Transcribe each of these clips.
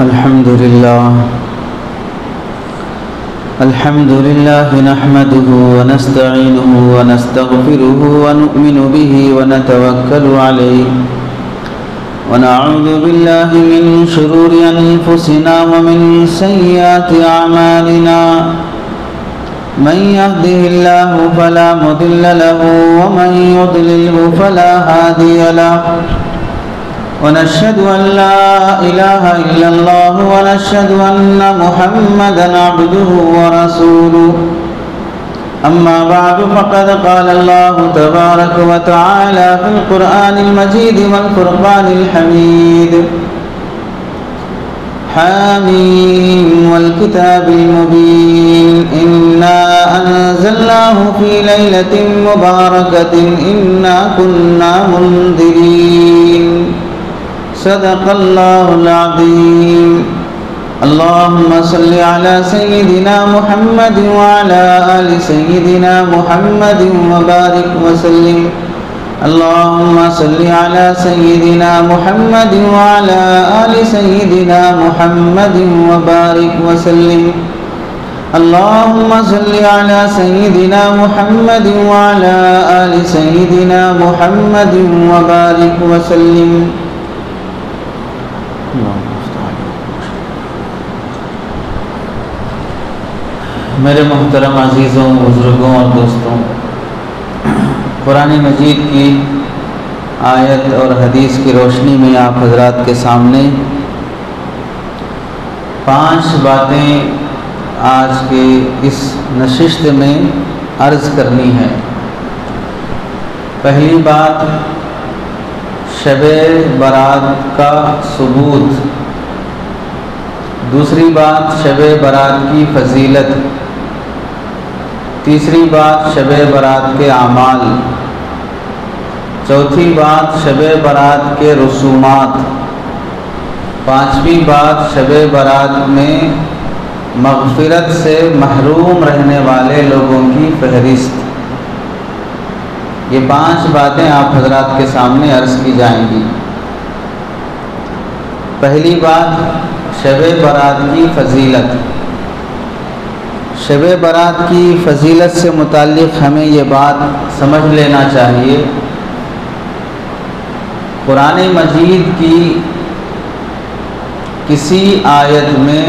अल्हम्दुलिल्लाह नहमदुहु व नस्तईनुहु व नस्तगफिरुहु व नु'मिनु बिही व नतवक्कलु अलैहि व नअऊज़ु बिल्लाहि मिन शुरूरि अनफुसिना व मिन सय्यिआति अअमालिना मन यहदिहिल्लाहु फला मुदिल्ल लहु व मन युद्लिल्हु फला हादिय लहु वनश्हदु अन ला इलाहा इल्लल्लाह वनश्हदु अन्न मुहम्मदन अब्दुहु व रसूलुहु अम्मा बअद फ़क़द क़ाल अल्लाहु तबारक व तआला फ़िल क़ुरआनिल मजीद वल फ़ुरक़ानिल हमीद हामीम वल किताबिल मुबीन इन्ना अंज़लनाहु फ़ी लैलतिन मुबारकतिन इन्ना कुन्ना मुंज़िरीन सदक़ल्लाहुल अज़ीम। अल्लाहुम्मा सल्लि अला सय्यिदिना मुहम्मद व अला आलि सय्यिदिना मुहम्मद व बारिक व सल्लिम। अल्लाहुम्मा सल्लि अला सय्यिदिना मुहम्मद व अला आलि सय्यिदिना मुहम्मद व बारिक व सल्लिम। अल्लाहुम्मा सल्लि अला सय्यिदिना मुहम्मद व अला आलि सय्यिदिना मुहम्मद व बारिक व सल्लिम। मेरे मोहतरम अज़ीज़ों, बुज़ुर्गों और दोस्तों, कुरान मजीद की आयत और हदीस की रोशनी में आप हज़रात के सामने 5 बातें आज के इस नशिस्त में अर्ज़ करनी है। पहली बात, शब-ए बारात का सबूत। दूसरी बात, शब-ए बारात की फजीलत। तीसरी बात, शब-ए बारात के आमाल। चौथी बात, शब-ए बारात के रसूमात। पाँचवीं बात, शब-ए बारात में मग़फ़िरत से महरूम रहने वाले लोगों की फहरिस्त। ये 5 बातें आप हज़रात के सामने अर्ज़ की जाएंगी। पहली बात, शब-ए बारात की फ़जीलत। शब-ए बारात की फ़जीलत से मुताल्लिक़ हमें ये बात समझ लेना चाहिए, कुरान मजीद की किसी आयत में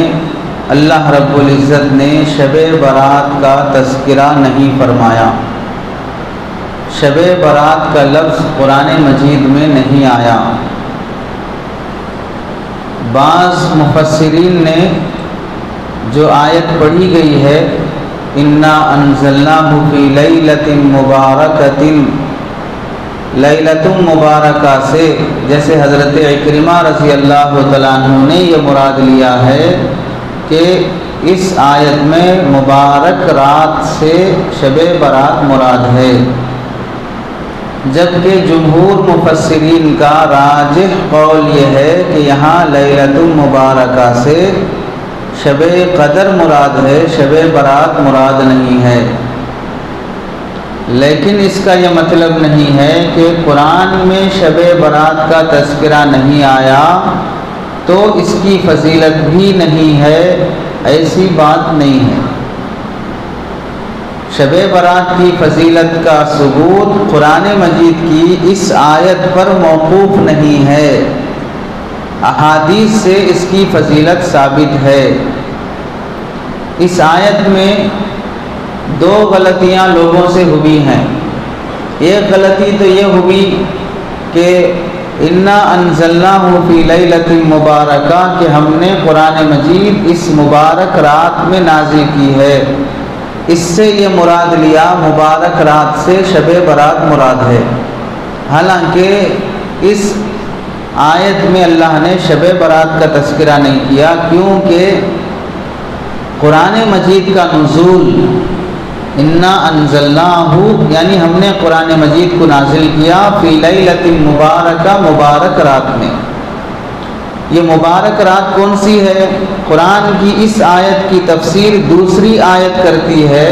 अल्लाह रब्बुल इज़्ज़त ने शब-ए बारात का तज़किरा नहीं फरमाया। शब-ए बारात का लफ्ज़ कुरान मजीद में नहीं आया। बाज़ मुफ़स्सिरीन ने जो आयत पढ़ी गई है, इन्ना अंज़लनाहु फ़ी लैलतिन मुबारकतिन, लैलतुम मुबारका से जैसे हज़रत इक्रिमा रज़ी अल्लाह तआला अन्हु ने ये मुराद लिया है कि इस आयत में मुबारक रात से शब-ए बारात मुराद है, जबकि जुमहूर मुफस्सिरीन का राजिह कौल ये है कि यहाँ लैलतुल मुबारका से शब-ए क़दर मुराद है, शब-ए बारात मुराद नहीं है। लेकिन इसका यह मतलब नहीं है कि कुरान में शब-ए बारात का तज़किरा नहीं आया तो इसकी फ़जीलत भी नहीं है, ऐसी बात नहीं है। शब-ए बारात की फ़जीलत का सबूत कुरान मजीद की इस आयत पर मौक़ूफ़ नहीं है, अहादीस से इसकी फ़जीलत साबित है। इस आयत में 2 गलतियाँ लोगों से हुई हैं। एक गलती तो ये हुई कि इन्ना अंज़लनाहु फ़ी लैलतिन मुबारका, कि हमने कुरान मजीद इस मुबारक रात में नाज़िल की है, इससे ये मुराद लिया मुबारक रात से शब-ए बारात मुराद है। हालांकि इस आयत में अल्लाह ने शब-ए बारात का तज़किरा नहीं किया, क्योंकि कुरान मजीद का नुज़ूल इन्ना अंज़लनाहु यानी हमने कुरान मजीद को नाजिल किया फ़ी लैलतिन मुबारका, मुबारक रात में। ये मुबारक रात कौन सी है? कुरान की इस आयत की तफसीर दूसरी आयत करती है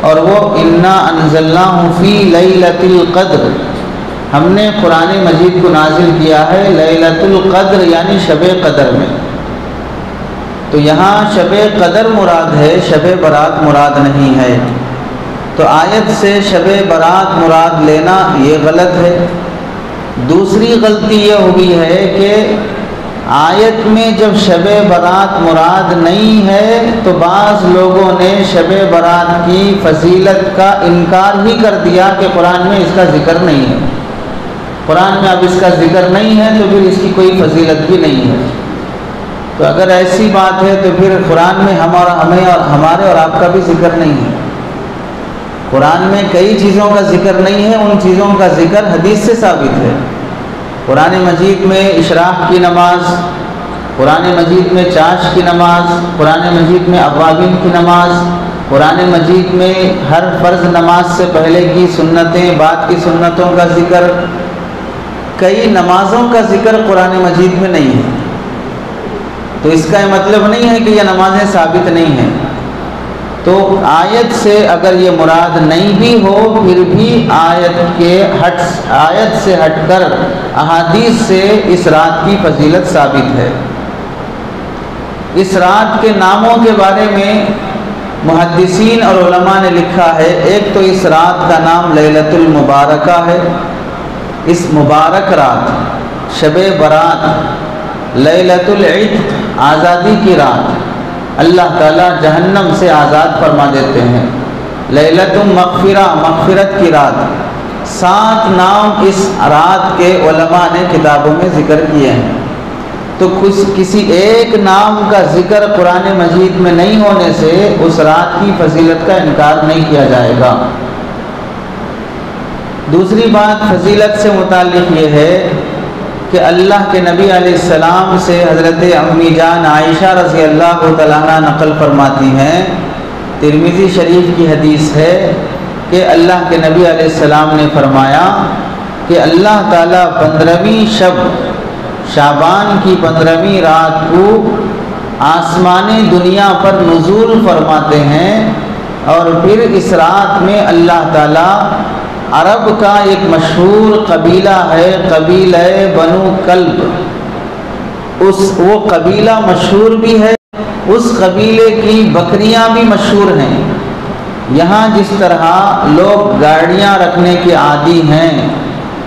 और वो इन्ना अंज़लनाहु फ़ी लैलतिल क़द्र, हमने कुरान मजीद को नाजिल किया है लैलतुल क़द्र यानी शब-ए क़द्र में। तो यहाँ शब कदर मुराद है, शब बारात मुराद नहीं है। तो आयत से शब बारात मुराद लेना ये गलत है। दूसरी गलती ये हुई है कि आयत में जब शब बारात मुराद नहीं है तो बाज़ लोगों ने शब बारात की फजीलत का इनकार ही कर दिया कि कुरान में इसका ज़िक्र नहीं है। कुरान में अब इसका ज़िक्र नहीं है तो फिर इसकी कोई फजीलत भी नहीं है। तो अगर ऐसी बात है तो फिर कुरान में हमें और हमारे और आपका भी ज़िक्र नहीं है। कुरान में कई चीज़ों का ज़िक्र नहीं है, उन चीज़ों का ज़िक्र हदीस से साबित है। कुरान मजीद में इशराक की नमाज, कुरान मजीद में चाश की नमाज, कुरान मजीद में अवाबिन की नमाज, कुरान मजीद में हर फ़र्ज़ नमाज से पहले की सुन्नतें, बाद की सुन्नतों का ज़िक्र, कई नमाज़ों का ज़िक्र कुरान मजीद में नहीं है। तो इसका ये मतलब नहीं है कि ये नमाज़ें साबित नहीं हैं। तो आयत से अगर ये मुराद नहीं भी हो फिर भी आयत से हटकर अहादीस से इस रात की फजीलत साबित है। इस रात के नामों के बारे में मुहद्दिसीन और उलमा ने लिखा है। एक तो इस रात का नाम लैलतुल मुबारका है। इस मुबारक रात शब बारात, लैलतुल इत्क आज़ादी की रात, अल्लाह ताला जहन्नम से आज़ाद फरमा देते हैं। लैलतुल मग़फ़िरा, मग़फ़िरत की रात। 7 नाम इस रात के उलमा ने किताबों में ज़िक्र किए हैं। तो किसी एक नाम का ज़िक्र कुरान मजीद में नहीं होने से उस रात की फजीलत का इनकार नहीं किया जाएगा। दूसरी बात फजीलत से मुताल्लिक़ ये है कि अल्लाह के नबी अलैहिस्सलाम से हज़रत अम्मी जान आयशा रज़ी अल्लाह तआला अन्हा नक़ल फरमाती हैं, तिरमिज़ी शरीफ की हदीस है कि अल्लाह के नबी अलैहिस्सलाम ने फरमाया कि अल्लाह ताला 15वीं शब, शाबान की 15वीं रात को आसमानी दुनिया पर नुज़ूल फरमाते हैं। और फिर इस रात में अल्लाह ताला अरब का एक मशहूर कबीला है, कबीला बनु कल्ब, वो कबीला मशहूर भी है, उस कबीले की बकरियां भी मशहूर हैं। यहाँ जिस तरह लोग गाड़ियाँ रखने के आदी हैं,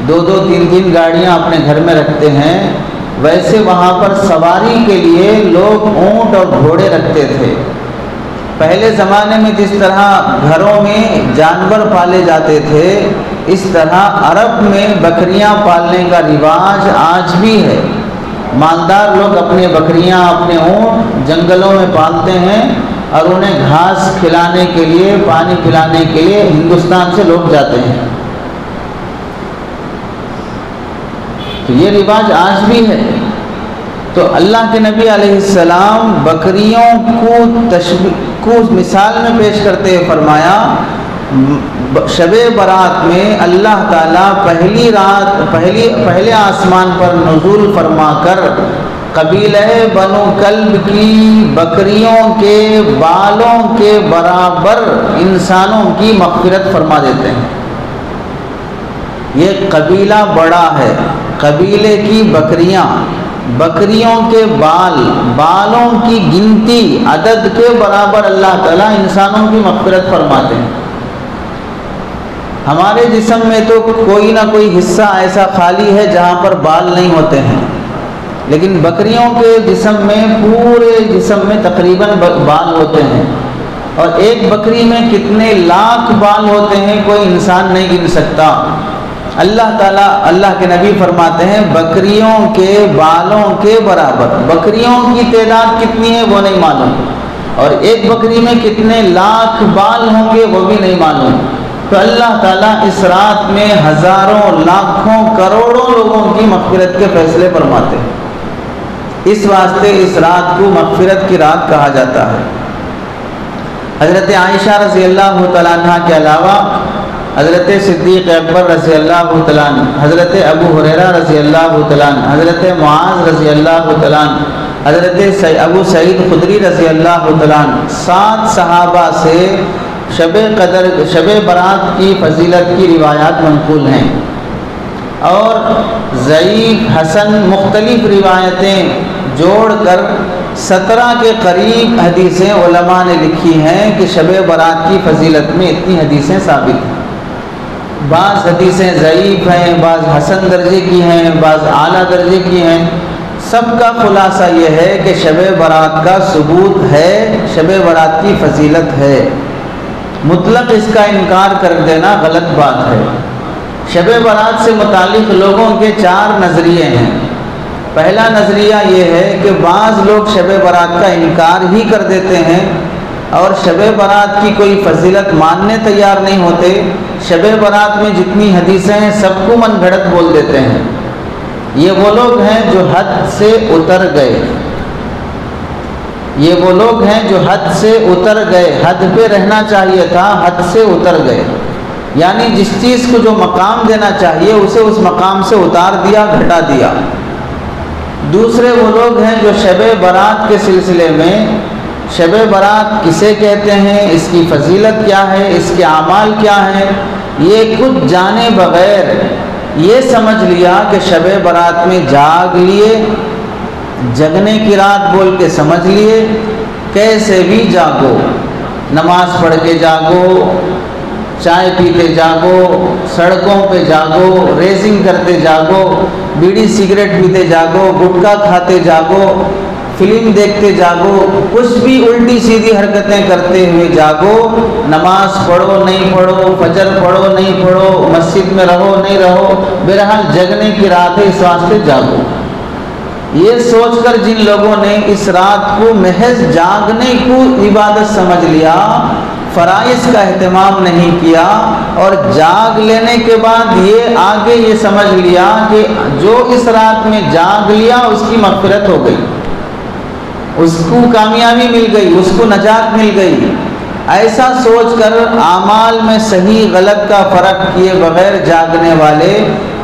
2-2, 3-3 गाड़ियाँ अपने घर में रखते हैं, वैसे वहाँ पर सवारी के लिए लोग ऊँट और घोड़े रखते थे। पहले ज़माने में जिस तरह घरों में जानवर पाले जाते थे, इस तरह अरब में बकरियां पालने का रिवाज आज भी है। मालदार लोग अपने बकरियां, अपने ऊँट जंगलों में पालते हैं और उन्हें घास खिलाने के लिए, पानी पिलाने के लिए हिंदुस्तान से लोग जाते हैं। तो ये रिवाज आज भी है। तो अल्लाह के नबी अलैहिस्सलाम बकरियों को मिसाल में पेश करते हुए फरमाया, शबे बारात में अल्लाह ताला पहले आसमान पर नुज़ूल फरमा कर कबीले बनु कल्ब की बकरियों के बालों के बराबर इंसानों की मग़फ़िरत फरमा देते हैं। ये कबीला बड़ा है, कबीले की बकरियों के बालों की गिनती अदद के बराबर अल्लाह ताला इंसानों की मग़फ़िरत फरमाते हैं। हमारे जिस्म में तो कोई ना कोई हिस्सा ऐसा खाली है जहाँ पर बाल नहीं होते हैं, लेकिन बकरियों के जिस्म में, पूरे जिस्म में तकरीबन बाल होते हैं। और एक बकरी में कितने लाख बाल होते हैं कोई इंसान नहीं गिन सकता। अल्लाह के नबी फरमाते हैं बकरियों के बालों के बराबर। बकरियों की तादाद कितनी है वो नहीं मालूम, और एक बकरी में कितने लाख बाल होंगे वो भी नहीं मालूम। तो अल्लाह ताला इस रात में हज़ारों, लाखों, करोड़ों लोगों की मग़फ़िरत के फैसले फरमाते हैं। इस वास्ते इस रात को मग़फ़िरत की रात कहा जाता है। हज़रत आयशा रज़ी अल्लाह तआला अन्हा के अलावा हज़रत सिद्दीक़ अकबर रज़ी अल्लाह तआला अन्हु, हज़रत अबू हुरैरा रज़ी अल्लाह तआला अन्हु, हज़रत मुआज़ रज़ी अल्लाह तआला अन्हु, हज़रत अबू सईद खुदरी रज़ी अल्लाह तआला अन्हु, 7 सहाबा से शब बारात की फजीलत की रिवायात मंक़ूल हैं। और ज़ईफ़, हसन, मुख्तलिफ़ रिवायतें जोड़कर 17 के करीब हदीसें उलमा ने लिखी हैं कि शब बारात की फजीलत में इतनी हदीसें साबित हैं। बाज़ हदीसें ज़ईफ़ हैं, बाज़ हसन दर्जे की हैं, बाज़ आला दर्जे की हैं। सबका खुलासा ये है कि शब बारात का सबूत है, शब बारात की फजीलत है। मुतलक इसका इनकार कर देना गलत बात है। शब बारात से मुतालिक लोगों के 4 नज़रिए हैं। पहला नज़रिया ये है कि बाज़ लोग शब बारात का इनकार ही कर देते हैं और शब बारात की कोई फजीलत मानने तैयार नहीं होते। शब बारात में जितनी हदीसें हैं सबको मनगढ़ंत बोल देते हैं। ये वो लोग हैं जो हद से उतर गए, ये वो लोग हैं जो हद से उतर गए। हद पे रहना चाहिए था, हद से उतर गए, यानी जिस चीज़ को जो मकाम देना चाहिए उसे उस मकाम से उतार दिया, घटा दिया। दूसरे वो लोग हैं जो शब बारात के सिलसिले में, शब बारात किसे कहते हैं, इसकी फजीलत क्या है, इसके आमाल क्या हैं, ये कुछ जाने बगैर ये समझ लिया कि शब बारात में जाग लिए, जगने की रात बोल के समझ लिए। कैसे भी जागो, नमाज पढ़ के जागो, चाय पीते जागो, सड़कों पे जागो, रेसिंग करते जागो, बीड़ी सिगरेट पीते जागो, गुटखा खाते जागो, फिल्म देखते जागो, कुछ भी उल्टी सीधी हरकतें करते हुए जागो। नमाज पढ़ो नहीं पढ़ो, फजर पढ़ो नहीं पढ़ो, मस्जिद में रहो नहीं रहो, बहरहाल जगने की रात है, इस वास्ते जागो। ये सोचकर जिन लोगों ने इस रात को महज जागने को इबादत समझ लिया, फ़राइज़ का एहतमाम नहीं किया और जाग लेने के बाद ये आगे ये समझ लिया कि जो इस रात में जाग लिया उसकी मग़फ़िरत हो गई, उसको कामयाबी मिल गई, उसको नजात मिल गई। ऐसा सोचकर आमाल में सही गलत का फ़र्क किए बगैर जागने वाले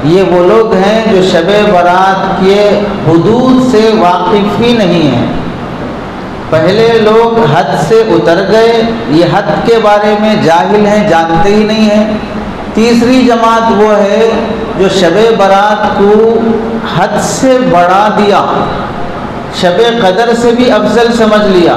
ये वो लोग हैं जो शब बारात के हुदूद से वाकिफ़ ही नहीं हैं। पहले लोग हद से उतर गए, ये हद के बारे में जाहिल हैं, जानते ही नहीं हैं। तीसरी जमात वो है जो शब बारात को हद से बढ़ा दिया, शब कदर से भी अफजल समझ लिया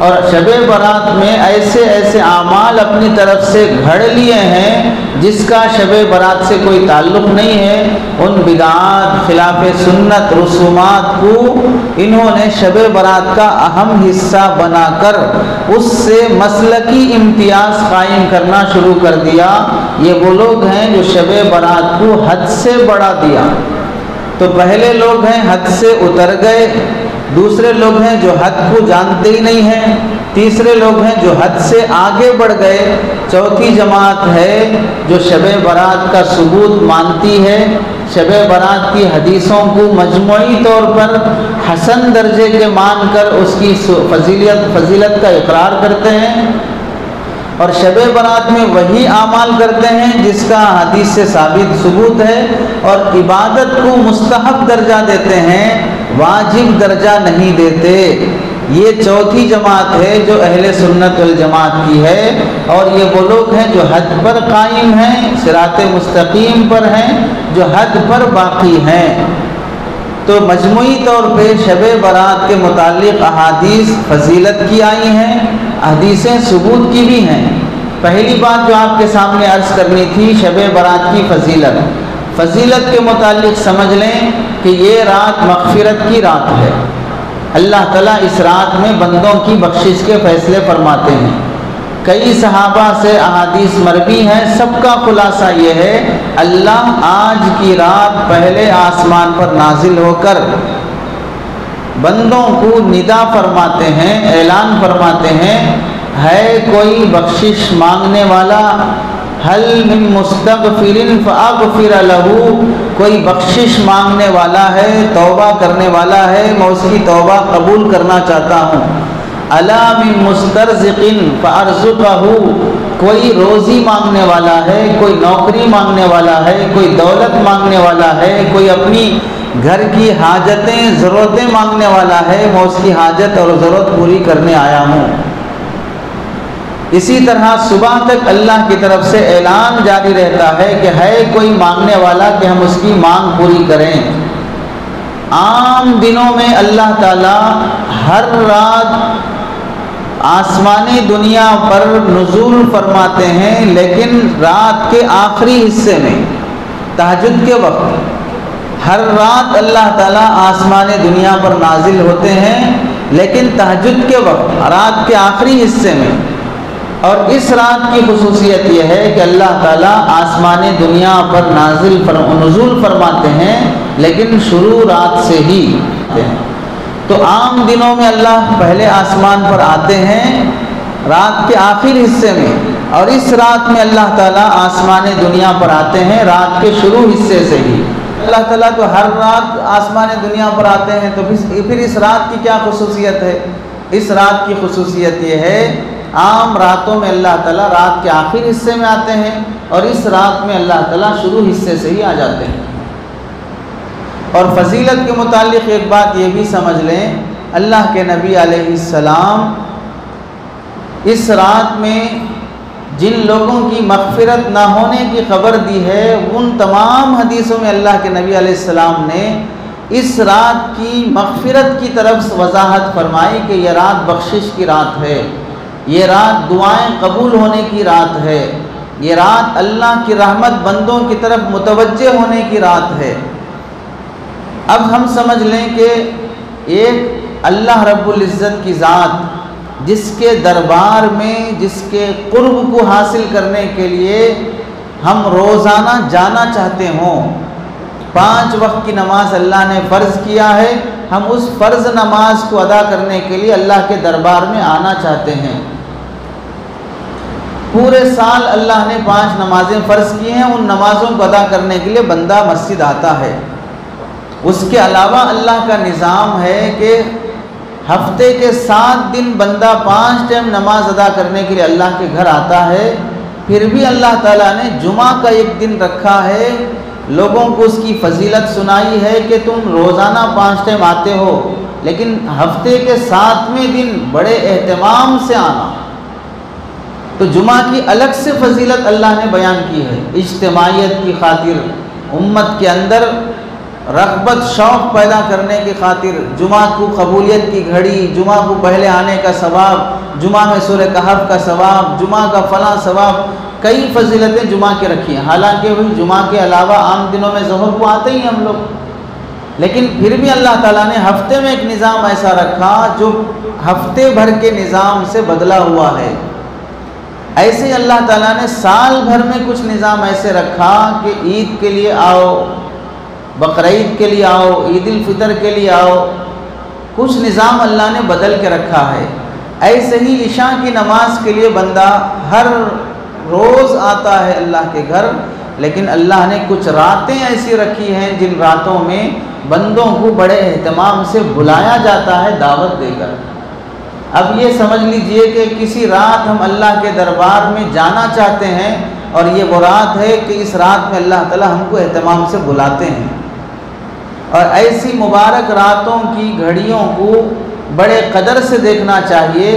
और शब बारात में ऐसे ऐसे आमाल अपनी तरफ से घड़ लिए हैं जिसका शब बारात से कोई ताल्लुक़ नहीं है। उन बिदात, खिलाफ सुन्नत, रसूमात को इन्होंने शब बारात का अहम हिस्सा बनाकर उससे मसलकी इम्तियाज़ कायम करना शुरू कर दिया। ये वो लोग हैं जो शब बारात को हद से बढ़ा दिया। तो पहले लोग हैं हद से उतर गए, दूसरे लोग हैं जो हद को जानते ही नहीं हैं, तीसरे लोग हैं जो हद से आगे बढ़ गए, चौथी जमात है जो शब बारात का सबूत मानती है, शब बारात की हदीसों को मजमूई तौर पर हसन दर्जे के मानकर उसकी फजीलत का इकरार करते हैं और शब बारात में वही आमाल करते हैं जिसका हदीस से साबित सबूत है और इबादत को मुस्तहब दर्जा देते हैं, वाजिब दर्जा नहीं देते। ये चौथी जमात है जो अहले सुन्नत वल जमात की है और ये वो लोग हैं जो हद पर कायम हैं, सिराते मुस्तकीम पर हैं, जो हद पर बाकी हैं। तो मजमूई तौर पे शब बारात के मुतालिक अहादीस फजीलत की आई हैं, हदीसें सबूत की भी हैं। पहली बात जो आपके सामने अर्ज़ करनी थी, शब बारात की फजीलत के मुतालिक समझ लें कि ये रात मग़फ़िरत की रात है। अल्लाह ताला इस रात में बंदों की बख्शिश के फ़ैसले फरमाते हैं। कई सहाबा से अहादीस मरवी हैं, सबका खुलासा ये है अल्लाह आज की रात पहले आसमान पर नाजिल होकर बंदों को निदा फरमाते हैं, ऐलान फरमाते हैं, है कोई बख्शिश मांगने वाला, हल मिन मुस्तग़फ़िरिन फ़अग़फ़िर लहू, कोई बख्शिश मांगने वाला है, तौबा करने वाला है, मैं उसकी तौबा कबूल करना चाहता हूँ। अला मिन मुस्तरज़िक़िन फ़अरज़ुक़हू, कोई रोज़ी मांगने वाला है, कोई नौकरी मांगने वाला है, कोई दौलत मांगने वाला है, कोई अपनी घर की हाजतें ज़रूरतें मांगने वाला है, मैं उसकी हाजत और ज़रूरत पूरी करने आया हूँ। इसी तरह सुबह तक अल्लाह की तरफ से ऐलान जारी रहता है कि है कोई मांगने वाला कि हम उसकी मांग पूरी करें। आम दिनों में अल्लाह ताला हर रात आसमानी दुनिया पर नुज़ूल फरमाते हैं, लेकिन रात के आखिरी हिस्से में तहज्जुद के वक्त हर रात अल्लाह ताला आसमानी दुनिया पर नाजिल होते हैं, लेकिन तहज्जुद के वक्त रात के आखिरी हिस्से में। और इस रात की खुसूसियत यह है कि अल्लाह ताला आसमानी दुनिया पर नुज़ूल फरमाते हैं, लेकिन शुरू रात से ही। तो आम दिनों में अल्लाह पहले आसमान पर आते हैं रात के आखिर हिस्से में, और इस रात में अल्लाह ताला आसमानी दुनिया पर आते हैं रात के शुरू हिस्से से ही। अल्लाह ताला तो हर रात आसमानी दुनिया पर आते हैं, तो फिर इस रात की क्या खुसूसियत है? इस रात की खुसूसियत ये है, आम रातों में अल्लाह ताला रात के आखिर हिस्से में आते हैं, और इस रात में अल्लाह ताला शुरू हिस्से से ही आ जाते हैं। और फजीलत के मुतालिक एक बात ये भी समझ लें, अल्लाह के नबी अलैहिस्सलाम इस रात में जिन लोगों की मग़फ़िरत ना होने की ख़बर दी है, उन तमाम हदीसों में अल्लाह के नबी अलैहिस्सलाम ने इस रात की मग़फ़िरत की तरफ वजाहत फरमाई कि यह रात बख्शिश की रात है, ये रात दुआएं कबूल होने की रात है, ये रात अल्लाह की रहमत बंदों की तरफ मुतवज्जे होने की रात है। अब हम समझ लें कि एक अल्लाह रब्बुल इज़्ज़त की ज़ात जिसके दरबार में जिसके क़ुर्ब को हासिल करने के लिए हम रोज़ाना जाना चाहते हों, 5 वक्त की नमाज अल्लाह ने फ़र्ज़ किया है, हम उस फ़र्ज़ नमाज को अदा करने के लिए अल्लाह के दरबार में आना चाहते हैं। पूरे साल अल्लाह ने 5 नमाज़ें फ़र्ज़ की हैं, उन नमाज़ों को अदा करने के लिए बंदा मस्जिद आता है। उसके अलावा अल्लाह का निज़ाम है कि हफ्ते के 7 दिन बंदा 5 टाइम नमाज अदा करने के लिए अल्लाह के घर आता है। फिर भी अल्लाह ताला ने जुमा का एक दिन रखा है, लोगों को उसकी फजीलत सुनाई है कि तुम रोज़ाना 5 टाइम आते हो, लेकिन हफ्ते के 7वें दिन बड़े एहतमाम से आना। तो जुमा की अलग से फजीलत अल्लाह ने बयान की है, इज्तिमाइयत की खातिर, उम्मत के अंदर रग़बत शौक़ पैदा करने की खातिर, जुमा को कबूलियत की घड़ी, जुमा को पहले आने का सवाब, जुमा में सूरह कहफ का सवाब, जुमा का फ़लाँ सवाब, कई फजीलतें जुमा के रखी हैं। हालांकि वही जुमा के अलावा आम दिनों में ज़ोहर को आते ही हम लोग, लेकिन फिर भी अल्लाह ताला ने हफ्ते में एक निज़ाम ऐसा रखा जो हफ्ते भर के निज़ाम से बदला हुआ है। ऐसे ही अल्लाह ताला ने साल भर में कुछ निज़ाम ऐसे रखा कि ईद के लिए आओ, बकरीद के लिए आओ, ईद-उल फितर के लिए आओ, कुछ निज़ाम अल्लाह ने बदल के रखा है। ऐसे ही इशा की नमाज के लिए बंदा हर रोज़ आता है अल्लाह के घर, लेकिन अल्लाह ने कुछ रातें ऐसी रखी हैं जिन रातों में बंदों को बड़े एहतमाम से बुलाया जाता है दावत देकर। अब ये समझ लीजिए कि किसी रात हम अल्लाह के दरबार में जाना चाहते हैं, और ये वो रात है कि इस रात में अल्लाह ताला हमको एहतमाम से बुलाते हैं। और ऐसी मुबारक रातों की घड़ियों को बड़े कदर से देखना चाहिए।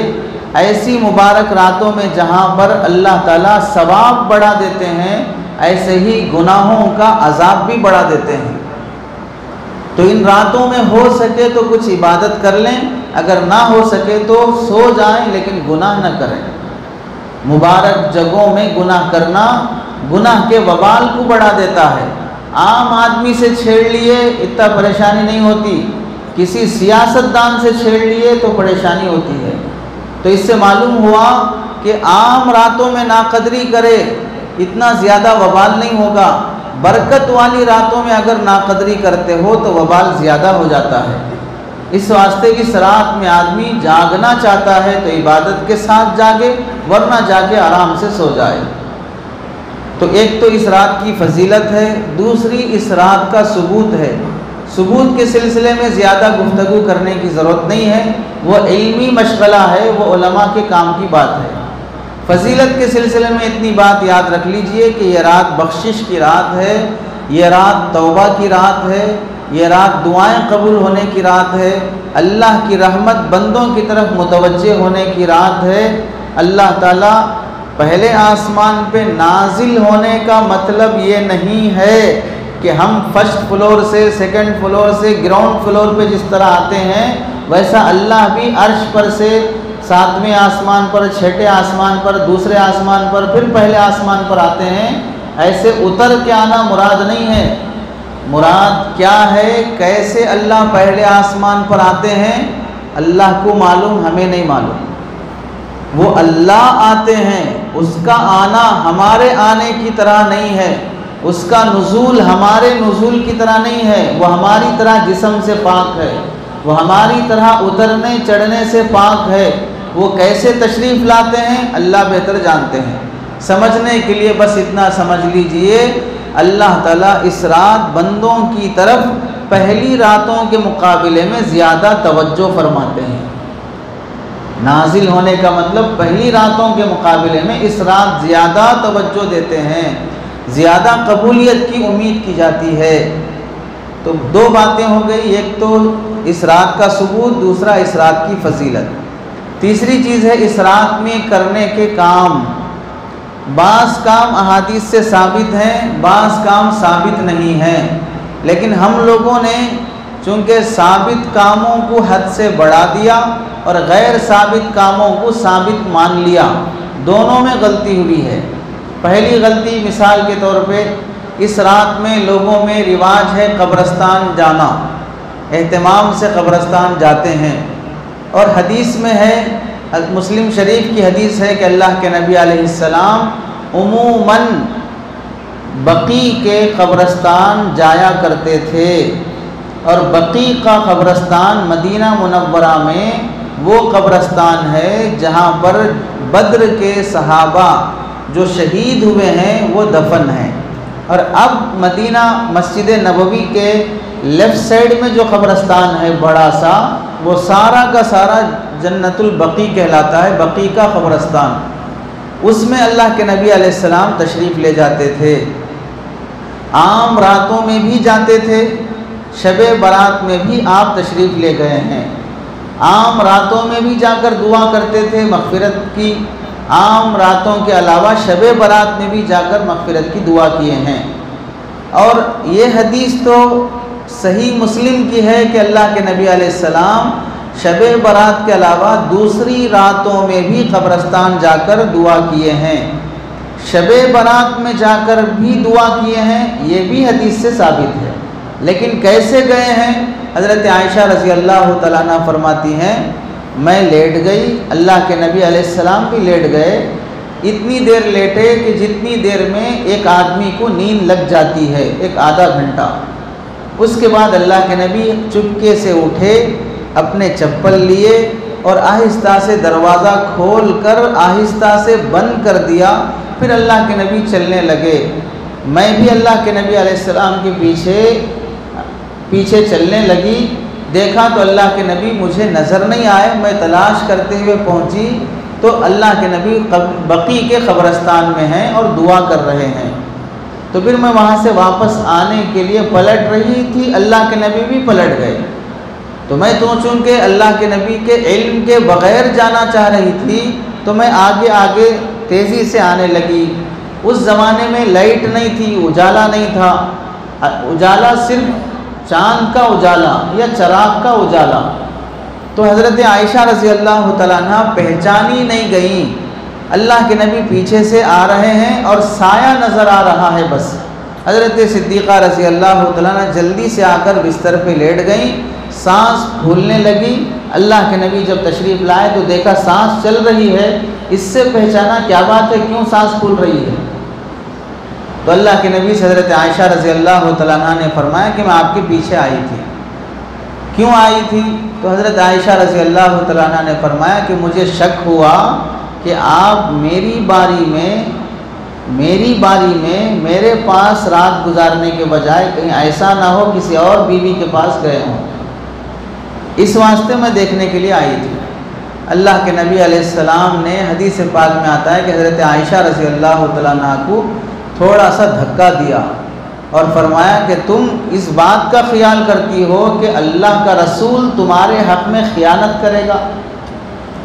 ऐसी मुबारक रातों में जहाँ पर अल्लाह ताला सवाब बढ़ा देते हैं, ऐसे ही गुनाहों का अजाब भी बढ़ा देते हैं। तो इन रातों में हो सके तो कुछ इबादत कर लें, अगर ना हो सके तो सो जाएं, लेकिन गुनाह न करें। मुबारक जगहों में गुनाह करना गुनाह के वबाल को बढ़ा देता है। आम आदमी से छेड़ लिए इतना परेशानी नहीं होती, किसी सियासतदान से छेड़ लिए तो परेशानी होती है। तो इससे मालूम हुआ कि आम रातों में नाकदरी करे इतना ज़्यादा वबाल नहीं होगा, बरकत वाली रातों में अगर नाकदरी करते हो तो वबाल ज़्यादा हो जाता है। इस वास्ते इस रात में आदमी जागना चाहता है तो इबादत के साथ जागे, वरना जाके आराम से सो जाए। तो एक तो इस रात की फजीलत है, दूसरी इस रात का सबूत है। सबूत के सिलसिले में ज़्यादा गुफ्तगू करने की ज़रूरत नहीं है, वो इल्मी मशगला है, वो उलमा के काम की बात है। फजीलत के सिलसिले में इतनी बात याद रख लीजिए कि यह रात बख्शिश की रात है, यह रात तौबा की रात है, यह रात दुआएं कबूल होने की रात है, अल्लाह की रहमत बंदों की तरफ मुतवज्जे होने की रात है। अल्लाह ताला पहले आसमान पे नाजिल होने का मतलब ये नहीं है कि हम फर्स्ट फ्लोर से, सेकंड फ्लोर से, ग्राउंड फ्लोर पे जिस तरह आते हैं, वैसा अल्लाह भी अर्श पर से 7वें आसमान पर, 6ठे आसमान पर, दूसरे आसमान पर, फिर पहले आसमान पर आते हैं। ऐसे उतर के आना मुराद नहीं है। मुराद क्या है, कैसे अल्लाह पहले आसमान पर आते हैं, अल्लाह को मालूम, हमें नहीं मालूम। वो अल्लाह आते हैं, उसका आना हमारे आने की तरह नहीं है, उसका नुज़ूल हमारे नुज़ूल की तरह नहीं है। वो हमारी तरह जिस्म से पाक है, वो हमारी तरह उतरने चढ़ने से पाक है। वो कैसे तशरीफ़ लाते हैं, अल्लाह बेहतर जानते हैं। समझने के लिए बस इतना समझ लीजिए, अल्लाह ताला इस रात बंदों की तरफ पहली रातों के मुकाबले में ज़्यादा तवज्जो फरमाते हैं। नाजिल होने का मतलब पहली रातों के मुकाबले में इस रात ज़्यादा तवज्जो देते हैं, ज़्यादा कबूलियत की उम्मीद की जाती है। तो दो बातें हो गई, एक तो इस रात का सबूत, दूसरा इस रात की फजीलत। तीसरी चीज़ है इस रात में करने के काम। बाज़ काम अहादीस से साबित हैं, बाज़ काम साबित नहीं हैं, लेकिन हम लोगों ने चूँकि साबित कामों को हद से बढ़ा दिया और गैर साबित कामों को साबित मान लिया, दोनों में गलती हुई है। पहली गलती मिसाल के तौर पे, इस रात में लोगों में रिवाज है कब्रस्तान जाना, एहतमाम से कब्रस्तान जाते हैं। और हदीस में है, मुस्लिम शरीफ की हदीस है कि अल्लाह के नबी अलैहिस्सलाम उमूमन बकी के कब्रस्तान जाया करते थे। और बकी का कब्रस्तान मदीना मुनव्वरा में वो कब्रस्तान है जहाँ पर बद्र के सहाबा जो शहीद हुए हैं वो दफन हैं। और अब मदीना मस्जिद नबवी के लेफ़्ट साइड में जो कब्रस्तान है बड़ा सा, वो सारा का सारा जन्नतुल बकी कहलाता है, बकी का कब्रस्तान। उसमें अल्लाह के नबी अलैहिस्सलाम तशरीफ़ ले जाते थे। आम रातों में भी जाते थे, शबे बारात में भी आप तशरीफ़ ले गए हैं। आम रातों में भी जाकर दुआ करते थे मग़फ़िरत की, आम रातों के अलावा शबे बारात में भी जाकर मग़फ़िरत की दुआ किए हैं। और ये हदीस तो सही मुस्लिम की है कि अल्लाह के नबी अलैहिस्सलाम शबे बारात के अलावा दूसरी रातों में भी कब्रस्तान जाकर दुआ किए हैं, शबे बारात में जाकर भी दुआ किए हैं, ये भी हदीस से साबित है। लेकिन कैसे गए हैं, हज़रत आयशा रज़ी अल्लाह तआला अन्हा फरमाती हैं, मैं लेट गई, अल्लाह के नबी अलैहिस्सलाम भी लेट गए। इतनी देर लेटे कि जितनी देर में एक आदमी को नींद लग जाती है, एक आधा घंटा। उसके बाद अल्लाह के नबी चुपके से उठे, अपने चप्पल लिए और आहिस्ता से दरवाज़ा खोल कर आहिस्ता से बंद कर दिया। फिर अल्लाह के नबी चलने लगे। मैं भी अल्लाह के नबी अलैहिस्सलाम के पीछे चलने लगी। देखा तो अल्लाह के नबी मुझे नज़र नहीं आए। मैं तलाश करते हुए पहुंची तो अल्लाह के नबी बकी के कब्रस्तान में हैं और दुआ कर रहे हैं। तो फिर मैं वहाँ से वापस आने के लिए पलट रही थी, अल्लाह के नबी भी पलट गए। तो मैं तो चूँकि अल्लाह के नबी के इल्म के बग़ैर जाना चाह रही थी, तो मैं आगे आगे तेज़ी से आने लगी। उस ज़माने में लाइट नहीं थी, उजाला नहीं था। उजाला सिर्फ चाँद का उजाला या चराग का उजाला। तो हज़रत आयशा रज़ी अल्लाह तआला अन्हा पहचानी नहीं गई। अल्लाह के नबी पीछे से आ रहे हैं और साया नज़र आ रहा है बस। हज़रत सिद्दीक़ा रज़ी अल्लाह तआला अन्हा जल्दी से आकर बिस्तर पे लेट गई, सांस फूलने लगी। अल्लाह के नबी जब तशरीफ़ लाए तो देखा सांस चल रही है। इससे पहचाना क्या बात है, क्यों सांस फूल रही है। तो अल्लाह के नबी से हज़रत आयशा रज़ी अल्लाह तआला अन्हा ने फरमाया कि मैं आपके पीछे आई थी। क्यों आई थी? तो हज़रत आयशा रज़ी अल्लाह तआला अन्हा ने फरमाया कि मुझे शक हुआ कि आप मेरी बारी में मेरे पास रात गुजारने के बजाय कहीं ऐसा ना हो किसी और बीवी के पास गए हों, इस वास्ते मैं देखने के लिए आई थी। अल्लाह के नबी अलैहिस्सलाम ने, हदीस पाक में आता है कि हज़रत आयशा रज़ी अल्लाह तआला अन्हा को थोड़ा सा धक्का दिया और फरमाया कि तुम इस बात का ख्याल करती हो कि अल्लाह का रसूल तुम्हारे हक़ में ख़ियानत करेगा,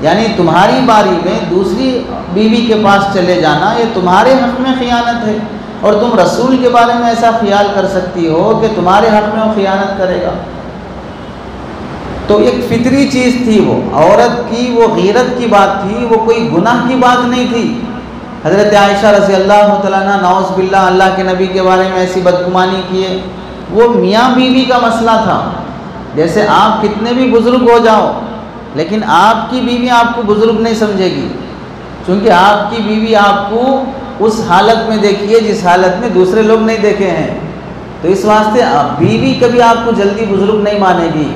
यानी तुम्हारी बारी में दूसरी बीवी के पास चले जाना ये तुम्हारे हक़ में ख़ियानत है। और तुम रसूल के बारे में ऐसा ख्याल कर सकती हो कि तुम्हारे हक़ में वो खियानत करेगा। तो एक फितरी चीज़ थी वो, औरत की वो गीरत की बात थी, वो कोई गुनाह की बात नहीं थी। हज़रत आयशा रज़ी अल्लाह तआला अन्हा नौज़ बिल्लाह अल्लाह के नबी के बारे में ऐसी बदगुमानी किए, वो मियाँ बीवी का मसला था। जैसे आप कितने भी बुज़ुर्ग हो जाओ, लेकिन आपकी बीवी आपको बुज़ुर्ग नहीं समझेगी, क्योंकि आपकी बीवी आपको उस हालत में देखी है जिस हालत में दूसरे लोग नहीं देखे हैं। तो इस वास्ते बीवी कभी आपको जल्दी बुज़ुर्ग नहीं मानेगी।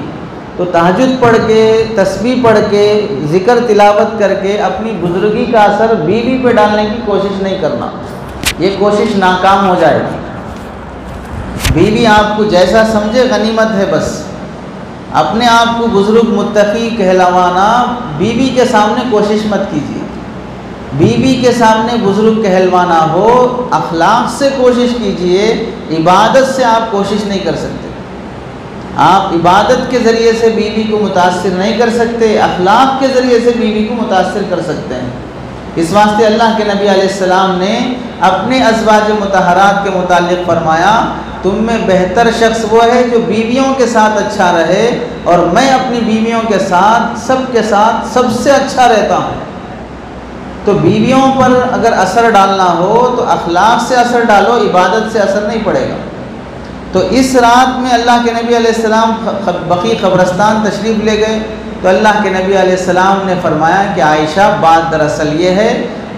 तो तहज्जुद पढ़ के, तस्बीह पढ़ के, ज़िक्र तिलावत करके अपनी बुज़ुर्गी का असर बीवी पे डालने की कोशिश नहीं करना, ये कोशिश नाकाम हो जाएगी। बीवी आपको जैसा समझे गनीमत है, बस अपने आप को बुज़ुर्ग मुत्तकी कहलवाना बीवी के सामने कोशिश मत कीजिए। बीवी के सामने बुज़ुर्ग कहलवाना हो, अखलाक से कोशिश कीजिए, इबादत से आप कोशिश नहीं कर सकते। आप इबादत के ज़रिए से बीवी को मुतासिर नहीं कर सकते, अखलाक के ज़रिए से बीवी को मुतासिर कर सकते हैं। इस वास्ते अल्लाह के नबी अलैहिस्सलाम ने अपने अज़वाज मुतहरात के मुतालिक फरमाया, तुम में बेहतर शख्स वो है जो बीवियों के साथ अच्छा रहे, और मैं अपनी बीवियों के साथ, सबके साथ सबसे अच्छा रहता हूँ। तो बीवियों पर अगर असर डालना हो तो अखलाक से असर डालो, इबादत से असर नहीं पड़ेगा। तो इस रात में अल्लाह के नबी अलैहिस्सलाम बकी क़ब्रस्तान तशरीफ़ ले गए। तो अल्लाह के नबी अलैहिस्सलाम ने फरमाया कि आयशा, बात दरअसल ये है,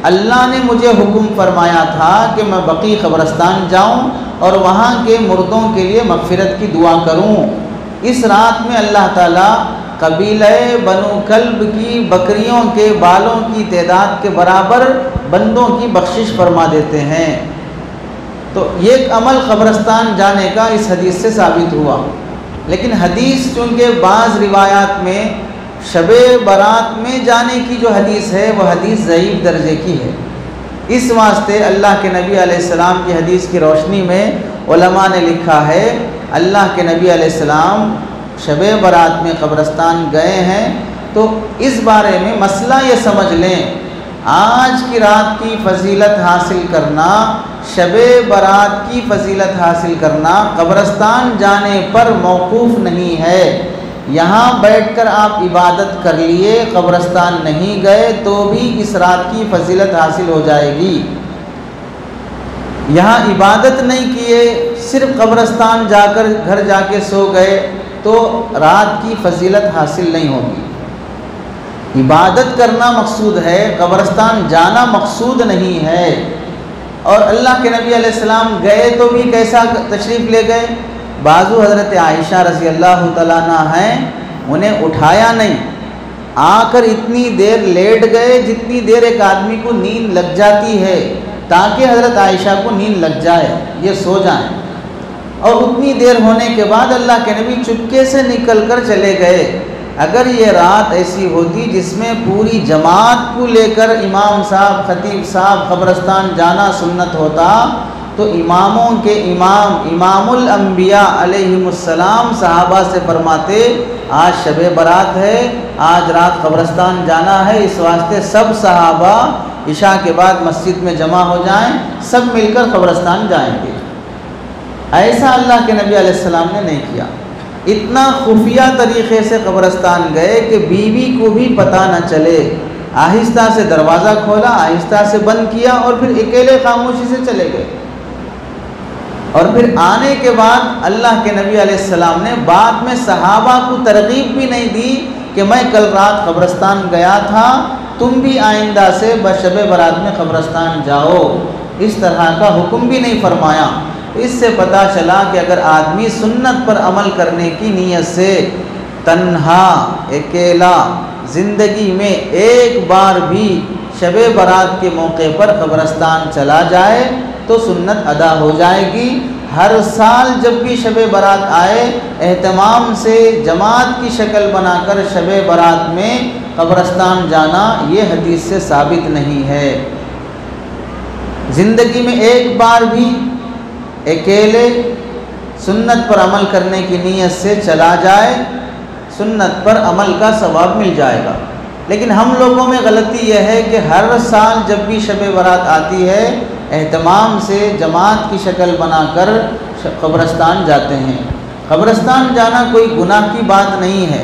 अल्लाह ने मुझे हुक्म फरमाया था कि मैं बकी क़ब्रस्तान जाऊं और वहाँ के मुर्दों के लिए मग़फ़िरत की दुआ करूं। इस रात में अल्लाह ताला कबीले बनु कल्ब की बकरियों के बालों की तादाद के बराबर बंदों की बख्शिश फरमा देते हैं। तो ये अमल क़ब्रस्तान जाने का इस हदीस से साबित हुआ। लेकिन हदीस चूँकि बाज़ रिवायात में शबे बारात में जाने की जो हदीस है वह हदीस ज़ईफ़ दर्जे की है। इस वास्ते अल्लाह के नबी अलैहिस्सलाम की हदीस की रोशनी में उलमा ने लिखा है, अल्लाह के नबी अलैहिस्सलाम शबे बारात में क़ब्रस्तान गए हैं। तो इस बारे में मसला ये समझ लें, आज की रात की फ़जीलत हासिल करना, शबे बारात की फ़जीलत हासिल करना क़ब्रस्तान जाने पर मौक़ूफ़ नहीं है। यहाँ बैठकर आप इबादत कर लिए, क़ब्रस्तान नहीं गए तो भी इस रात की फ़जीलत हासिल हो जाएगी। यहाँ इबादत नहीं किए, सिर्फ़ क़ब्रस्तान जाकर घर जाके सो गए तो रात की फ़जीलत हासिल नहीं होगी। इबादत करना मकसूद है, क़ब्रस्तान जाना मकसूद नहीं है। और अल्लाह के नबी अलैहिस्सलाम गए तो भी कैसा तशरीफ़ ले गए, बाजू हज़रत आयशा रज़ी अल्लाह तआला अन्हा हैं, उन्हें उठाया नहीं, आकर इतनी देर लेट गए जितनी देर एक आदमी को नींद लग जाती है, ताकि हज़रत आयशा को नींद लग जाए, ये सो जाएं। और उतनी देर होने के बाद अल्लाह के नबी चुपके से निकल कर चले गए। अगर ये रात ऐसी होती जिसमें पूरी जमात को लेकर इमाम साहब, ख़तीब साहब क़ब्रस्तान जाना सुन्नत होता, तो इमामों के इमाम इमामुल अंबिया अलैहिमुस्सलाम सहाबा से फरमाते, आज शबे बारात है, आज रात क़ब्रस्तान जाना है, इस वास्ते सब सहाबा इशा के बाद मस्जिद में जमा हो जाएं, सब मिलकर क़ब्रस्तान जाएंगे। ऐसा अल्लाह के नबी अलैहिस्सलाम ने नहीं किया। इतना खुफिया तरीक़े से क़ब्रस्तान गए कि बीवी को भी पता न चले। आहिस्ता से दरवाज़ा खोला, आहिस्ता से बंद किया और फिर अकेले खामोशी से चले गए। और फिर आने के बाद अल्लाह के नबी अलैहिस्सलाम ने बाद में सहाबा को तरगीब भी नहीं दी कि मैं कल रात क़ब्रस्तान गया था, तुम भी आइंदा से बशब बारात में क़ब्रस्तान जाओ, इस तरह का हुक्म भी नहीं फरमाया। तो इससे पता चला कि अगर आदमी सुन्नत पर अमल करने की नीयत से तन्हा अकेला ज़िंदगी में एक बार भी शबे बारात के मौके पर क़ब्रस्तान चला जाए तो सुन्नत अदा हो जाएगी। हर साल जब भी शबे बारात आए, एहतमाम से जमात की शक्ल बनाकर शबे बारात में क़ब्रस्तान जाना ये हदीस से साबित नहीं है। ज़िंदगी में एक बार भी अकेले सुन्नत पर अमल करने की नीयत से चला जाए, सुन्नत पर अमल का सवाब मिल जाएगा। लेकिन हम लोगों में गलती यह है कि हर साल जब भी शब बारात आती है, एहतमाम से जमात की शक्ल बनाकर कब्रस्तान जाते हैं। कब्रस्तान जाना कोई गुनाह की बात नहीं है,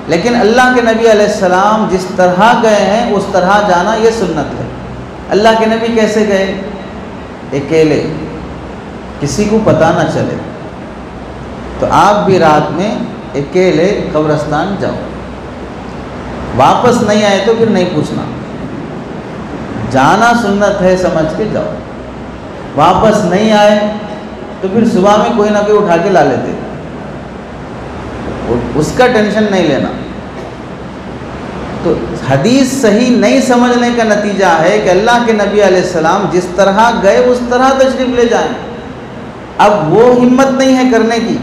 लेकिन अल्लाह के नबी अलैहिस्सलाम जिस तरह गए हैं उस तरह जाना ये सुन्नत है। अल्लाह के नबी कैसे गए? अकेले, किसी को पता ना चले। तो आप भी रात में अकेले कब्रस्तान जाओ, वापस नहीं आए तो फिर नहीं पूछना, जाना सुन्नत है समझ के जाओ। वापस नहीं आए तो फिर सुबह में कोई ना कोई उठा के ला लेते, उसका टेंशन नहीं लेना। तो हदीस सही नहीं समझने का नतीजा है कि अल्लाह के नबी अलैहिस्सलाम जिस तरह गए उस तरह तशरीफ़ ले जाएं। अब वो हिम्मत नहीं है करने की।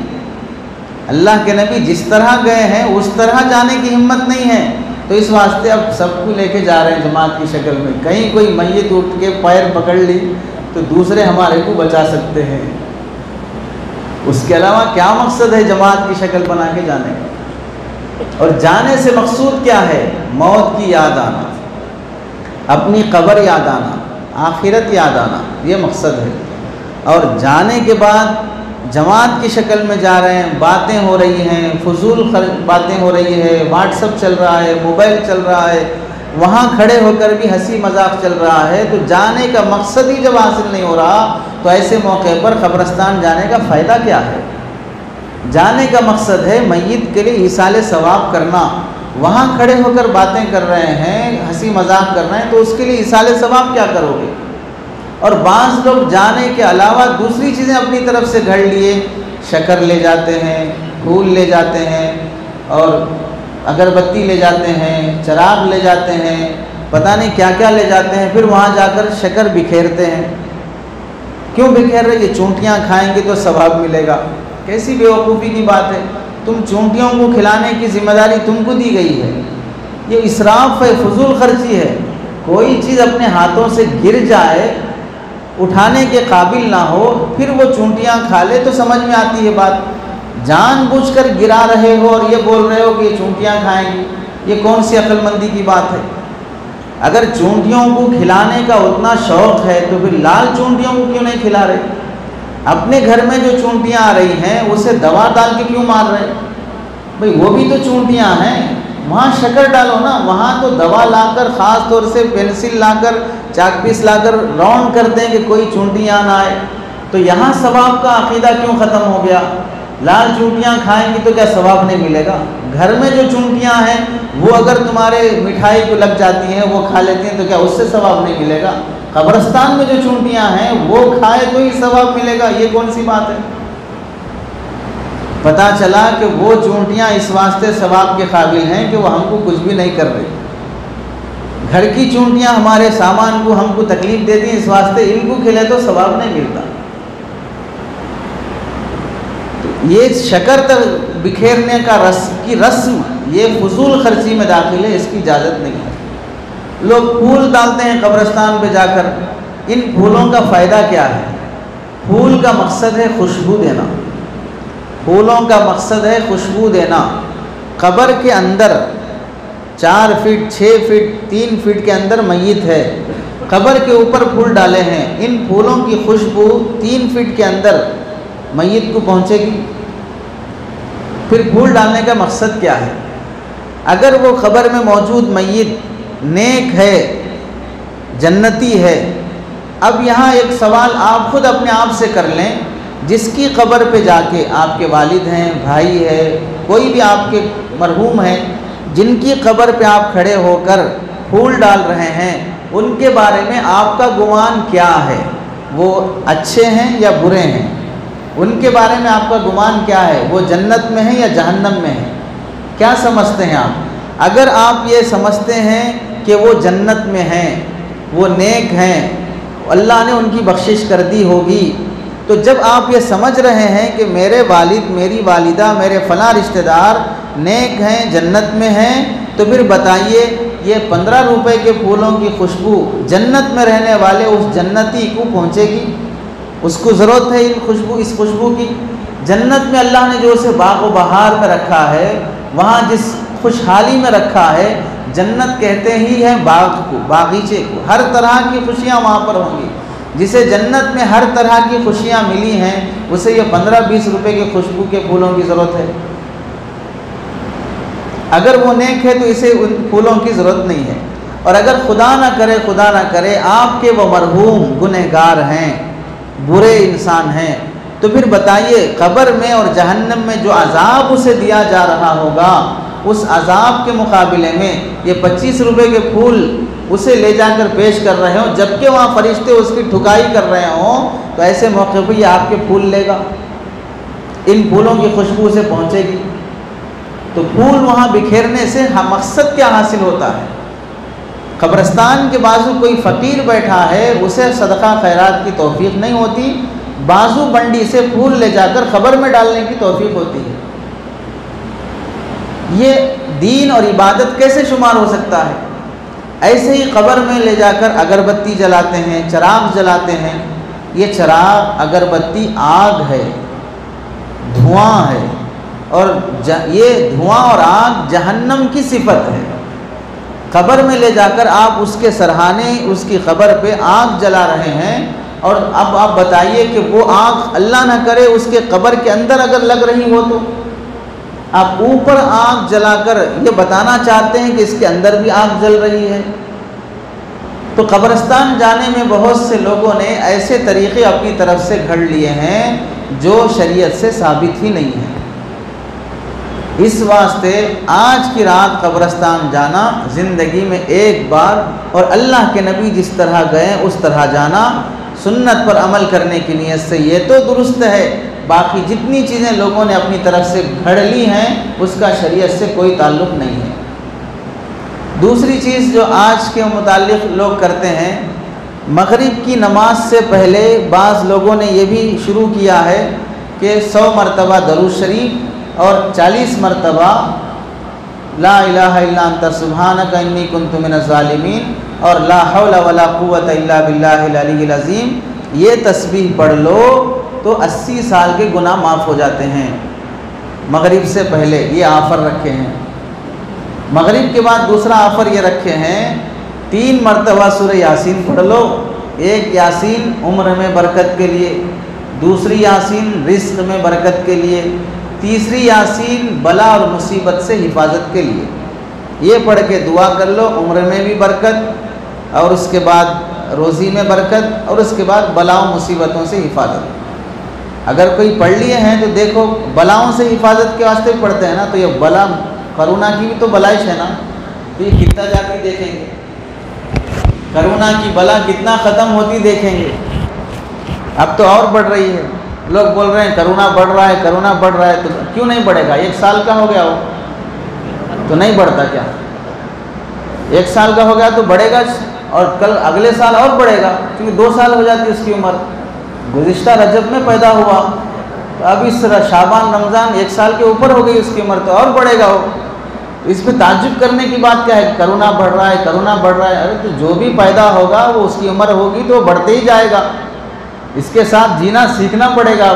अल्लाह के नबी जिस तरह गए हैं उस तरह जाने की हिम्मत नहीं है, तो इस वास्ते अब सबको लेके जा रहे हैं जमात की शक्ल में। कहीं कोई मैयत उठ के पैर पकड़ ली तो दूसरे हमारे को बचा सकते हैं। उसके अलावा क्या मकसद है जमात की शक्ल बना के जाने का? और जाने से मकसूद क्या है? मौत की याद आना, अपनी कब्र याद आना, आखिरत याद आना, ये मकसद है। और जाने के बाद जमात की शक्ल में जा रहे हैं, बातें हो रही हैं, फजूल बातें हो रही है, व्हाट्सअप चल रहा है, मोबाइल चल रहा है, वहाँ खड़े होकर भी हंसी मजाक चल रहा है, तो जाने का मकसद ही जब हासिल नहीं हो रहा तो ऐसे मौके पर कब्रस्तान जाने का फ़ायदा क्या है? जाने का मकसद है मय्यत के लिए ईसाले सवाब करना। वहाँ खड़े होकर बातें कर रहे हैं, हंसी मजाक कर रहे हैं, तो उसके लिए ईसाले सवाब क्या करोगे? और बाज़ लोग जाने के अलावा दूसरी चीज़ें अपनी तरफ से घड़ लिए, शक्कर ले जाते हैं, फूल ले जाते हैं, और अगरबत्ती ले जाते हैं, चराग ले जाते हैं, पता नहीं क्या क्या ले जाते हैं। फिर वहाँ जाकर शक्कर बिखेरते हैं। क्यों बिखेर रहे? ये चूंटियाँ खाएंगे तो सवाब मिलेगा। कैसी बेवकूफ़ी की बात है! तुम चूंटियों को खिलाने की जिम्मेदारी तुमको दी गई है। ये इसराफ है, फजूल खर्ची है। कोई चीज़ अपने हाथों से गिर जाए, उठाने के काबिल ना हो, फिर वो चूंटियाँ खा ले तो समझ में आती है बात। जानबूझकर गिरा रहे हो और ये बोल रहे हो कि ये चूंटियाँ खाएंगी, ये कौन सी अक्लमंदी की बात है? अगर चूंटियों को खिलाने का उतना शौक़ है तो फिर लाल चूंटियों को क्यों नहीं खिला रहे? अपने घर में जो चूंटियाँ आ रही हैं उसे दवा डाल के क्यों मार रहे? भाई वो भी तो चूंटियाँ हैं, वहाँ शक्कर डालो ना। वहाँ तो दवा लाकर, ख़ास तौर से पेंसिल लाकर, चाक पीस लाकर राउंड करते हैं कि कोई चूंटियाँ ना आए। तो यहाँ सवाब का अकीदा क्यों ख़त्म हो गया? लाल चूंटियाँ खाएंगी तो क्या सवाब नहीं मिलेगा? घर में जो चूंटियाँ हैं वो अगर तुम्हारे मिठाई को लग जाती हैं, वो खा लेती हैं, तो क्या उससे सवाब नहीं मिलेगा? कब्रस्तान में जो चूंटियाँ हैं वो खाए तो ही सवाब मिलेगा। ये कौन सी बात है? पता चला कि वो चूंटियाँ इस वास्ते सवाब के काबिल हैं कि वो हमको कुछ भी नहीं कर रही। घर की चूंटियाँ हमारे सामान को, हमको तकलीफ़ देती हैं, इस वास्ते इनको खिले तो सवाब नहीं मिलता। ये शक्कर तक बिखेरने का रस्म ये फजूल खर्ची में दाखिल है, इसकी इजाज़त नहीं है। लोग फूल डालते हैं कब्रस्तान पे जाकर। इन फूलों का फ़ायदा क्या है? फूल का मकसद है खुशबू देना। फूलों का मकसद है खुशबू देना। कब्र के अंदर 4 फीट, 6 फीट, 3 फीट के अंदर मय्यत है, कब्र के ऊपर फूल डाले हैं। इन फूलों की खुशबू 3 फीट के अंदर मय्यत को पहुँचेगी। फिर फूल डालने का मकसद क्या है? अगर वो कब्र में मौजूद मय्यत नेक है, जन्नती है। अब यहाँ एक सवाल आप खुद अपने आप से कर लें, जिसकी कब्र पे जाके आपके वालिद हैं, भाई है, कोई भी आपके मरहूम हैं, जिनकी कब्र पे आप खड़े होकर फूल डाल रहे हैं, उनके बारे में आपका गुमान क्या है? वो अच्छे हैं या बुरे हैं? उनके बारे में आपका गुमान क्या है? वो जन्नत में है या जहन्नम में है? क्या समझते हैं आप? अगर आप ये समझते हैं कि वो जन्नत में हैं, वो नेक हैं, अल्लाह ने उनकी बख्शिश कर दी होगी, तो जब आप ये समझ रहे हैं कि मेरे वालिद, मेरी वालिदा, मेरे फ़लाँ रिश्तेदार नेक हैं, जन्नत में हैं, तो फिर बताइए ये 15 रुपए के फूलों की खुशबू जन्नत में रहने वाले उस जन्नती को पहुँचेगी? उसको ज़रूरत है इस खुशबू की? जन्नत में अल्लाह ने जो उसे बाग़ बहार में रखा है, वहाँ जिस खुशहाली में रखा है, जन्नत कहते ही हैं बाग को, बागीचे को, हर तरह की खुशियाँ वहाँ पर होंगी। जिसे जन्नत में हर तरह की खुशियाँ मिली हैं, उसे ये 15-20 रुपए के खुशबू के फूलों की ज़रूरत है? अगर वो नेक है तो इसे उन फूलों की ज़रूरत नहीं है। और अगर खुदा ना करे आपके वो मरहूम गुनहगार हैं, बुरे इंसान हैं, तो फिर बताइए कब्र में और जहन्नम में जो अजाब उसे दिया जा रहा होगा, उस अजाब के मुकाबले में ये 25 रुपए के फूल उसे ले जाकर पेश कर रहे हो, जबकि वहाँ फरिश्ते उसकी ठुकाई कर रहे हों, तो ऐसे मौके पर ये आपके फूल लेगा, इन फूलों की खुशबू से पहुँचेगी। तो फूल वहाँ बिखेरने से मकसद क्या हासिल होता है? कब्रिस्तान के बाजू कोई फ़कीर बैठा है, उसे सदका खैरात की तौफीक नहीं होती, बाजू बंडी से फूल ले जाकर ख़बर में डालने की तौफीक होती है। ये दीन और इबादत कैसे शुमार हो सकता है? ऐसे ही कब्र में ले जाकर अगरबत्ती जलाते हैं, चिराग जलाते हैं। ये चिराग अगरबत्ती आग है, धुआं है, और ये धुआं और आग जहन्नम की सिफत है। कब्र में ले जाकर आप उसके सरहाने उसकी कब्र पे आग जला रहे हैं, और अब आप बताइए कि वो आग अल्लाह ना करे उसके कब्र के अंदर अगर लग रही हो, तो आप ऊपर आग जलाकर ये बताना चाहते हैं कि इसके अंदर भी आग जल रही है। तो कब्रिस्तान जाने में बहुत से लोगों ने ऐसे तरीक़े अपनी तरफ से घड़ लिए हैं जो शरीयत से साबित ही नहीं है। इस वास्ते आज की रात कब्रिस्तान जाना ज़िंदगी में एक बार, और अल्लाह के नबी जिस तरह गए उस तरह जाना, सुन्नत पर अमल करने की नीयत से, ये तो दुरुस्त है। बाकी जितनी चीज़ें लोगों ने अपनी तरफ से घड़ ली हैं उसका शरीयत से कोई ताल्लुक़ नहीं है। दूसरी चीज़ जो आज के मुताल्लिक़ लोग करते हैं, मगरिब की नमाज से पहले बाज़ लोगों ने ये भी शुरू किया है कि 100 मरतबा दरूद शरीफ और 40 मरतबा ला इलाहा इल्ला अंता सुब्हानका इन्नी कुन्तु मिनज़ ज़ालिमीन और ला हौला वला कुव्वता इल्ला बिल्लाहिल अलिय्यिल अज़ीम, ये तस्बीह पढ़ लो तो 80 साल के गुनाह माफ़ हो जाते हैं। मगरिब से पहले ये ऑफ़र रखे हैं। मगरिब के बाद दूसरा ऑफ़र ये रखे हैं, 3 मरतबा सूरह यासीन पढ़ लो। एक यासीन उम्र में बरकत के लिए, दूसरी यासीन रिज़्क़ में बरकत के लिए, तीसरी यासीन बला और मुसीबत से हिफाजत के लिए। ये पढ़ के दुआ कर लो, उम्र में भी बरकत और उसके बाद रोज़ी में बरकत और उसके बाद बलाओं मुसीबतों से हिफाजत। अगर कोई पढ़ लिए हैं तो देखो बलाओं से हिफाजत के वास्ते भी पढ़ते हैं ना, तो ये बला करुणा की भी तो बलाइश है ना, तो ये कितना जाके देखेंगे, करुणा की बला कितना ख़त्म होती देखेंगे। अब तो और बढ़ रही है, लोग बोल रहे हैं करुणा बढ़ रहा है, करुणा बढ़ रहा है, तो क्यों नहीं बढ़ेगा? 1 साल का हो गया हो तो नहीं बढ़ता क्या? 1 साल का हो गया तो बढ़ेगा, और कल अगले साल और बढ़ेगा, क्योंकि 2 साल हो जाती है उसकी उम्र। गुज़िश्ता रजब में पैदा हुआ, तो अब इस शाबान रमज़ान 1 साल के ऊपर हो गई उसकी उम्र, तो और बढ़ेगा हो। इसमें ताज्जुब करने की बात क्या है? करुणा बढ़ रहा है, करुणा बढ़ रहा है। अरे तो जो भी पैदा होगा वो उसकी उम्र होगी तो बढ़ते ही जाएगा, इसके साथ जीना सीखना पड़ेगा।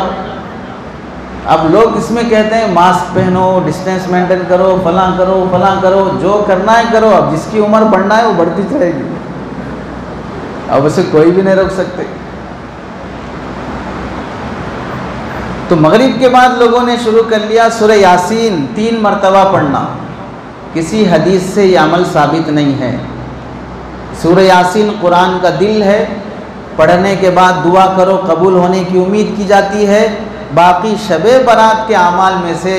अब लोग इसमें कहते हैं मास्क पहनो, डिस्टेंस मेंटेन करो, फलां करो, जो करना है करो, अब जिसकी उम्र बढ़ना है वो बढ़ती चलेगी, अब उसे कोई भी नहीं रोक सकते। तो मगरिब के बाद लोगों ने शुरू कर लिया सूरह यासीन 3 मरतबा पढ़ना। किसी हदीस से ये अमल साबित नहीं है। सूरह यासीन कुरान का दिल है, पढ़ने के बाद दुआ करो, कबूल होने की उम्मीद की जाती है। बाकी शबे बरात के अमाल में से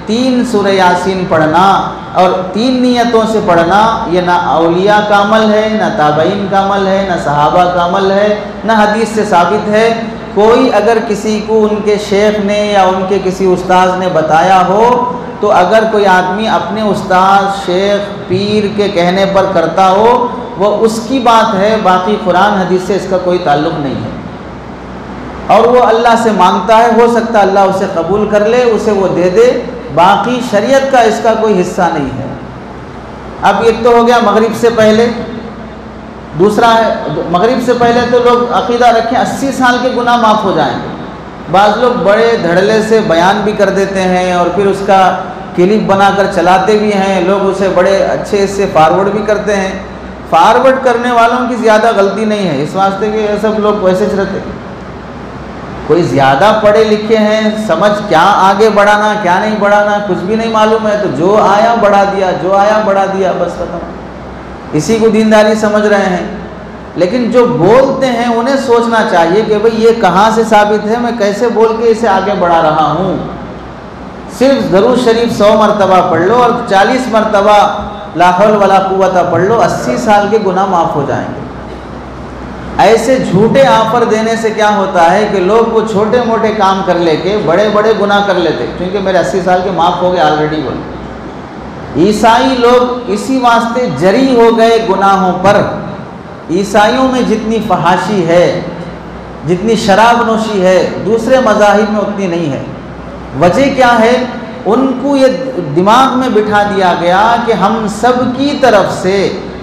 3 सूरह यासीन पढ़ना और 3 नियतों से पढ़ना, ये ना औलिया का अमल है, ना ताबईन का अमल है, ना सहाबा का अमल है, ना हदीस से साबित है। कोई अगर किसी को उनके शेख ने या उनके किसी उस्ताद ने बताया हो, तो अगर कोई आदमी अपने उस्ताद, शेख, पीर के कहने पर करता हो, वो उसकी बात है, बाकी कुरान हदीस से इसका कोई ताल्लुक़ नहीं है। और वो अल्लाह से मांगता है, हो सकता है अल्लाह उसे कबूल कर ले, उसे वो दे दे, बाकी शरीयत का इसका कोई हिस्सा नहीं है। अब एक तो हो गया मगरिब से पहले। दूसरा है मगरिब से पहले तो लोग अक़ीदा रखें 80 साल के गुनाह माफ़ हो जाएंगे। बाज़ लोग बड़े धड़ल्ले से बयान भी कर देते हैं और फिर उसका क्लिप बनाकर चलाते भी हैं, लोग उसे बड़े अच्छे से फॉरवर्ड भी करते हैं फॉरवर्ड करने वालों की ज़्यादा गलती नहीं है, इस वास्ते कि ये सब लोग वैसे रहते। कोई ज़्यादा पढ़े लिखे हैं, समझ क्या आगे बढ़ाना क्या नहीं बढ़ाना कुछ भी नहीं मालूम है, तो जो आया बढ़ा दिया, जो आया बढ़ा दिया, बस खत्म। इसी को दीनदारी समझ रहे हैं। लेकिन जो बोलते हैं उन्हें सोचना चाहिए कि भाई ये कहाँ से साबित है, मैं कैसे बोल के इसे आगे बढ़ा रहा हूँ। सिर्फ दरूद शरीफ 100 मरतबा पढ़ लो और 40 मरतबा ला हौल वला कुव्वता पढ़ लो, 80 साल के गुनाह माफ़ हो जाएंगे। ऐसे झूठे ऑफर देने से क्या होता है कि लोग वो छोटे मोटे काम कर लेके बड़े बड़े गुनाह कर लेते, क्योंकि मेरे 80 साल के माफ़ हो गए ऑलरेडी बोल। ईसाई लोग इसी वास्ते जरी हो गए गुनाहों पर। ईसाइयों में जितनी फहाशी है, जितनी शराब नोशी है, दूसरे मज़ाहिब में उतनी नहीं है। वजह क्या है? उनको ये दिमाग में बिठा दिया गया कि हम सब की तरफ से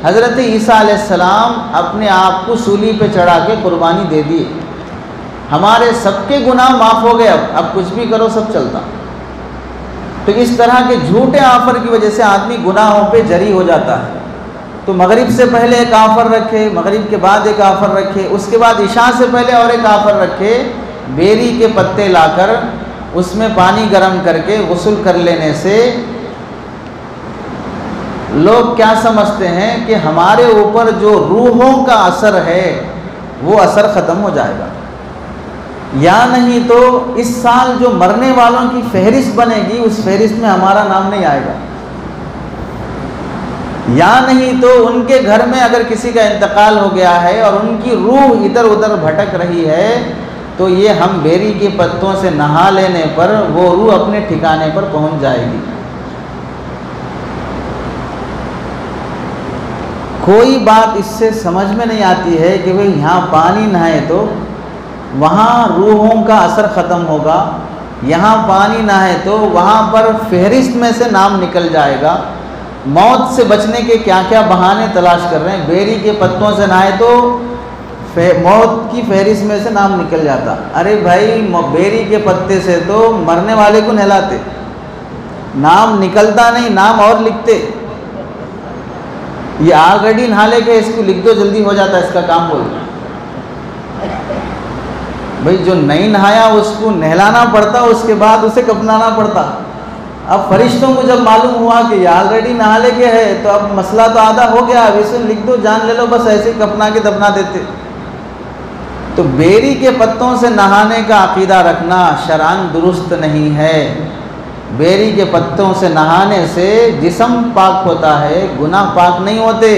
हज़रत ईसा अलैहिस्सलाम अपने आप को सूली पे चढ़ा के कुर्बानी दे दी, हमारे सबके गुनाह माफ़ हो गए, अब कुछ भी करो सब चलता। तो इस तरह के झूठे ऑफर की वजह से आदमी गुनाहों पे जरी हो जाता है। तो मगरिब से पहले एक ऑफर रखे, मगरिब के बाद एक ऑफर रखे, उसके बाद इशा से पहले और एक ऑफर रखे। बेरी के पत्ते लाकर उसमें पानी गर्म करके गुस्ल कर लेने से लोग क्या समझते हैं कि हमारे ऊपर जो रूहों का असर है वो असर ख़त्म हो जाएगा, या नहीं तो इस साल जो मरने वालों की फहरिस्त बनेगी उस फहरिस्त में हमारा नाम नहीं आएगा, या नहीं तो उनके घर में अगर किसी का इंतकाल हो गया है और उनकी रूह इधर उधर भटक रही है तो ये हम बेरी के पत्तों से नहा लेने पर वो रूह अपने ठिकाने पर पहुंच जाएगी। कोई बात इससे समझ में नहीं आती है कि भाई यहाँ पानी नहाए तो वहाँ रूहों का असर ख़त्म होगा, यहाँ पानी नहाए तो वहाँ पर फहरिस्त में से नाम निकल जाएगा। मौत से बचने के क्या क्या बहाने तलाश कर रहे हैं। बेरी के पत्तों से नहाए तो मौत की फहरिस्त में से नाम निकल जाता। अरे भाई, बेरी के पत्ते से तो मरने वाले को नहलाते, नाम निकलता नहीं, नाम और लिखते। ये ऑलरेडी नहा लेके इसको लिख दो, जल्दी हो जाता इसका काम। बोल भाई, जो नहीं नहाया उसको नहलाना पड़ता, उसके बाद उसे कफनाना पड़ता। अब फरिश्तों को जब मालूम हुआ कि ये ऑलरेडी नहा लेके है तो अब मसला तो आधा हो गया, अब इसे लिख दो, जान ले लो, बस ऐसे ही कफना के दफना देते। तो बेरी के पत्तों से नहाने का अकीदा रखना शरअन दुरुस्त नहीं है। बेरी के पत्तों से नहाने से जिस्म पाक होता है, गुनाह पाक नहीं होते।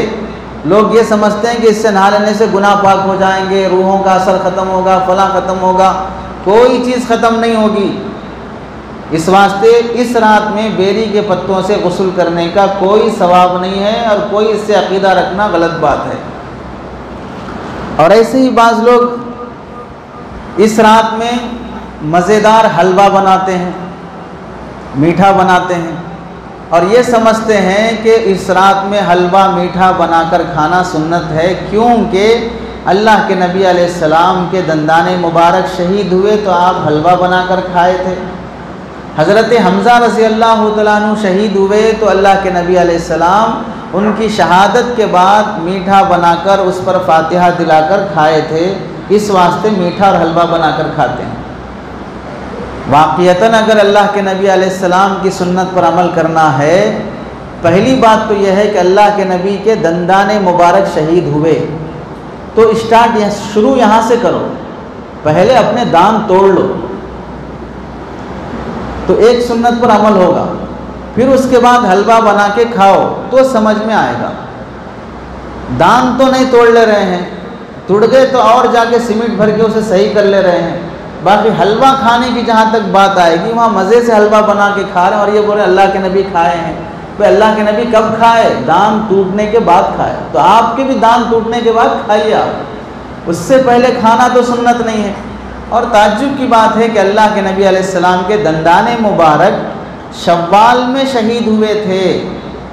लोग ये समझते हैं कि इससे नहा लेने से गुनाह पाक हो जाएंगे, रूहों का असर ख़त्म होगा, फला ख़त्म होगा। कोई चीज़ ख़त्म नहीं होगी। इस वास्ते इस रात में बेरी के पत्तों से गुस्ल करने का कोई सवाब नहीं है और कोई इससे अकीदा रखना गलत बात है। और ऐसे ही बाज़ लोग इस रात में मज़ेदार हलवा बनाते हैं, मीठा बनाते हैं और ये समझते हैं कि इस रात में हलवा मीठा बनाकर खाना सुन्नत है, क्योंकि अल्लाह के नबी अलैहिस्सलाम के दंदाने मुबारक शहीद हुए तो आप हलवा बनाकर खाए थे। हज़रत हमज़ा रज़ी अल्लाह तआला अन्हु शहीद हुए तो अल्लाह के नबी अलैहिस्सलाम उनकी शहादत के बाद मीठा बनाकर उस पर फातिहा दिलाकर खाए थे। इस वास्ते मीठा और हलवा बनाकर खाते हैं। वाक़ियतन अगर अल्लाह के नबी अलैहिस्सलाम की सुन्नत पर अमल करना है, पहली बात तो यह है कि अल्लाह के नबी के दंदाने मुबारक शहीद हुए तो शुरू यहाँ से करो। पहले अपने दांत तोड़ लो तो एक सुन्नत पर अमल होगा, फिर उसके बाद हलवा बना के खाओ तो समझ में आएगा। दांत तो नहीं तोड़ ले रहे हैं, टूट गए तो और जाके सीमेंट भर के उसे सही कर ले रहे हैं। बाकी हलवा खाने की जहाँ तक बात आएगी, वहाँ मज़े से हलवा बना के खा रहे हैं और ये बोल रहे अल्लाह के नबी खाए हैं। तो अल्लाह के नबी कब खाए? दांत टूटने के बाद खाए। तो आपके भी दांत टूटने के बाद खाइए आप, उससे पहले खाना तो सुन्नत नहीं है। और ताज्जुब की बात है कि अल्लाह के नबी अलैहिस्सलाम के दंदाने मुबारक शव्वाल में शहीद हुए थे,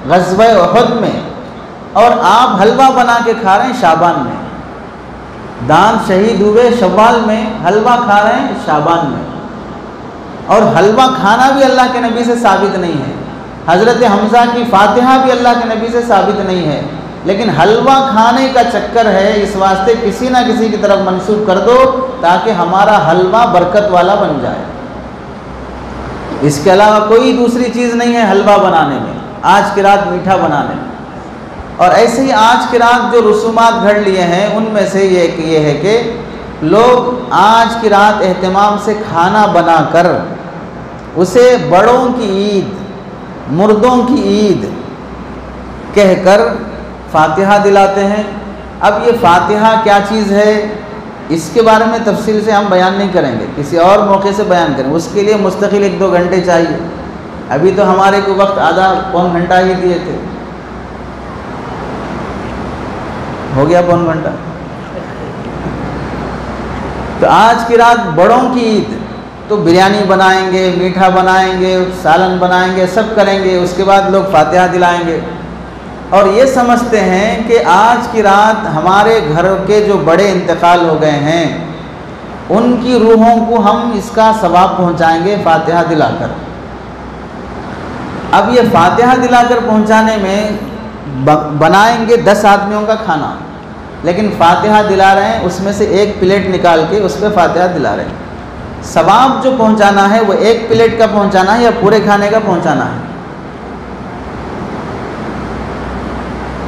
ग़ज़वा उहद में, और आप हलवा बना के खा रहे हैं शाबान में। दांत शहीद हुए शव्वाल में, हलवा खा रहे हैं शाबान में। और हलवा खाना भी अल्लाह के नबी से साबित नहीं है। हज़रत हमज़ा की फातिहा भी अल्लाह के नबी से साबित नहीं है। लेकिन हलवा खाने का चक्कर है, इस वास्ते किसी ना किसी की तरफ मंसूब कर दो ताकि हमारा हलवा बरकत वाला बन जाए। इसके अलावा कोई दूसरी चीज़ नहीं है हलवा बनाने में, आज की रात मीठा बनाने में। और ऐसे ही आज की रात जो रसूमात घड़ लिए हैं उनमें से ये है कि लोग आज की रात एहतमाम से खाना बनाकर उसे बड़ों की ईद, मुर्दों की ईद कहकर फातिहा दिलाते हैं। अब ये फातिहा क्या चीज़ है, इसके बारे में तफसील से हम बयान नहीं करेंगे, किसी और मौके से बयान करेंगे। उसके लिए मुस्तकिल 1-2 घंटे चाहिए। अभी तो हमारे को वक्त आधा पौन घंटा ही दिए थे, हो गया पौन घंटा। तो आज की रात बड़ों की ईद, तो बिरयानी बनाएंगे, मीठा बनाएंगे, सालन बनाएंगे, सब करेंगे। उसके बाद लोग फातिहा दिलाएंगे और ये समझते हैं कि आज की रात हमारे घर के जो बड़े इंतकाल हो गए हैं उनकी रूहों को हम इसका सवाब पहुंचाएंगे फातिहा दिलाकर। अब ये फातिहा दिलाकर पहुंचाने में बनाएंगे 10 आदमियों का खाना, लेकिन फातिहा दिला रहे हैं उसमें से एक प्लेट निकाल के उस पर फातिहा दिला रहे हैं। सवाब जो पहुंचाना है वो एक प्लेट का पहुंचाना है या पूरे खाने का पहुंचाना है?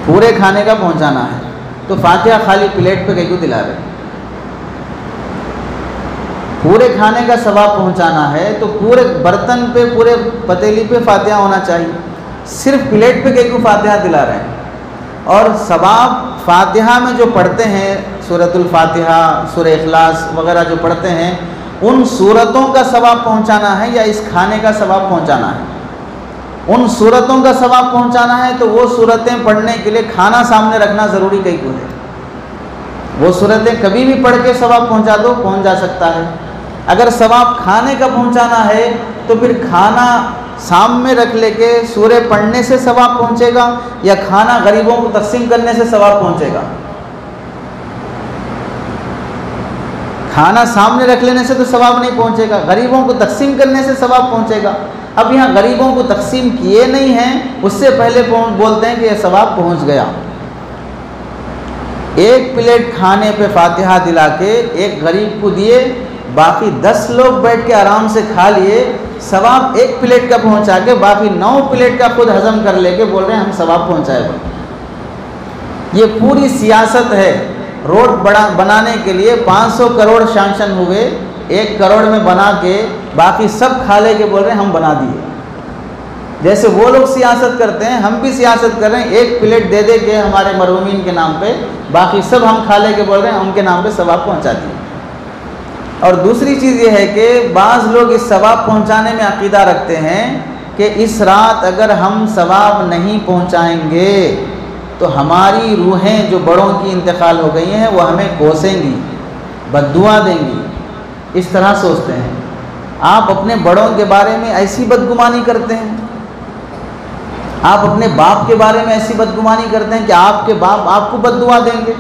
पूरे खाने का पहुंचाना है। तो फातिहा खाली प्लेट पे कहीं को दिला रहे हैं। पूरे खाने का सवाब पहुंचाना है तो पूरे बर्तन पे, पूरे पतीली पे फातिहा होना चाहिए। सिर्फ प्लेट पे कहीं को फातिहा दिला रहे हैं। और सवाब फातिहा में जो पढ़ते हैं, सूरतुल फातिहा, सूरह इखलास वगैरह जो पढ़ते हैं, उन सूरतों का सवाब पहुंचाना है या इस खाने का सवाब पहुंचाना है? उन सूरतों का सवाब पहुंचाना है तो वो सूरतें पढ़ने के लिए खाना सामने रखना ज़रूरी कहीं को है। वो सूरतें कभी भी पढ़ के सवाब पहुंचा दो, पहुंच जा सकता है। अगर सवाब खाने का पहुंचाना है तो फिर खाना सामने रख लेके सूरे पढ़ने से सवाब पहुंचेगा या खाना गरीबों को तकसीम करने से सवाब पहुंचेगा? खाना सामने रख लेने से तो सवाब नहीं पहुंचेगा, गरीबों को तकसीम करने से सवाब पहुंचेगा। अब यहाँ गरीबों को तकसीम किए नहीं हैं, उससे पहले बोलते हैं कि यह सवाब पहुंच गया। एक प्लेट खाने पे फातिहा दिला के एक गरीब को दिए, बाकी 10 लोग बैठ के आराम से खा लिए, सवाब एक प्लेट का पहुंचा के बाकी 9 प्लेट का खुद हजम कर लेके बोल रहे हैं हम सवाब पहुंचाए। ये पूरी सियासत है। रोड बनाने के लिए 500 करोड़ सैंक्शन हुए, 1 करोड़ में बना के बाकी सब खा ले के बोल रहे हैं हम बना दिए। जैसे वो लोग सियासत करते हैं हम भी सियासत कर रहे हैं। एक प्लेट दे दे के हमारे मरहूमीन के नाम पे, बाकी सब हम खा ले के बोल रहे हैं उनके नाम पे सवाब पहुंचा दिए। और दूसरी चीज़ ये है कि बाज़ लोग इस सवाब पहुंचाने में अक़ीदा रखते हैं कि इस रात अगर हम सवाब नहीं पहुंचाएंगे तो हमारी रूहें जो बड़ों की इंतकाल हो गई हैं वो हमें कोसेंगी, बद्दुआ देंगी। इस तरह सोचते हैं। आप अपने बड़ों के बारे में ऐसी बदगुमानी करते हैं, आप अपने बाप के बारे में ऐसी बदगुमानी करते हैं कि आपके बाप आपको बद्दुआ देंगे,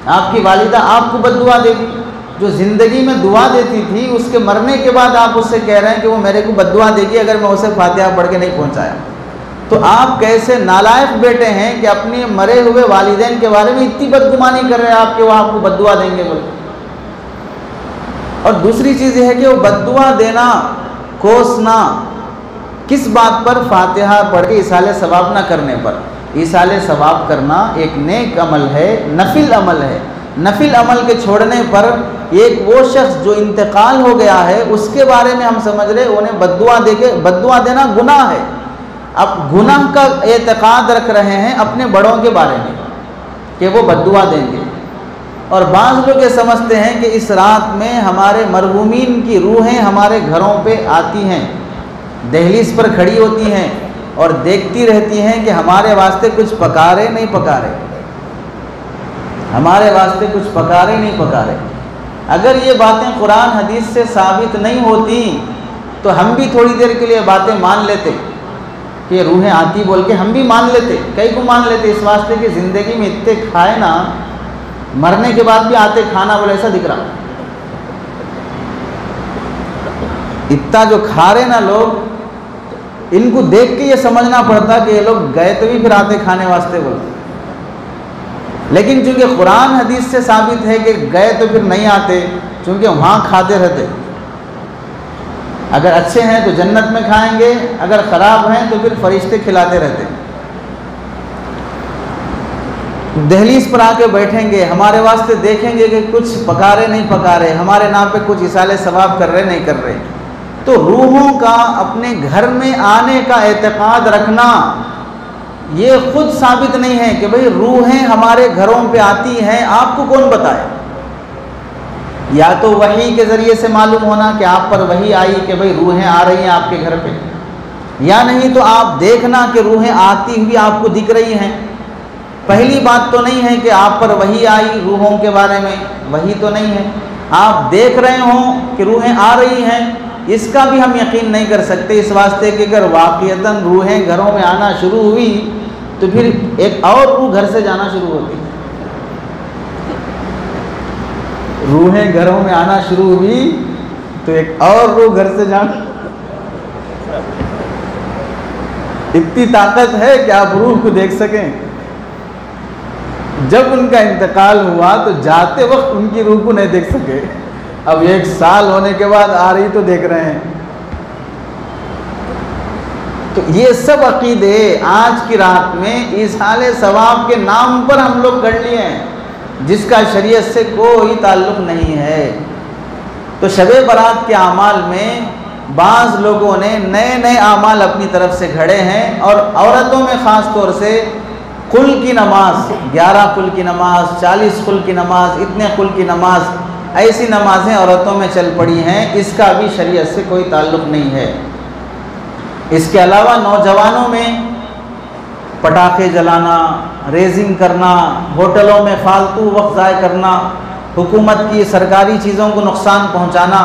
आपकी वालिदा आपको बद्दुआ देगी। जो ज़िंदगी में दुआ देती थी उसके मरने के बाद आप उससे कह रहे हैं कि वो मेरे को बद्दुआ देगी अगर मैं उसे फातिहा पढ़ के नहीं पहुंचाया। तो आप कैसे नालायक बेटे हैं कि अपने मरे हुए वालिदैन के बारे में इतनी बदगुमानी कर रहे हैं आप कि वो आपको बद्दुआ देंगे बोल। और दूसरी चीज़ यह है कि वो बद्दुआ देना, कोसना किस बात पर? फातिहा पढ़ के इसाले सवाब ना करने पर। इसाले सवाब करना एक नेक अमल है, नफिल अमल है। नफिल अमल के छोड़ने पर एक वो शख्स जो इंतकाल हो गया है उसके बारे में हम समझ रहे उन्हें बद्दुआ देके, बद्दुआ देना गुनाह है। अब गुनाह का एतकाद रख रहे हैं अपने बड़ों के बारे में कि वो बद्दुआ देंगे। और बाज़ लोग ये समझते हैं कि इस रात में हमारे मरहूमीन की रूहें हमारे घरों पे आती हैं, दहलीज पर खड़ी होती हैं और देखती रहती हैं कि हमारे वास्ते कुछ पका रहे नहीं पका रहे, हमारे वास्ते कुछ पका रहे नहीं पका रहे। अगर ये बातें कुरान हदीस से साबित नहीं होती तो हम भी थोड़ी देर के लिए बातें मान लेते कि रूहें आती बोल के, हम भी मान लेते। कई को मान लेते इस वास्ते कि ज़िंदगी में इतने खाए ना, मरने के बाद भी आते खाना बोले ऐसा दिख रहा। इतना जो खा रहे ना लोग, इनको देख के ये समझना पड़ता कि ये लोग गए तो भी फिर आते खाने वास्ते बोले। लेकिन चूँकि कुरान हदीस से साबित है कि गए तो फिर नहीं आते, चूँकि वहाँ खाते रहते। अगर अच्छे हैं तो जन्नत में खाएंगे, अगर ख़राब हैं तो फिर फरिश्ते खिलाते रहते। दहलीज पर आके बैठेंगे, हमारे वास्ते देखेंगे कि कुछ पका रहे नहीं पका रहे, हमारे नाम पे कुछ इसाले सवाब कर रहे नहीं कर रहे। तो रूहों का अपने घर में आने का एतकाद रखना ये खुद साबित नहीं है कि भाई रूहें हमारे घरों पे आती हैं। आपको कौन बताए? या तो वही के ज़रिए से मालूम होना कि आप पर वही आई कि भाई रूहें आ रही हैं आपके घर पे, या नहीं तो आप देखना कि रूहें आती हुई आपको दिख रही हैं। पहली बात तो नहीं है कि आप पर वही आई रूहों के बारे में, वही तो नहीं है। आप देख रहे हों कि रूहें आ रही हैं, इसका भी हम यकीन नहीं कर सकते, इस वास्ते कि अगर वाक़ईतन रूहें घरों में आना शुरू हुई तो फिर एक और रूह घर से जाना शुरू होती। रूहें घरों में आना शुरू हुई तो एक और रूह घर से जाना। इतनी ताकत है कि आप रूह को देख सकें। जब उनका इंतकाल हुआ तो जाते वक्त उनकी रूह को नहीं देख सके, अब 1 साल होने के बाद आ रही तो देख रहे हैं। तो ये सब अकीदे आज की रात में इसाले सवाब के नाम पर हम लोग कर लिए हैं, जिसका शरीयत से कोई ताल्लुक़ नहीं है। तो शबे बारात के आमाल में बाज़ लोगों ने नए नए आमाल अपनी तरफ से घड़े हैं, और औरतों में ख़ास तौर से कुल की नमाज, 11 कुल की नमाज, 40 कुल की नमाज, इतने कुल की नमाज, ऐसी नमाजें औरतों में चल पड़ी हैं। इसका भी शरीयत से कोई ताल्लुक़ नहीं है। इसके अलावा नौजवानों में पटाखे जलाना, रेजिंग करना, होटलों में फालतू वक्त ज़ाय करना, हुकूमत की सरकारी चीज़ों को नुकसान पहुंचाना,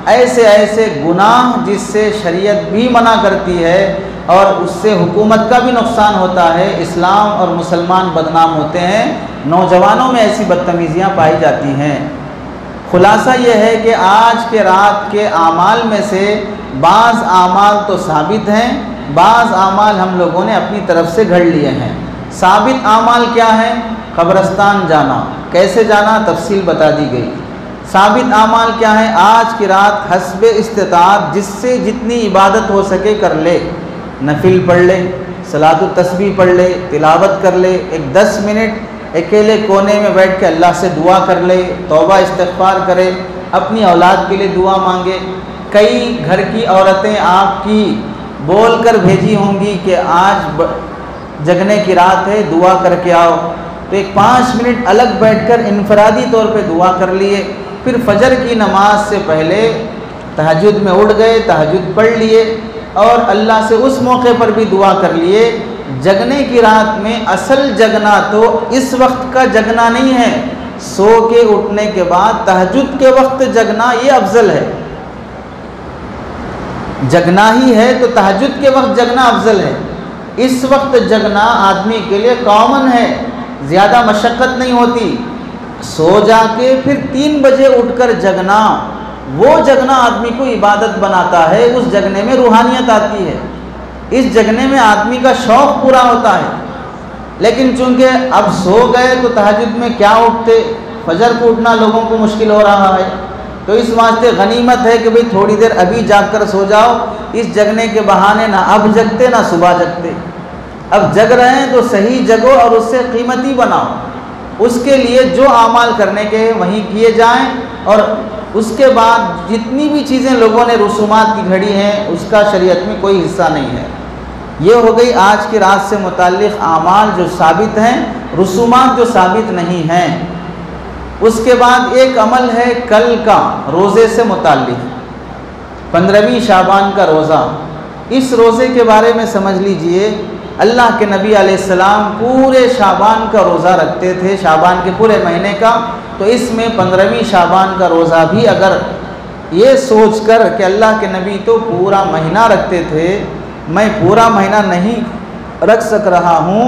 ऐसे ऐसे गुनाह जिससे शरीयत भी मना करती है और उससे हुकूमत का भी नुकसान होता है, इस्लाम और मुसलमान बदनाम होते हैं। नौजवानों में ऐसी बदतमीज़ियाँ पाई जाती हैं। खुलासा यह है कि आज के रात के आमाल में से बाज़ आमाल तो साबित हैं, बाज़ आमाल हम लोगों ने अपनी तरफ से घड़ लिए हैं। साबित आमाल क्या है? कब्रस्तान जाना, कैसे जाना तफसील बता दी गई। साबित आमाल क्या है? आज की रात हस्बे इस्तिताअत जिससे जितनी इबादत हो सके कर ले, नफिल पढ़ ले, सलातुत तस्बीह पढ़ ले, तिलावत कर ले, एक 10 मिनट अकेले कोने में बैठ के अल्लाह से दुआ कर ले, तौबा इस्तिग़फ़ार करे, अपनी औलाद के लिए दुआ मांगे। कई घर की औरतें आपकी बोल कर भेजी होंगी कि आज जगने की रात है, दुआ करके आओ, तो एक 5 मिनट अलग बैठकर इनफरादी तौर पे दुआ कर लिए। फिर फजर की नमाज से पहले तहज्जुद में उठ गए, तहज्जुद पढ़ लिए और अल्लाह से उस मौके पर भी दुआ कर लिए। जगने की रात में असल जगना तो इस वक्त का जगना नहीं है, सो के उठने के बाद तहज्जुद के वक्त जगना ये अफजल है। जगना ही है तो तहज्जुद के वक्त जगना अफजल है। इस वक्त जगना आदमी के लिए कॉमन है, ज़्यादा मशक्क़त नहीं होती। सो जाके फिर 3 बजे उठकर जगना, वो जगना आदमी को इबादत बनाता है, उस जगने में रूहानियत आती है, इस जगने में आदमी का शौक़ पूरा होता है। लेकिन चूँकि अब सो गए तो तहज्जुद में क्या उठते, फजर को उठना लोगों को मुश्किल हो रहा है, तो इस वास्ते गनीमत है कि भाई थोड़ी देर अभी जाग कर सो जाओ। इस जगने के बहाने ना अब जगते ना सुबह जगते। अब जग रहे हैं तो सही जगो और उससे कीमती बनाओ। उसके लिए जो आमाल करने के वहीं किए जाएं, और उसके बाद जितनी भी चीज़ें लोगों ने रसूमात की घड़ी हैं उसका शरीयत में कोई हिस्सा नहीं है। ये हो गई आज की रात से मुताल्लिक़ आमाल जो साबित हैं, रसूमात जो साबित नहीं हैं। उसके बाद एक अमल है कल का, रोज़े से मुताल्लिक़ 15वीं शाबान का रोज़ा। इस रोज़े के बारे में समझ लीजिए, अल्लाह के नबी अलैहिस्सलाम पूरे शाबान का रोज़ा रखते थे, शाबान के पूरे महीने का। तो इसमें 15वीं शाबान का रोज़ा भी अगर ये सोचकर कि अल्लाह के नबी तो पूरा महीना रखते थे, मैं पूरा महीना नहीं रख सक रहा हूँ,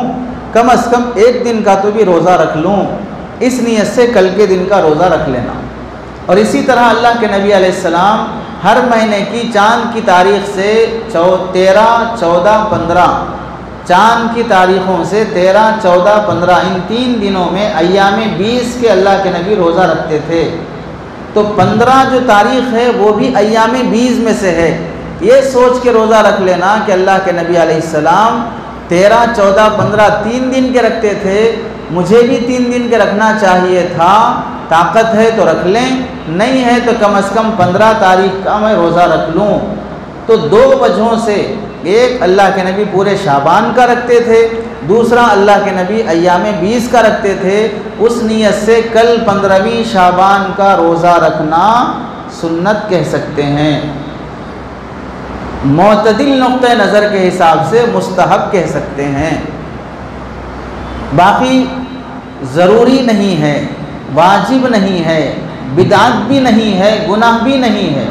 कम अज़ कम एक दिन का तो भी रोज़ा रख लूँ, इस नीयत से कल के दिन का रोज़ा रख लेना। और इसी तरह अल्लाह के नबी अलैहिस्सलाम हर महीने की चाँद की तारीख़ से 13, 14, 15 चाँद की तारीख़ों से 13, 14, 15 इन 3 दिनों में अय्याम 20 के अल्लाह के नबी रोज़ा रखते थे। तो 15 जो तारीख़ है वो भी अय्याम 20 में से है। ये सोच के रोज़ा रख लेना कि अल्लाह के नबी अलैहिस्सलाम 13, 14, 15 3 दिन के रखते थे, मुझे भी 3 दिन के रखना चाहिए था। ताकत है तो रख लें, नहीं है तो कम से कम 15 तारीख का मैं रोज़ा रख लूँ। तो 2 वजहों से, एक अल्लाह के नबी पूरे शाबान का रखते थे, दूसरा अल्लाह के नबी अय्याम 20 का रखते थे। उस नीयत से कल 15वीं शाबान का रोज़ा रखना सुन्नत कह सकते हैं। मोतदिल नुक्ते नज़र के हिसाब से मुस्तहब कह सकते हैं। बाकी ज़रूरी नहीं है, वाजिब नहीं है, बिदात भी नहीं है, गुनाह भी नहीं है।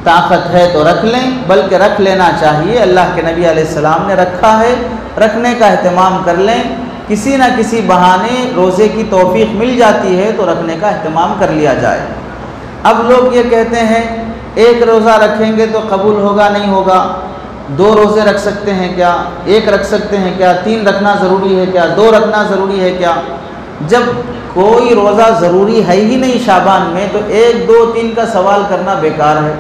ताकत है तो रख लें, बल्कि रख लेना चाहिए। अल्लाह के नबी अलैहिस्सलाम ने रखा है, रखने का अहतमाम कर लें। किसी न किसी बहाने रोज़े की तौफीक मिल जाती है तो रखने का अहतमाम कर लिया जाए। अब लोग ये कहते हैं एक रोज़ा रखेंगे तो कबूल होगा नहीं होगा, 2 रोज़े रख सकते हैं क्या, 1 रख सकते हैं क्या, 3 रखना ज़रूरी है क्या, 2 रखना ज़रूरी है क्या। जब कोई रोज़ा ज़रूरी है ही नहीं शाबान में तो 1, 2, 3 का सवाल करना बेकार है।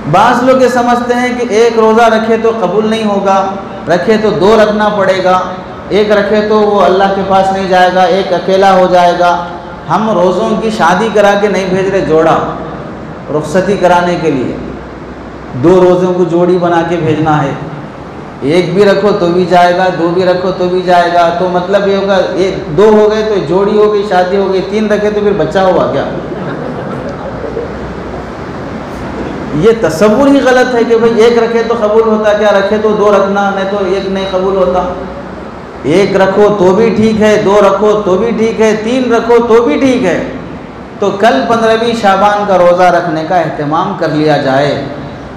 बाज़ लोग ये समझते हैं कि 1 रोज़ा रखे तो कबूल नहीं होगा, रखे तो 2 रखना पड़ेगा, 1 रखे तो वो अल्लाह के पास नहीं जाएगा, 1 अकेला हो जाएगा। हम रोज़ों की शादी करा के नहीं भेज रहे, जोड़ा रुखसती कराने के लिए 2 रोज़ों को जोड़ी बना के भेजना है। 1 भी रखो तो भी जाएगा, 2 भी रखो तो भी जाएगा। तो मतलब ये होगा 2 हो गए तो जोड़ी हो गई, शादी हो गई, 3 रखे तो फिर बच्चा हुआ क्या। ये तसव्वुर ही गलत है कि भाई 1 रखे तो कबूल होता, क्या रखे तो 2 रखना, नहीं तो 1 नहीं कबूल होता। 1 रखो तो भी ठीक है, 2 रखो तो भी ठीक है, 3 रखो तो भी ठीक है। तो कल 15वीं शाबान का रोज़ा रखने का अहतमाम कर लिया जाए।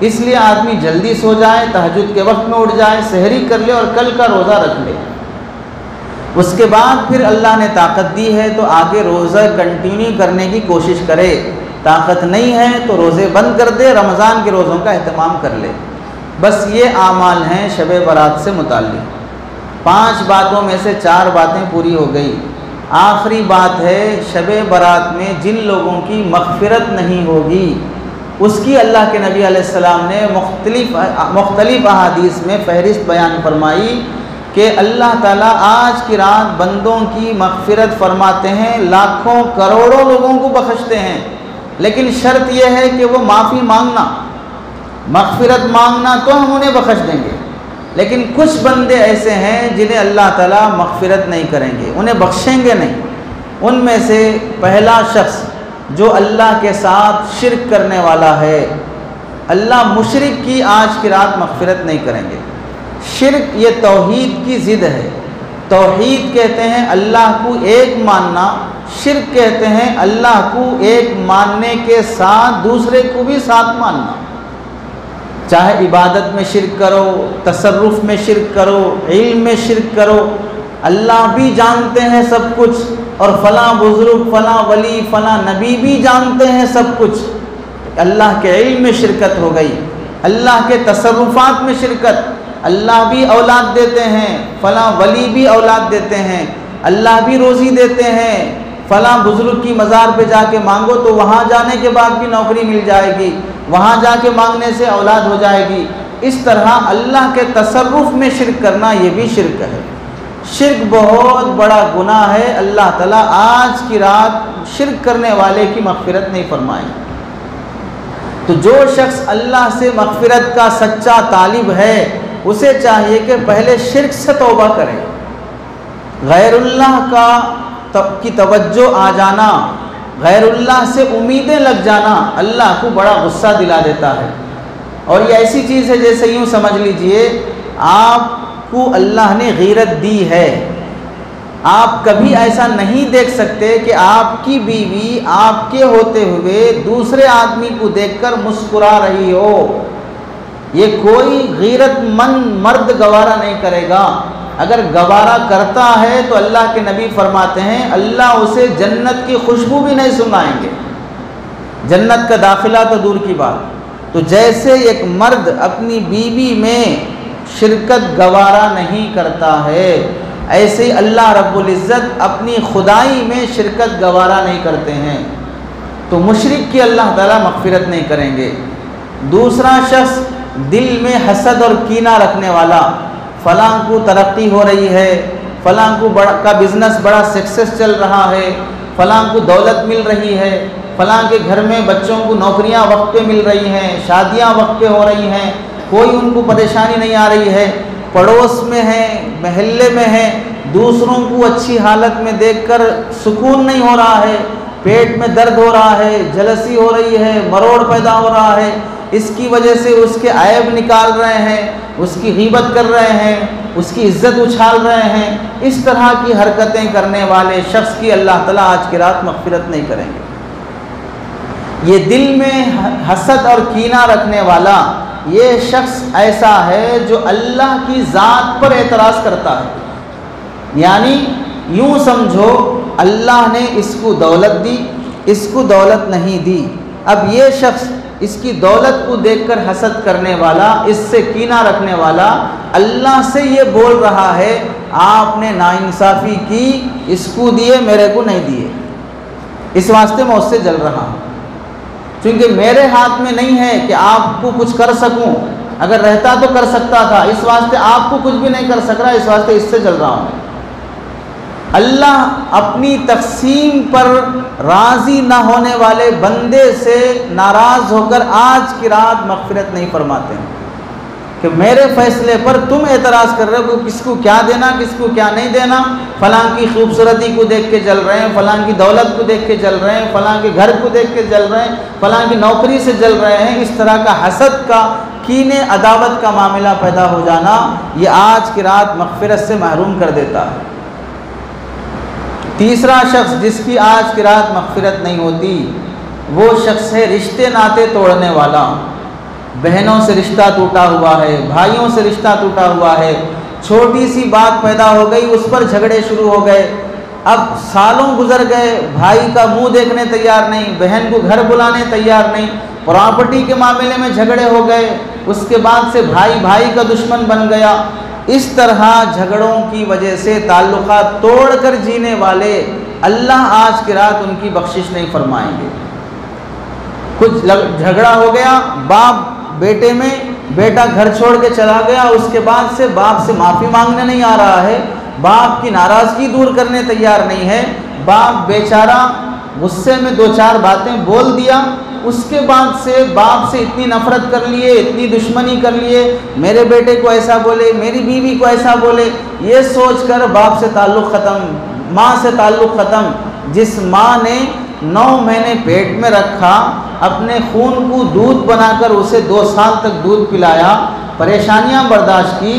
इसलिए आदमी जल्दी सो जाए, तहज्जुद के वक्त में उठ जाए, सहरी कर ले और कल का रोज़ा रख ले। उसके बाद फिर अल्लाह ने ताकत दी है तो आगे रोज़ा कंटिन्यू करने की कोशिश करे। ताकत नहीं है तो रोज़े बंद कर दे, रमज़ान के रोज़ों का अहतमाम कर ले। बस ये आमाल हैं शब बारात से मुताल्लिक़। 5 बातों में से 4 बातें पूरी हो गई। आखिरी बात है शब बारात में जिन लोगों की मग़फ़िरत नहीं होगी उसकी अल्लाह के नबी अलैहिस्सलाम ने मुख्तलिफ़ अहादीस में फ़हरिस्त बयान फरमाई कि अल्लाह ताला आज की रात बंदों की मग़फ़िरत फरमाते हैं, लाखों करोड़ों लोगों को बख्शते हैं। लेकिन शर्त यह है कि वो माफ़ी मांगना, मग़फ़िरत मांगना तो हम उन्हें बख्श देंगे। लेकिन कुछ बंदे ऐसे हैं जिन्हें अल्लाह ताला मग़फ़िरत नहीं करेंगे, उन्हें बख्शेंगे नहीं। उनमें से पहला शख्स जो अल्लाह के साथ शिर्क करने वाला है, अल्लाह मुशरिक की आज की रात मग़फ़िरत नहीं करेंगे। शिर्क ये तौहीद की ज़िद है। तौहीद कहते हैं अल्लाह को एक मानना, शिर्क कहते हैं अल्लाह को एक मानने के साथ दूसरे को भी साथ मानना। चाहे इबादत में शिर्क करो, तसर्रुफ़ में शिर्क करो, इल्म में शिर्क करो, अल्लाह भी जानते हैं सब कुछ और फ़लाँ बुज़ुर्ग, फ़लाँ वली, फ़लाँ नबी भी जानते हैं सब कुछ। अल्लाह के इल्म में शिरकत हो गई, अल्लाह के तसर्रुफ़ात में शिरकत। अल्लाह भी औलाद देते हैं, फ़लाँ वली भी औलाद देते हैं, अल्लाह भी रोज़ी देते हैं। फ़लाँ बुज़ुर्ग की मज़ार पे जाके मांगो तो वहाँ जाने के बाद भी नौकरी मिल जाएगी, वहाँ जाके मांगने से औलाद हो जाएगी। इस तरह अल्लाह के तसर्रुफ़ में शिर्क करना ये भी शिर्क है। शिर्क बहुत बड़ा गुनाह है। अल्लाह ताला आज की रात शिर्क करने वाले की मग़फ़िरत नहीं फरमाएगी। तो जो शख्स अल्लाह से मग़फ़िरत का सच्चा तालिब है उसे चाहिए कि पहले शिर्क से तौबा करे। गैरुल्लाह की तवज्जो आ जाना, गैरुल्लाह से उम्मीदें लग जाना अल्लाह को बड़ा गुस्सा दिला देता है। और ये ऐसी चीज़ है जैसे यूँ समझ लीजिए आपको अल्लाह ने गीरत दी है। आप कभी ऐसा नहीं देख सकते कि आपकी बीवी आपके होते हुए दूसरे आदमी को देखकर मुस्कुरा रही हो। ये कोई गीरतमंद मर्द गवारा नहीं करेगा। अगर गवारा करता है तो अल्लाह के नबी फरमाते हैं अल्लाह उसे जन्नत की खुशबू भी नहीं सुनाएंगे, जन्नत का दाखिला तो दूर की बात। तो जैसे एक मर्द अपनी बीवी में शिरकत गवारा नहीं करता है, ऐसे ही अल्लाह रब्बुल इज़्ज़त अपनी खुदाई में शिरकत गवारा नहीं करते हैं, तो मुशरिक की अल्लाह ताला मग़फ़िरत नहीं करेंगे। दूसरा शख्स दिल में हसद और कीना रखने वाला, फ़लाँ को तरक्की हो रही है, फ़लाँ को का बिज़नेस बड़ा सक्सेस चल रहा है, फ़लाँ को दौलत मिल रही है, फ़लाँ के घर में बच्चों को नौकरियां वक्त पे मिल रही हैं, शादियां वक्त पे हो रही हैं, कोई उनको परेशानी नहीं आ रही है, पड़ोस में है, महल्ले में है, दूसरों को अच्छी हालत में देखकर सुकून नहीं हो रहा है, पेट में दर्द हो रहा है, जलसी हो रही है, मरोड़ पैदा हो रहा है, इसकी वजह से उसके ऐब निकाल रहे हैं, उसकी गीबत कर रहे हैं, उसकी इज्जत उछाल रहे हैं, इस तरह की हरकतें करने वाले शख्स की अल्लाह ताला आज की रात मग़फ़िरत नहीं करेंगे। ये दिल में हसद और कीना रखने वाला ये शख्स ऐसा है जो अल्लाह की ज़ात पर एतराज़ करता है। यानी यूँ समझो अल्लाह ने इसको दौलत दी, इसको दौलत नहीं दी, अब ये शख्स इसकी दौलत को देखकर हसद करने वाला, इससे कीना रखने वाला अल्लाह से ये बोल रहा है आपने नाइंसाफ़ी की, इसको दिए मेरे को नहीं दिए, इस वास्ते मैं उससे जल रहा हूँ, क्योंकि मेरे हाथ में नहीं है कि आपको कुछ कर सकूं, अगर रहता तो कर सकता था, इस वास्ते आपको कुछ भी नहीं कर सक रहा, इस वास्ते इससे जल रहा हूँ। अल्लाह अपनी तक़सीम पर राज़ी न होने वाले बंदे से नाराज़ होकर आज की रात मग़फ़िरत नहीं फरमाते हैं कि मेरे फ़ैसले पर तुम एतराज़ कर रहे हो, किसको क्या देना किसको क्या नहीं देना, फ़लाँ की खूबसूरती को देख के जल रहे हैं, फ़लाँ की दौलत को देख के जल रहे हैं, फ़लाँ के घर को देख के जल रहे हैं, फ़लाँ की नौकरी से जल रहे हैं। इस तरह का हसद का, कीने अदावत का मामला पैदा हो जाना ये आज की रात मग़फ़िरत से महरूम कर देता है। तीसरा शख्स जिसकी आज की रात मग़फ़िरत नहीं होती वो शख्स है रिश्ते नाते तोड़ने वाला। बहनों से रिश्ता टूटा हुआ है, भाइयों से रिश्ता टूटा हुआ है, छोटी सी बात पैदा हो गई उस पर झगड़े शुरू हो गए, अब सालों गुजर गए, भाई का मुंह देखने तैयार नहीं, बहन को घर बुलाने तैयार नहीं, प्रॉपर्टी के मामले में झगड़े हो गए, उसके बाद से भाई भाई का दुश्मन बन गया। इस तरह झगड़ों की वजह से ताल्लुकात तोड़कर जीने वाले अल्लाह आज की रात उनकी बख्शिश नहीं फरमाएंगे। कुछ झगड़ा हो गया बाप बेटे में, बेटा घर छोड़ के चला गया, उसके बाद से बाप से माफ़ी मांगने नहीं आ रहा है, बाप की नाराज़गी दूर करने तैयार नहीं है, बाप बेचारा गुस्से में दो चार बातें बोल दिया, उसके बाद से बाप से इतनी नफ़रत कर लिए, इतनी दुश्मनी कर लिए, मेरे बेटे को ऐसा बोले, मेरी बीवी को ऐसा बोले, ये सोचकर बाप से ताल्लुक़ ख़त्म, माँ से ताल्लुक़ ख़त्म। जिस माँ ने 9 महीने पेट में रखा, अपने खून को दूध बनाकर उसे 2 साल तक दूध पिलाया, परेशानियां बर्दाश्त की,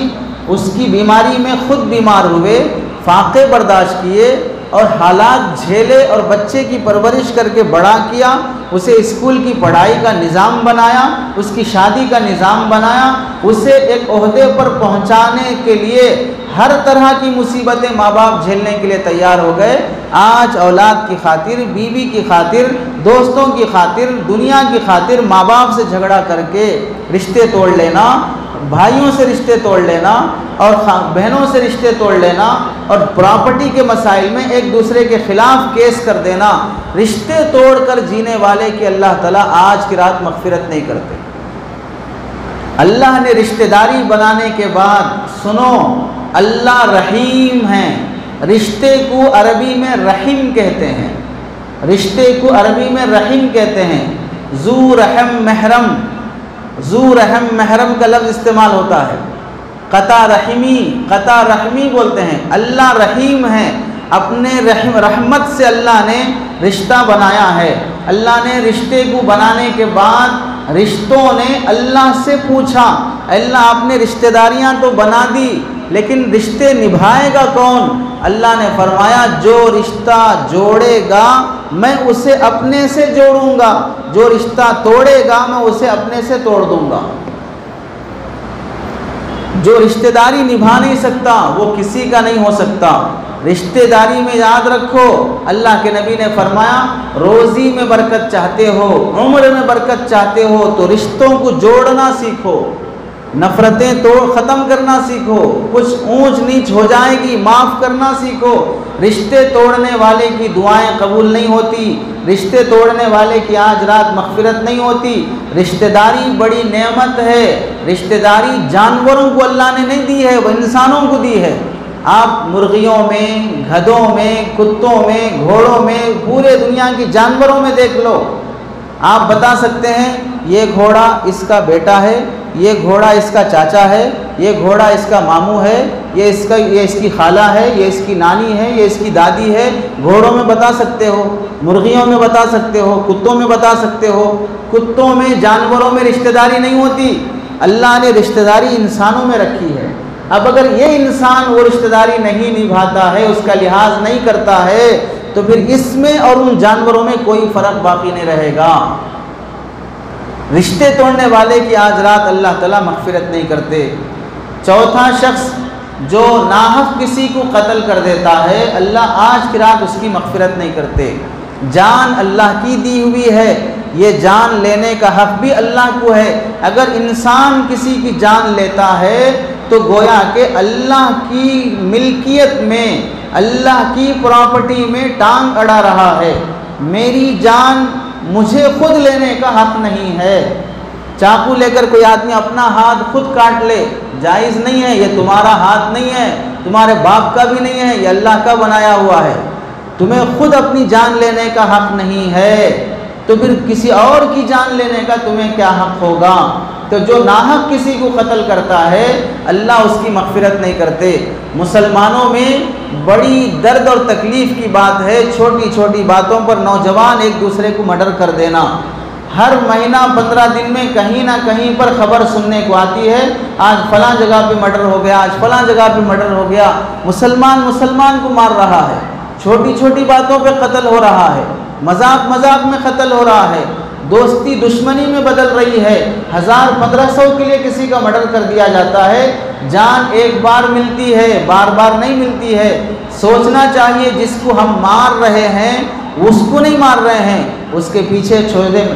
उसकी बीमारी में खुद बीमार हुए, फाके बर्दाश्त किए और हालात झेले और बच्चे की परवरिश करके बड़ा किया, उसे स्कूल की पढ़ाई का निज़ाम बनाया, उसकी शादी का निज़ाम बनाया, उसे एक ओहदे पर पहुंचाने के लिए हर तरह की मुसीबतें माँ बाप झेलने के लिए तैयार हो गए। आज औलाद की खातिर, बीवी की खातिर, दोस्तों की खातिर, दुनिया की खातिर माँ बाप से झगड़ा करके रिश्ते तोड़ लेना, भाइयों से रिश्ते तोड़ लेना और बहनों से रिश्ते तोड़ लेना और प्रॉपर्टी के मसाइल में एक दूसरे के ख़िलाफ़ केस कर देना, रिश्ते तोड़कर जीने वाले की अल्लाह ताला आज की रात मग़फ़िरत नहीं करते। अल्लाह ने रिश्तेदारी बनाने के बाद, सुनो अल्लाह रहीम हैं, रिश्ते को अरबी में रहीम कहते हैं, रिश्ते को अरबी में रहीम कहते हैं। ज़ू रहम महरम, ज़ू रहम महरम का लफ्ज़ इस्तेमाल होता है, क़ता रहमी बोलते हैं। अल्लाह रहीम है, अपने रहमत से अल्लाह ने रिश्ता बनाया है। अल्लाह ने रिश्ते को बनाने के बाद रिश्तों ने अल्लाह से पूछा, अल्लाह आपने रिश्तेदारियां तो बना दी लेकिन रिश्ते निभाएगा कौन? अल्लाह ने फरमाया जो रिश्ता जोड़ेगा मैं उसे अपने से जोड़ूंगा, जो रिश्ता तोड़ेगा मैं उसे अपने से तोड़ दूंगा। जो रिश्तेदारी निभा नहीं सकता वो किसी का नहीं हो सकता। रिश्तेदारी में याद रखो, अल्लाह के नबी ने फरमाया रोज़ी में बरकत चाहते हो, उम्र में बरकत चाहते हो तो रिश्तों को जोड़ना सीखो। नफ़रतें तो ख़त्म करना सीखो, कुछ ऊंच नीच हो जाएगी माफ़ करना सीखो। रिश्ते तोड़ने वाले की दुआएं कबूल नहीं होती, रिश्ते तोड़ने वाले की आज रात मग़फ़िरत नहीं होती। रिश्तेदारी बड़ी नेमत है, रिश्तेदारी जानवरों को अल्लाह ने नहीं दी है, वह इंसानों को दी है। आप मुर्गियों में, गधों में, कुत्तों में, घोड़ों में, पूरे दुनिया की जानवरों में देख लो, आप बता सकते हैं ये घोड़ा इसका बेटा है, ये घोड़ा इसका चाचा है, ये घोड़ा इसका मामू है, ये इसकी खाला है, ये इसकी नानी है, ये इसकी दादी है। घोड़ों में बता सकते हो, मुर्गियों में बता सकते हो, कुत्तों में बता सकते हो। कुत्तों में, जानवरों में रिश्तेदारी नहीं होती, अल्लाह ने रिश्तेदारी इंसानों में रखी है। अब अगर ये इंसान वो रिश्तेदारी नहीं निभाता है, उसका लिहाज नहीं करता है, तो फिर इसमें और उन जानवरों में कोई फ़र्क बाकी नहीं रहेगा। रिश्ते तोड़ने वाले की आज रात अल्लाह ताला मग़फ़िरत नहीं करते। चौथा शख्स जो नाहक किसी को कत्ल कर देता है, अल्लाह आज की रात उसकी मग़फ़िरत नहीं करते। जान अल्लाह की दी हुई है, ये जान लेने का हक़ भी अल्लाह को है। अगर इंसान किसी की जान लेता है तो गोया के अल्लाह की मिल्कियत में, अल्लाह की प्रॉपर्टी में टांग अड़ा रहा है। मेरी जान मुझे खुद लेने का हक़ नहीं है। चाकू लेकर कोई आदमी अपना हाथ खुद काट ले, जायज़ नहीं है। ये तुम्हारा हाथ नहीं है, तुम्हारे बाप का भी नहीं है, ये अल्लाह का बनाया हुआ है। तुम्हें खुद अपनी जान लेने का हक़ नहीं है, तो फिर किसी और की जान लेने का तुम्हें क्या हक़ होगा। तो जो नाहक किसी को कत्ल करता है, अल्लाह उसकी मग़फ़िरत नहीं करते। मुसलमानों में बड़ी दर्द और तकलीफ़ की बात है, छोटी छोटी बातों पर नौजवान एक दूसरे को मर्डर कर देना। हर महीना 15 दिन में कहीं ना कहीं पर ख़बर सुनने को आती है, आज फ़लाँ जगह पे मर्डर हो गया, आज फ़लाँ जगह पे मर्डर हो गया। मुसलमान मुसलमान को मार रहा है, छोटी छोटी बातों पे कत्ल हो रहा है, मजाक मजाक में कत्ल हो रहा है, दोस्ती दुश्मनी में बदल रही है। 1000-1500 के लिए किसी का मर्डर कर दिया जाता है। जान एक बार मिलती है, बार बार नहीं मिलती है। सोचना चाहिए जिसको हम मार रहे हैं उसको नहीं मार रहे हैं, उसके पीछे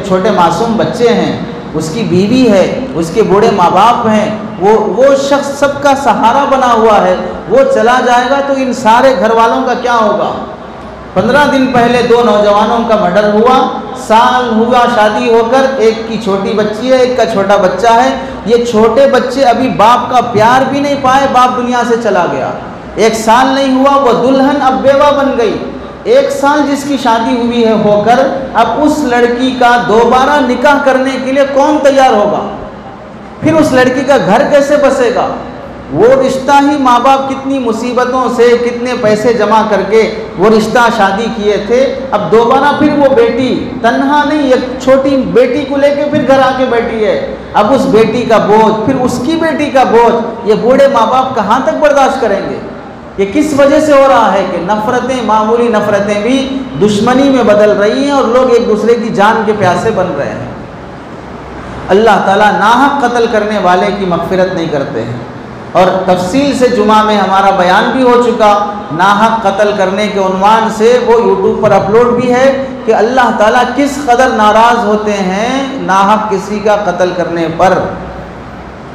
छोटे मासूम बच्चे हैं, उसकी बीवी है, उसके बूढ़े माँ बाप हैं, वो शख्स सबका सहारा बना हुआ है। वो चला जाएगा तो इन सारे घर वालों का क्या होगा। 15 दिन पहले 2 नौजवानों का मर्डर हुआ, साल हुआ शादी होकर, एक की छोटी बच्ची है, एक का छोटा बच्चा है। ये छोटे बच्चे अभी बाप का प्यार भी नहीं पाए, बाप दुनिया से चला गया। 1 साल नहीं हुआ वो दुल्हन अब बेवा बन गई। 1 साल जिसकी शादी हुई है होकर, अब उस लड़की का दोबारा निकाह करने के लिए कौन तैयार होगा। फिर उस लड़की का घर कैसे बसेगा। वो रिश्ता ही माँ बाप कितनी मुसीबतों से, कितने पैसे जमा करके वो रिश्ता शादी किए थे, अब दोबारा फिर वो बेटी तन्हा नहीं, एक छोटी बेटी को लेके फिर घर आके बैठी है। अब उस बेटी का बोझ, फिर उसकी बेटी का बोझ, ये बूढ़े माँ बाप कहाँ तक बर्दाश्त करेंगे। ये किस वजह से हो रहा है कि नफ़रतें, मामूली नफ़रतें भी दुश्मनी में बदल रही हैं और लोग एक दूसरे की जान के प्यासे बन रहे हैं। अल्लाह ताला नाहक कत्ल करने वाले की मग़फ़िरत नहीं करते हैं। और तफसील से जुमा में हमारा बयान भी हो चुका, नाहक कत्ल करने के उन्वान से वो यूट्यूब पर अपलोड भी है कि अल्लाह ताला किस कदर नाराज़ होते हैं नाहक किसी का कत्ल करने पर,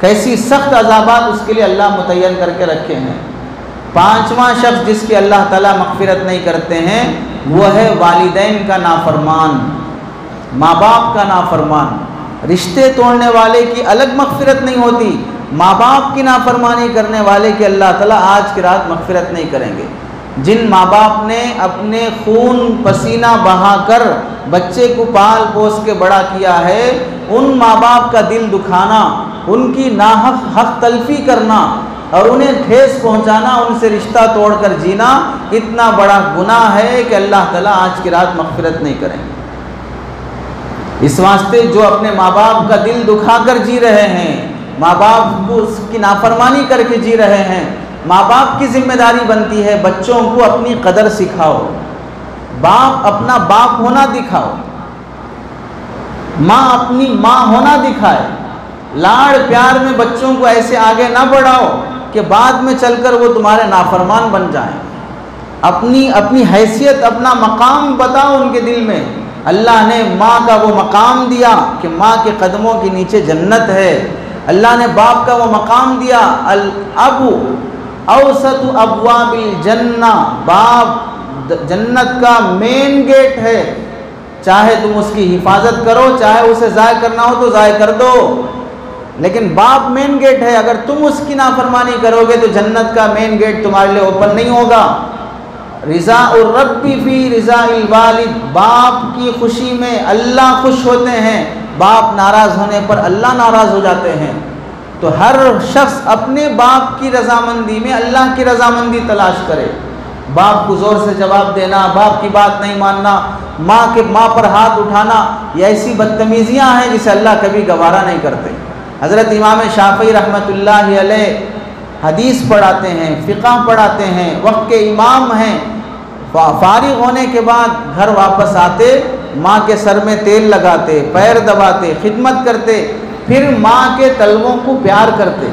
कैसी सख्त अज़ाबात उसके लिए अल्लाह मुतय्यन करके रखे हैं। 5वां शख्स जिसकी अल्लाह ताला मग़फ़िरत नहीं करते हैं वो है वालिदैन का नाफरमान, माँ बाप का नाफरमान। रिश्ते तोड़ने वाले की अलग मग़फ़िरत नहीं होती, माँ बाप की नाफरमानी करने वाले की अल्लाह ताला आज की रात मग़फ़िरत नहीं करेंगे। जिन माँ बाप ने अपने खून पसीना बहाकर बच्चे को पाल पोस के बड़ा किया है, उन माँ बाप का दिल दुखाना, उनकी नाहक हक तलफी करना और उन्हें ठेस पहुँचाना, उनसे रिश्ता तोड़कर जीना इतना बड़ा गुनाह है कि अल्लाह ताला आज की रात मग़फ़िरत नहीं करेंगे। इस वास्ते जो अपने माँ बाप का दिल दुखाकर जी रहे हैं, माँ बाप को उसकी नाफरमानी करके जी रहे हैं, माँ बाप की जिम्मेदारी बनती है बच्चों को अपनी कदर सिखाओ, बाप अपना बाप होना दिखाओ, माँ अपनी माँ होना दिखाए। लाड़ प्यार में बच्चों को ऐसे आगे ना बढ़ाओ कि बाद में चलकर वो तुम्हारे नाफरमान बन जाएं। अपनी हैसियत, अपना मकाम बताओ उनके दिल में। अल्लाह ने माँ का वो मकाम दिया कि माँ के कदमों के नीचे जन्नत है। अल्लाह ने बाप का वो मकाम दिया, अल अबू औसतु अबवाबिल जन्ना, बाप जन्नत का मेन गेट है। चाहे तुम उसकी हिफाजत करो, चाहे उसे ज़ाय करना हो तो ज़ाय कर दो, लेकिन बाप मेन गेट है। अगर तुम उसकी नाफरमानी करोगे तो जन्नत का मेन गेट तुम्हारे लिए ओपन नहीं होगा। रिज़ा उर रब्बी फी रिज़ा इल वालिद, बाप की खुशी में अल्लाह खुश होते हैं, बाप नाराज़ होने पर अल्लाह नाराज़ हो जाते हैं। तो हर शख्स अपने बाप की रजामंदी में अल्लाह की रजामंदी तलाश करे। बाप को ज़ोर से जवाब देना, बाप की बात नहीं मानना, माँ पर हाथ उठाना, ये ऐसी बदतमीज़ियाँ हैं जिसे अल्लाह कभी गवारा नहीं करते। हज़रत इमाम शाफ़ी रहमतुल्लाहि अलैह हदीस पढ़ाते हैं, फ़िक़ह पढ़ाते हैं, वक्त के इमाम हैं। फारिग होने के बाद घर वापस आते, माँ के सर में तेल लगाते, पैर दबाते, खिदमत करते, फिर माँ के तलवों को प्यार करते।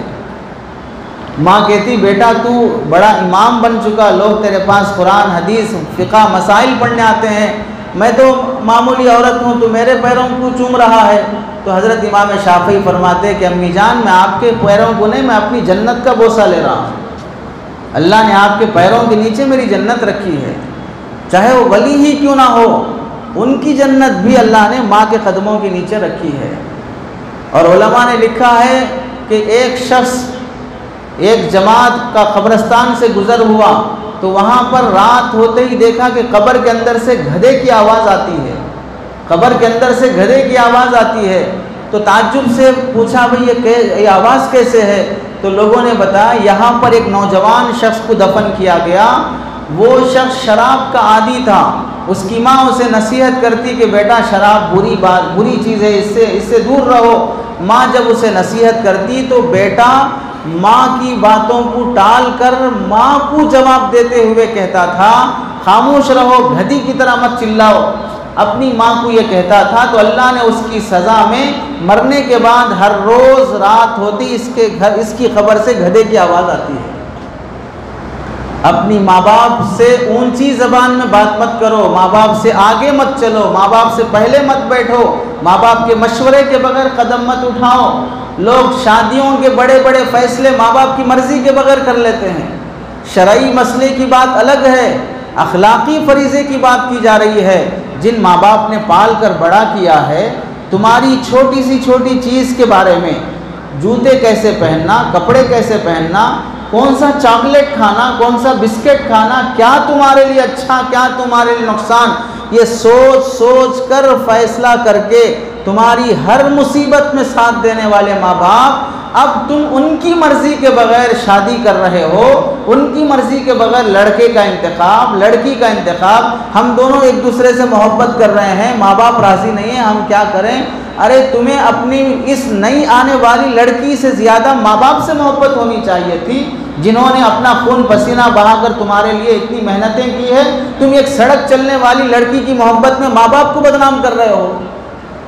माँ कहती, बेटा तू बड़ा इमाम बन चुका, लोग तेरे पास कुरान हदीस फ़िक़ह मसाइल पढ़ने आते हैं, मैं तो मामूली औरत हूँ, तो मेरे पैरों को चूम रहा है। तो हज़रत इमाम शाफ़ी फरमाते कि अम्मी जान, मैं आपके पैरों को नहीं, मैं अपनी जन्नत का बोसा ले रहा हूँ। अल्लाह ने आपके पैरों के नीचे मेरी जन्नत रखी है, चाहे वो वली ही क्यों ना हो, उनकी जन्नत भी अल्लाह ने माँ के कदमों के नीचे रखी है। और उलमा ने लिखा है कि एक शख्स एक जमात का कब्रिस्तान से गुज़र हुआ तो वहाँ पर रात होते ही देखा कि कब्र के अंदर से गधे की आवाज़ आती है, कब्र के अंदर से गधे की आवाज़ आती है। तो ताज्जुब से पूछा, भाई ये आवाज़ कैसे है? तो लोगों ने बताया, यहाँ पर एक नौजवान शख्स को दफन किया गया, वो शख्स शराब का आदी था। उसकी माँ उसे नसीहत करती कि बेटा शराब बुरी चीज़ है, इससे दूर रहो। माँ जब उसे नसीहत करती तो बेटा माँ की बातों को टाल कर माँ को जवाब देते हुए कहता था, खामोश रहो, गधी की तरह मत चिल्लाओ। अपनी माँ को ये कहता था। तो अल्लाह ने उसकी सज़ा में मरने के बाद हर रोज़ रात होती इसकी खबर से गधे की आवाज़ आती है। अपनी माँ बाप से ऊंची ज़बान में बात मत करो, माँ बाप से आगे मत चलो, माँ बाप से पहले मत बैठो, माँ बाप के मशवरे के बगैर कदम मत उठाओ। लोग शादियों के बड़े बड़े फैसले माँ बाप की मर्ज़ी के बगैर कर लेते हैं। शरई मसले की बात अलग है, अखलाकी फरीज़े की बात की जा रही है। जिन माँ बाप ने पाल कर बड़ा किया है, तुम्हारी छोटी सी छोटी चीज़ के बारे में, जूते कैसे पहनना, कपड़े कैसे पहनना, कौन सा चॉकलेट खाना, कौन सा बिस्किट खाना, क्या तुम्हारे लिए अच्छा, क्या तुम्हारे लिए नुकसान, ये सोच सोच कर फैसला करके तुम्हारी हर मुसीबत में साथ देने वाले माँ बाप, अब तुम उनकी मर्ज़ी के बग़ैर शादी कर रहे हो, उनकी मर्ज़ी के बग़ैर लड़के का इंतखाब, लड़की का इंतखाब। हम दोनों एक दूसरे से मोहब्बत कर रहे हैं, माँ बाप राज़ी नहीं है, हम क्या करें? अरे तुम्हें अपनी इस नई आने वाली लड़की से ज़्यादा माँ बाप से मोहब्बत होनी चाहिए थी, जिन्होंने अपना खून पसीना बहाकर तुम्हारे लिए इतनी मेहनतें की है। तुम एक सड़क चलने वाली लड़की की मोहब्बत में माँ बाप को बदनाम कर रहे हो।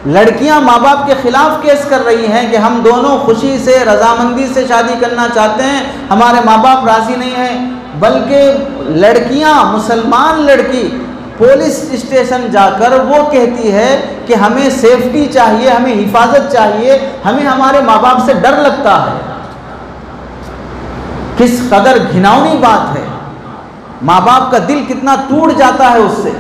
लड़कियां माँ बाप के ख़िलाफ़ केस कर रही हैं कि हम दोनों खुशी से रजामंदी से शादी करना चाहते हैं, हमारे माँ बाप राज़ी नहीं हैं। बल्कि लड़कियां, मुसलमान लड़की पुलिस स्टेशन जाकर वो कहती है कि हमें सेफ्टी चाहिए, हमें हिफाजत चाहिए, हमें हमारे माँ बाप से डर लगता है। किस कदर घिनौनी बात है। माँ बाप का दिल कितना टूट जाता है उससे।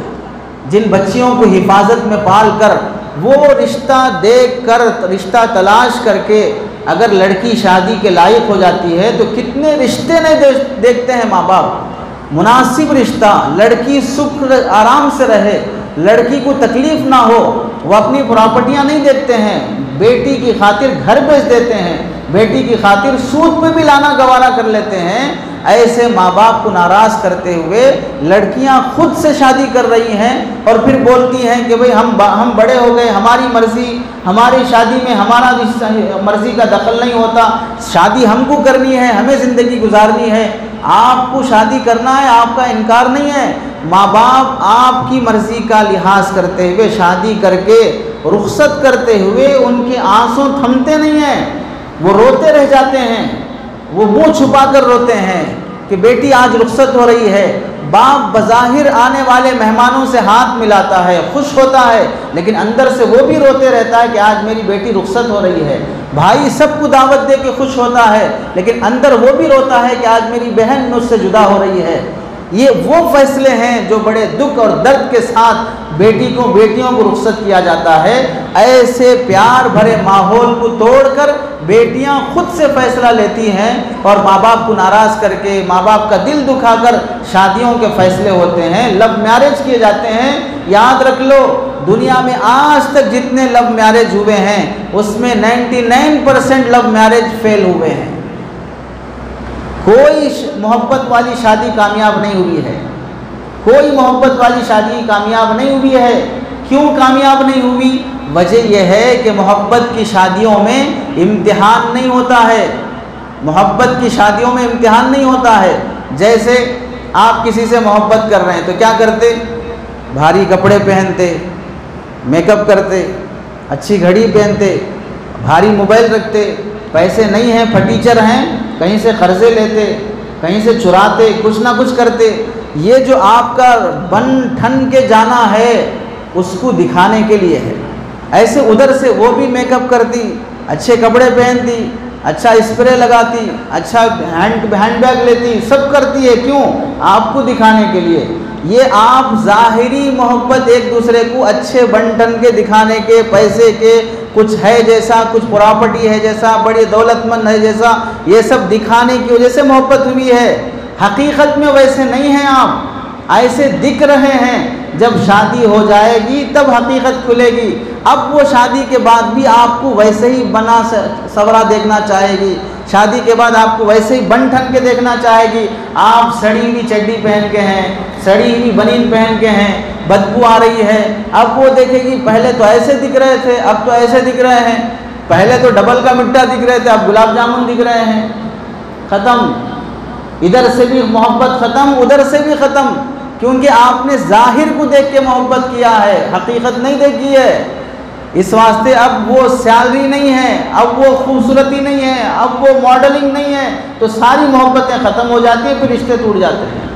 जिन बच्चियों को हिफाजत में पाल कर, वो रिश्ता देख कर, रिश्ता तलाश करके अगर लड़की शादी के लायक हो जाती है तो कितने रिश्ते नहीं देखते हैं माँ बाप। मुनासिब रिश्ता, लड़की सुख आराम से रहे, लड़की को तकलीफ़ ना हो, वो अपनी प्रॉपर्टियाँ नहीं देखते हैं। बेटी की खातिर घर बेच देते हैं, बेटी की खातिर सूद पे भी लाना गवारा कर लेते हैं। ऐसे माँ बाप को नाराज़ करते हुए लड़कियां खुद से शादी कर रही हैं और फिर बोलती हैं कि भाई हम बड़े हो गए, हमारी मर्ज़ी, हमारी शादी में हमारा मर्ज़ी का दखल नहीं होता, शादी हमको करनी है, हमें ज़िंदगी गुजारनी है। आपको शादी करना है, आपका इनकार नहीं है। माँ बाप आपकी मर्ज़ी का लिहाज करते हुए शादी करके रुखसत करते हुए उनके आंसू थमते नहीं हैं, वो रोते रह जाते हैं, वो मुंह छुपा कर रोते हैं कि बेटी आज रुखसत हो रही है। बाप बज़ाहिर आने वाले मेहमानों से हाथ मिलाता है, खुश होता है, लेकिन अंदर से वो भी रोते रहता है कि आज मेरी बेटी रुखसत हो रही है। भाई सबको दावत दे के खुश होता है, लेकिन अंदर वो भी रोता है कि आज मेरी बहन मुझसे जुदा हो रही है। ये वो फैसले हैं जो बड़े दुख और दर्द के साथ बेटियों को रुखसत किया जाता है। ऐसे प्यार भरे माहौल को तोड़कर बेटियां खुद से फैसला लेती हैं और माँ बाप को नाराज़ करके, माँ बाप का दिल दुखाकर शादियों के फैसले होते हैं, लव मैरिज किए जाते हैं। याद रख लो, दुनिया में आज तक जितने लव मैरिज हुए हैं उसमें 99% लव मैरिज फेल हुए हैं। कोई मोहब्बत वाली शादी कामयाब नहीं हुई है, कोई मोहब्बत वाली शादी कामयाब नहीं हुई है। क्यों कामयाब नहीं हुई? वजह यह है कि मोहब्बत की शादियों में इम्तिहान नहीं होता है। मोहब्बत की शादियों में इम्तिहान नहीं होता है। जैसे आप किसी से मोहब्बत कर रहे हैं तो क्या करते? भारी कपड़े पहनते, मेकअप करते, अच्छी घड़ी पहनते, भारी मोबाइल रखते, पैसे नहीं हैं, फटीचर हैं, कहीं से कर्जे लेते, कहीं से चुराते, कुछ ना कुछ करते। ये जो आपका बन ठन के जाना है उसको दिखाने के लिए है। ऐसे उधर से वो भी मेकअप करती, अच्छे कपड़े पहनती, अच्छा स्प्रे लगाती, अच्छा हैंडबैग लेती, सब करती है। क्यों? आपको दिखाने के लिए। ये आप ज़ाहिरी मोहब्बत एक दूसरे को अच्छे बंटन के दिखाने के, पैसे के, कुछ है जैसा, कुछ प्रॉपर्टी है जैसा, बड़ी दौलतमंद है जैसा, ये सब दिखाने की वजह से मोहब्बत हुई है। हकीकत में वैसे नहीं हैं आप, ऐसे दिख रहे हैं। जब शादी हो जाएगी तब हकीकत खुलेगी। अब वो शादी के बाद भी आपको वैसे ही बना सवरा देखना चाहेगी, शादी के बाद आपको वैसे ही बन ठन के देखना चाहेगी। आप सड़ी हुई चड्डी पहन के हैं, सड़ी हुई बनीन पहन के हैं, बदबू आ रही है। अब वो देखेगी पहले तो ऐसे दिख रहे थे, अब तो ऐसे दिख रहे हैं, पहले तो डबल का मिट्टा दिख रहे थे, अब गुलाब जामुन दिख रहे हैं। ख़त्म। इधर से भी मोहब्बत ख़त्म, उधर से भी ख़त्म, क्योंकि आपने ज़ाहिर को देख के मोहब्बत किया है, हकीकत नहीं देखी है। इस वास्ते अब वो सैलरी नहीं है, अब वो खूबसूरती नहीं है, अब वो मॉडलिंग नहीं है, तो सारी मोहब्बतें ख़त्म हो जाती हैं, फिर रिश्ते टूट जाते हैं।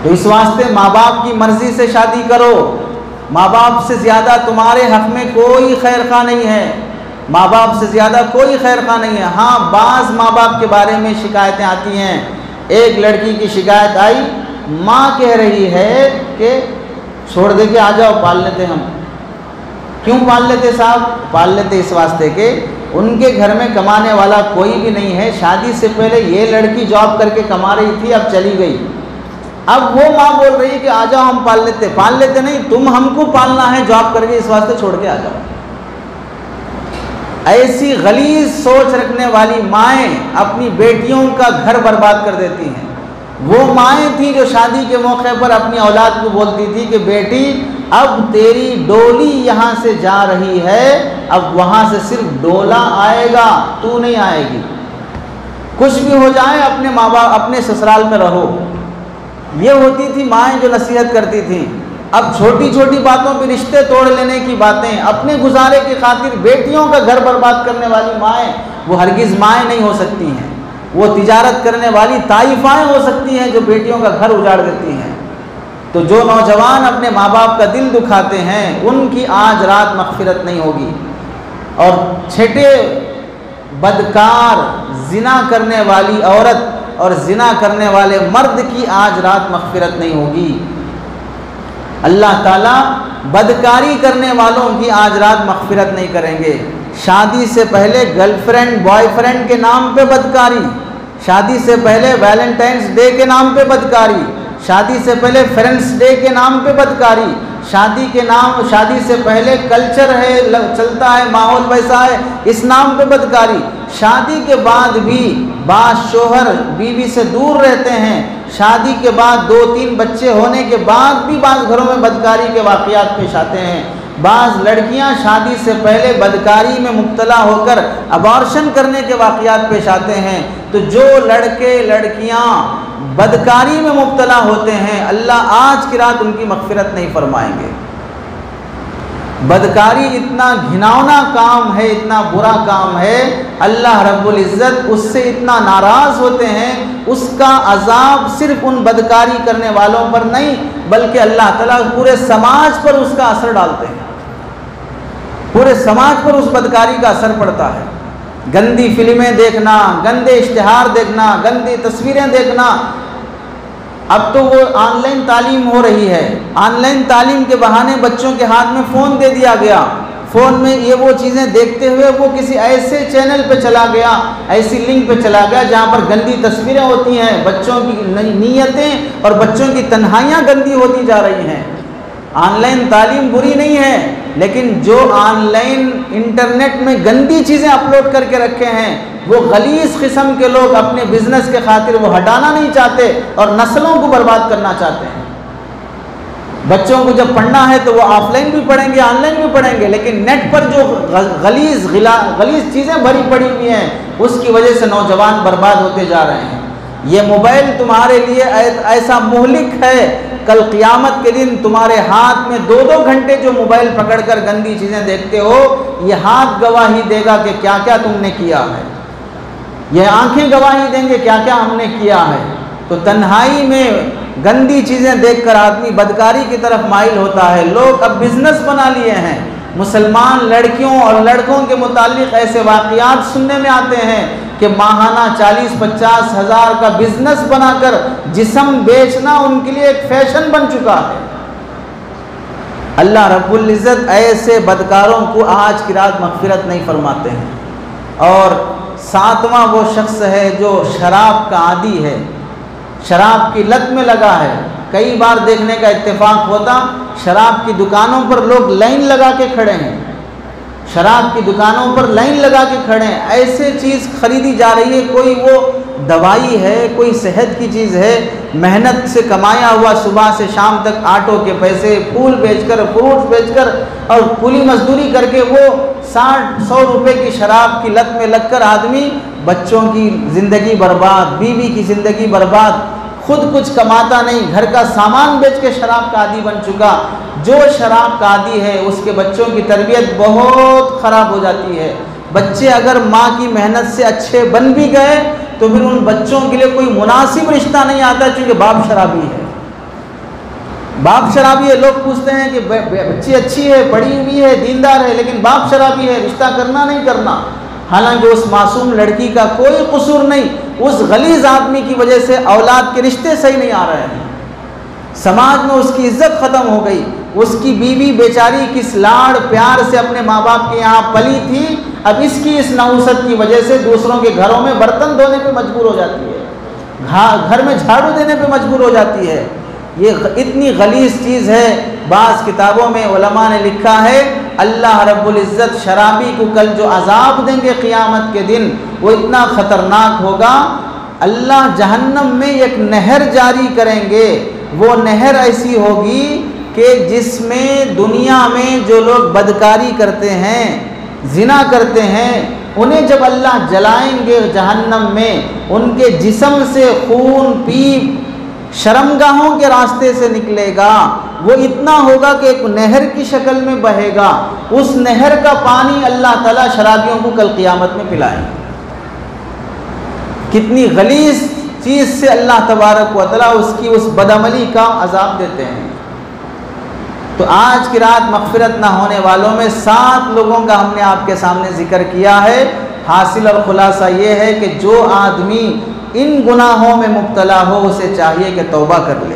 तो इस वास्ते माँ बाप की मर्ज़ी से शादी करो। माँ बाप से ज़्यादा तुम्हारे हक़ में कोई खैर खा नहीं है, माँ बाप से ज़्यादा कोई खैर खा नहीं है। हाँ, बाज़ माँ बाप के बारे में शिकायतें आती हैं। एक लड़की की शिकायत आई, माँ कह रही है कि छोड़ दे के आ जाओ, पाल लेते हम। क्यों पाल लेते साहब? पाल लेते इस वास्ते के उनके घर में कमाने वाला कोई भी नहीं है। शादी से पहले ये लड़की जॉब करके कमा रही थी, अब चली गई। अब वो माँ बोल रही है कि आ जाओ हम पाल लेते। पाल लेते नहीं, तुम हमको पालना है जॉब करके, इस वास्ते छोड़ के आ जाओ। ऐसी गलीज सोच रखने वाली माएँ अपनी बेटियों का घर बर्बाद कर देती हैं। वो माएँ थी जो शादी के मौके पर अपनी औलाद को बोलती थी कि बेटी अब तेरी डोली यहाँ से जा रही है, अब वहाँ से सिर्फ डोला आएगा, तू नहीं आएगी। कुछ भी हो जाए अपने माँ बाप, अपने ससुराल में रहो। ये होती थी माएँ जो नसीहत करती थी। अब छोटी छोटी बातों पर रिश्ते तोड़ लेने की बातें, अपने गुजारे की खातिर बेटियों का घर बर्बाद करने वाली माएँ वो हरगिज़ माएँ नहीं हो सकती हैं। वो तिजारत करने वाली ताइफाएँ हो सकती हैं जो बेटियों का घर उजाड़ देती हैं। तो जो नौजवान अपने माँ बाप का दिल दुखाते हैं उनकी आज रात मग़फ़िरत नहीं होगी। और छठे बदकार जिना करने वाली औरत और जिना करने वाले मर्द की आज रात मग़फ़िरत नहीं होगी। अल्लाह ताला बदकारी करने वालों की आज रात मग़फ़िरत नहीं करेंगे। शादी से पहले गर्लफ्रेंड बॉयफ्रेंड के नाम पे बदकारी, शादी से पहले वैलेंटाइंस डे के नाम पे बदकारी, शादी से पहले फ्रेंड्स डे के नाम पे बदकारी, शादी से पहले कल्चर है, चलता है, माहौल वैसा है, इस नाम पे बदकारी। शादी के बाद भी बाज़ शोहर बीवी से दूर रहते हैं। शादी के बाद 2-3 बच्चे होने के बाद भी बाज़ घरों में बदकारी के वाक़यात पेश आते हैं। बाज़ लड़कियां शादी से पहले बदकारी में मुब्तला होकर अबॉर्शन करने के वाक़यात पेश आते हैं। तो जो लड़के लड़कियां बदकारी में मुब्तला होते हैं, अल्लाह आज की रात उनकी मग़फ़िरत नहीं फरमाएंगे। बदकारी इतना घिनौना काम है, इतना बुरा काम है, अल्लाह रब्बुल इज़्ज़त उससे इतना नाराज़ होते हैं। उसका अज़ाब सिर्फ उन बदकारी करने वालों पर नहीं बल्कि अल्लाह ताला पूरे समाज पर उसका असर डालते हैं। पूरे समाज पर उस बदकारी का असर पड़ता है। गंदी फिल्में देखना, गंदे इश्तिहार देखना, गंदी तस्वीरें देखना। अब तो वो ऑनलाइन तालीम हो रही है, ऑनलाइन तालीम के बहाने बच्चों के हाथ में फ़ोन दे दिया गया, फ़ोन में ये वो चीज़ें देखते हुए वो किसी ऐसे चैनल पे चला गया, ऐसी लिंक पे चला गया जहाँ पर गंदी तस्वीरें होती हैं, बच्चों की नीयतें और बच्चों की तन्हाइयाँ गंदी होती जा रही हैं। ऑनलाइन तालीम बुरी नहीं है, लेकिन जो ऑनलाइन इंटरनेट में गंदी चीज़ें अपलोड करके रखे हैं वो गलीज़ किस्म के लोग अपने बिजनेस के खातिर वो हटाना नहीं चाहते और नस्लों को बर्बाद करना चाहते हैं। बच्चों को जब पढ़ना है तो वो ऑफलाइन भी पढ़ेंगे, ऑनलाइन भी पढ़ेंगे, लेकिन नेट पर जो गलीज़ चीज़ें भरी पड़ी हुई हैं उसकी वजह से नौजवान बर्बाद होते जा रहे हैं। ये मोबाइल तुम्हारे लिए ऐसा मुहलिक है, कल क़ियामत के दिन तुम्हारे हाथ में 2-2 घंटे जो मोबाइल पकड़कर गंदी चीज़ें देखते हो, ये हाथ गवाही देगा कि क्या क्या तुमने किया है, ये आंखें गवाही देंगे क्या क्या हमने किया है। तो तन्हाई में गंदी चीज़ें देखकर आदमी बदकारी की तरफ माइल होता है। लोग अब बिजनेस बना लिए हैं। मुसलमान लड़कियों और लड़कों के मुतालिक ऐसे वाक़यात सुनने में आते हैं कि माहाना 40-50 हज़ार का बिजनेस बनाकर जिस्म बेचना उनके लिए एक फैशन बन चुका है। अल्लाह रब्बुल इज़्ज़त ऐसे बदकारों को आज की रात मग़फ़िरत नहीं फरमाते हैं। और 7वां वो शख्स है जो शराब का आदी है, शराब की लत में लगा है। कई बार देखने का इत्तेफाक होता, शराब की दुकानों पर लोग लाइन लगा के खड़े हैं, शराब की दुकानों पर लाइन लगा के खड़े हैं, ऐसे चीज़ खरीदी जा रही है, कोई वो दवाई है, कोई सेहत की चीज़ है, मेहनत से कमाया हुआ सुबह से शाम तक आटो के पैसे, फूल बेचकर, फ्रूट्स बेचकर और कुली मजदूरी करके वो 60-100 रुपये की शराब की लत में लगकर आदमी बच्चों की ज़िंदगी बर्बाद, बीवी की ज़िंदगी बर्बाद, खुद कुछ कमाता नहीं, घर का सामान बेच के शराब का आदी बन चुका। जो शराब का आदी है उसके बच्चों की तरबियत बहुत ख़राब हो जाती है। बच्चे अगर माँ की मेहनत से अच्छे बन भी गए तो फिर उन बच्चों के लिए कोई मुनासिब रिश्ता नहीं आता, क्योंकि बाप शराबी है। बाप शराबी है, लोग पूछते हैं कि बच्ची अच्छी है, पढ़ी हुई है, दीनदार है, लेकिन बाप शराबी है, रिश्ता करना नहीं करना। हालांकि उस मासूम लड़की का कोई कसूर नहीं, उस गलीज़ आदमी की वजह से औलाद के रिश्ते सही नहीं आ रहे हैं, समाज में उसकी इज्जत ख़त्म हो गई। उसकी बीवी बेचारी किस लाड़ प्यार से अपने माँ बाप के यहाँ पली थी, अब इसकी इस नहुसत की वजह से दूसरों के घरों में बर्तन धोने पे मजबूर हो जाती है, घर में झाड़ू देने पे मजबूर हो जाती है। ये इतनी गलीज़ चीज़ है। बाज़ किताबों में उलमा ने लिखा है अल्लाह रब्बुल इज़्ज़त शराबी को कल जो अज़ाब देंगे क़ियामत के दिन वो इतना ख़तरनाक होगा। अल्लाह जहन्नम में एक नहर जारी करेंगे, वो नहर ऐसी होगी कि जिसमें दुनिया में जो लोग बदकारी करते हैं, ज़िना करते हैं, उन्हें जब अल्लाह जलाएंगे जहन्नम में, उनके जिस्म से खून पीप शर्मगाहों के रास्ते से निकलेगा। वो इतना होगा कि एक नहर की शक्ल में बहेगा। उस नहर का पानी अल्लाह ताला शराबियों को कल क़ियामत में पिलाएंगे। कितनी गलीज़ चीज़ से अल्लाह तबारक व तआला उसकी उस बदअमली का अज़ाब देते हैं। तो आज की रात मग़फ़िरत ना होने वालों में 7 लोगों का हमने आपके सामने ज़िक्र किया है। हासिल और ख़ुलासा ये है कि जो आदमी इन गुनाहों में मुब्तला हो उसे चाहिए कि तौबा कर ले,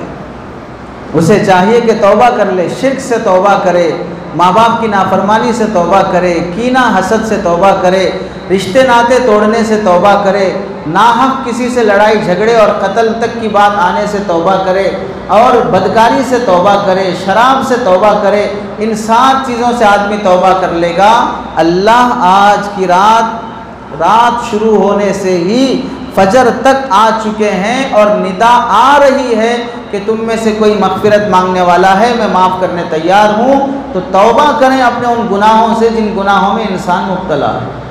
उसे चाहिए कि तौबा कर ले, शिर्क से तौबा करे, माँ बाप की नाफरमानी से तौबा करे, कीना हसद से तौबा करे, रिश्ते नाते तोड़ने से तौबा करे, नाहक किसी से लड़ाई झगड़े और कत्ल तक की बात आने से तौबा करे, और बदकारी से तौबा करे, शराब से तौबा करे। इन 7 चीज़ों से आदमी तौबा कर लेगा। अल्लाह आज की रात शुरू होने से ही फजर तक आ चुके हैं और निदा आ रही है कि तुम में से कोई मग़फ़िरत मांगने वाला है, मैं माफ़ करने तैयार हूँ। तो तौबा करें अपने उन गुनाहों से जिन गुनाहों में इंसान मुब्तला है।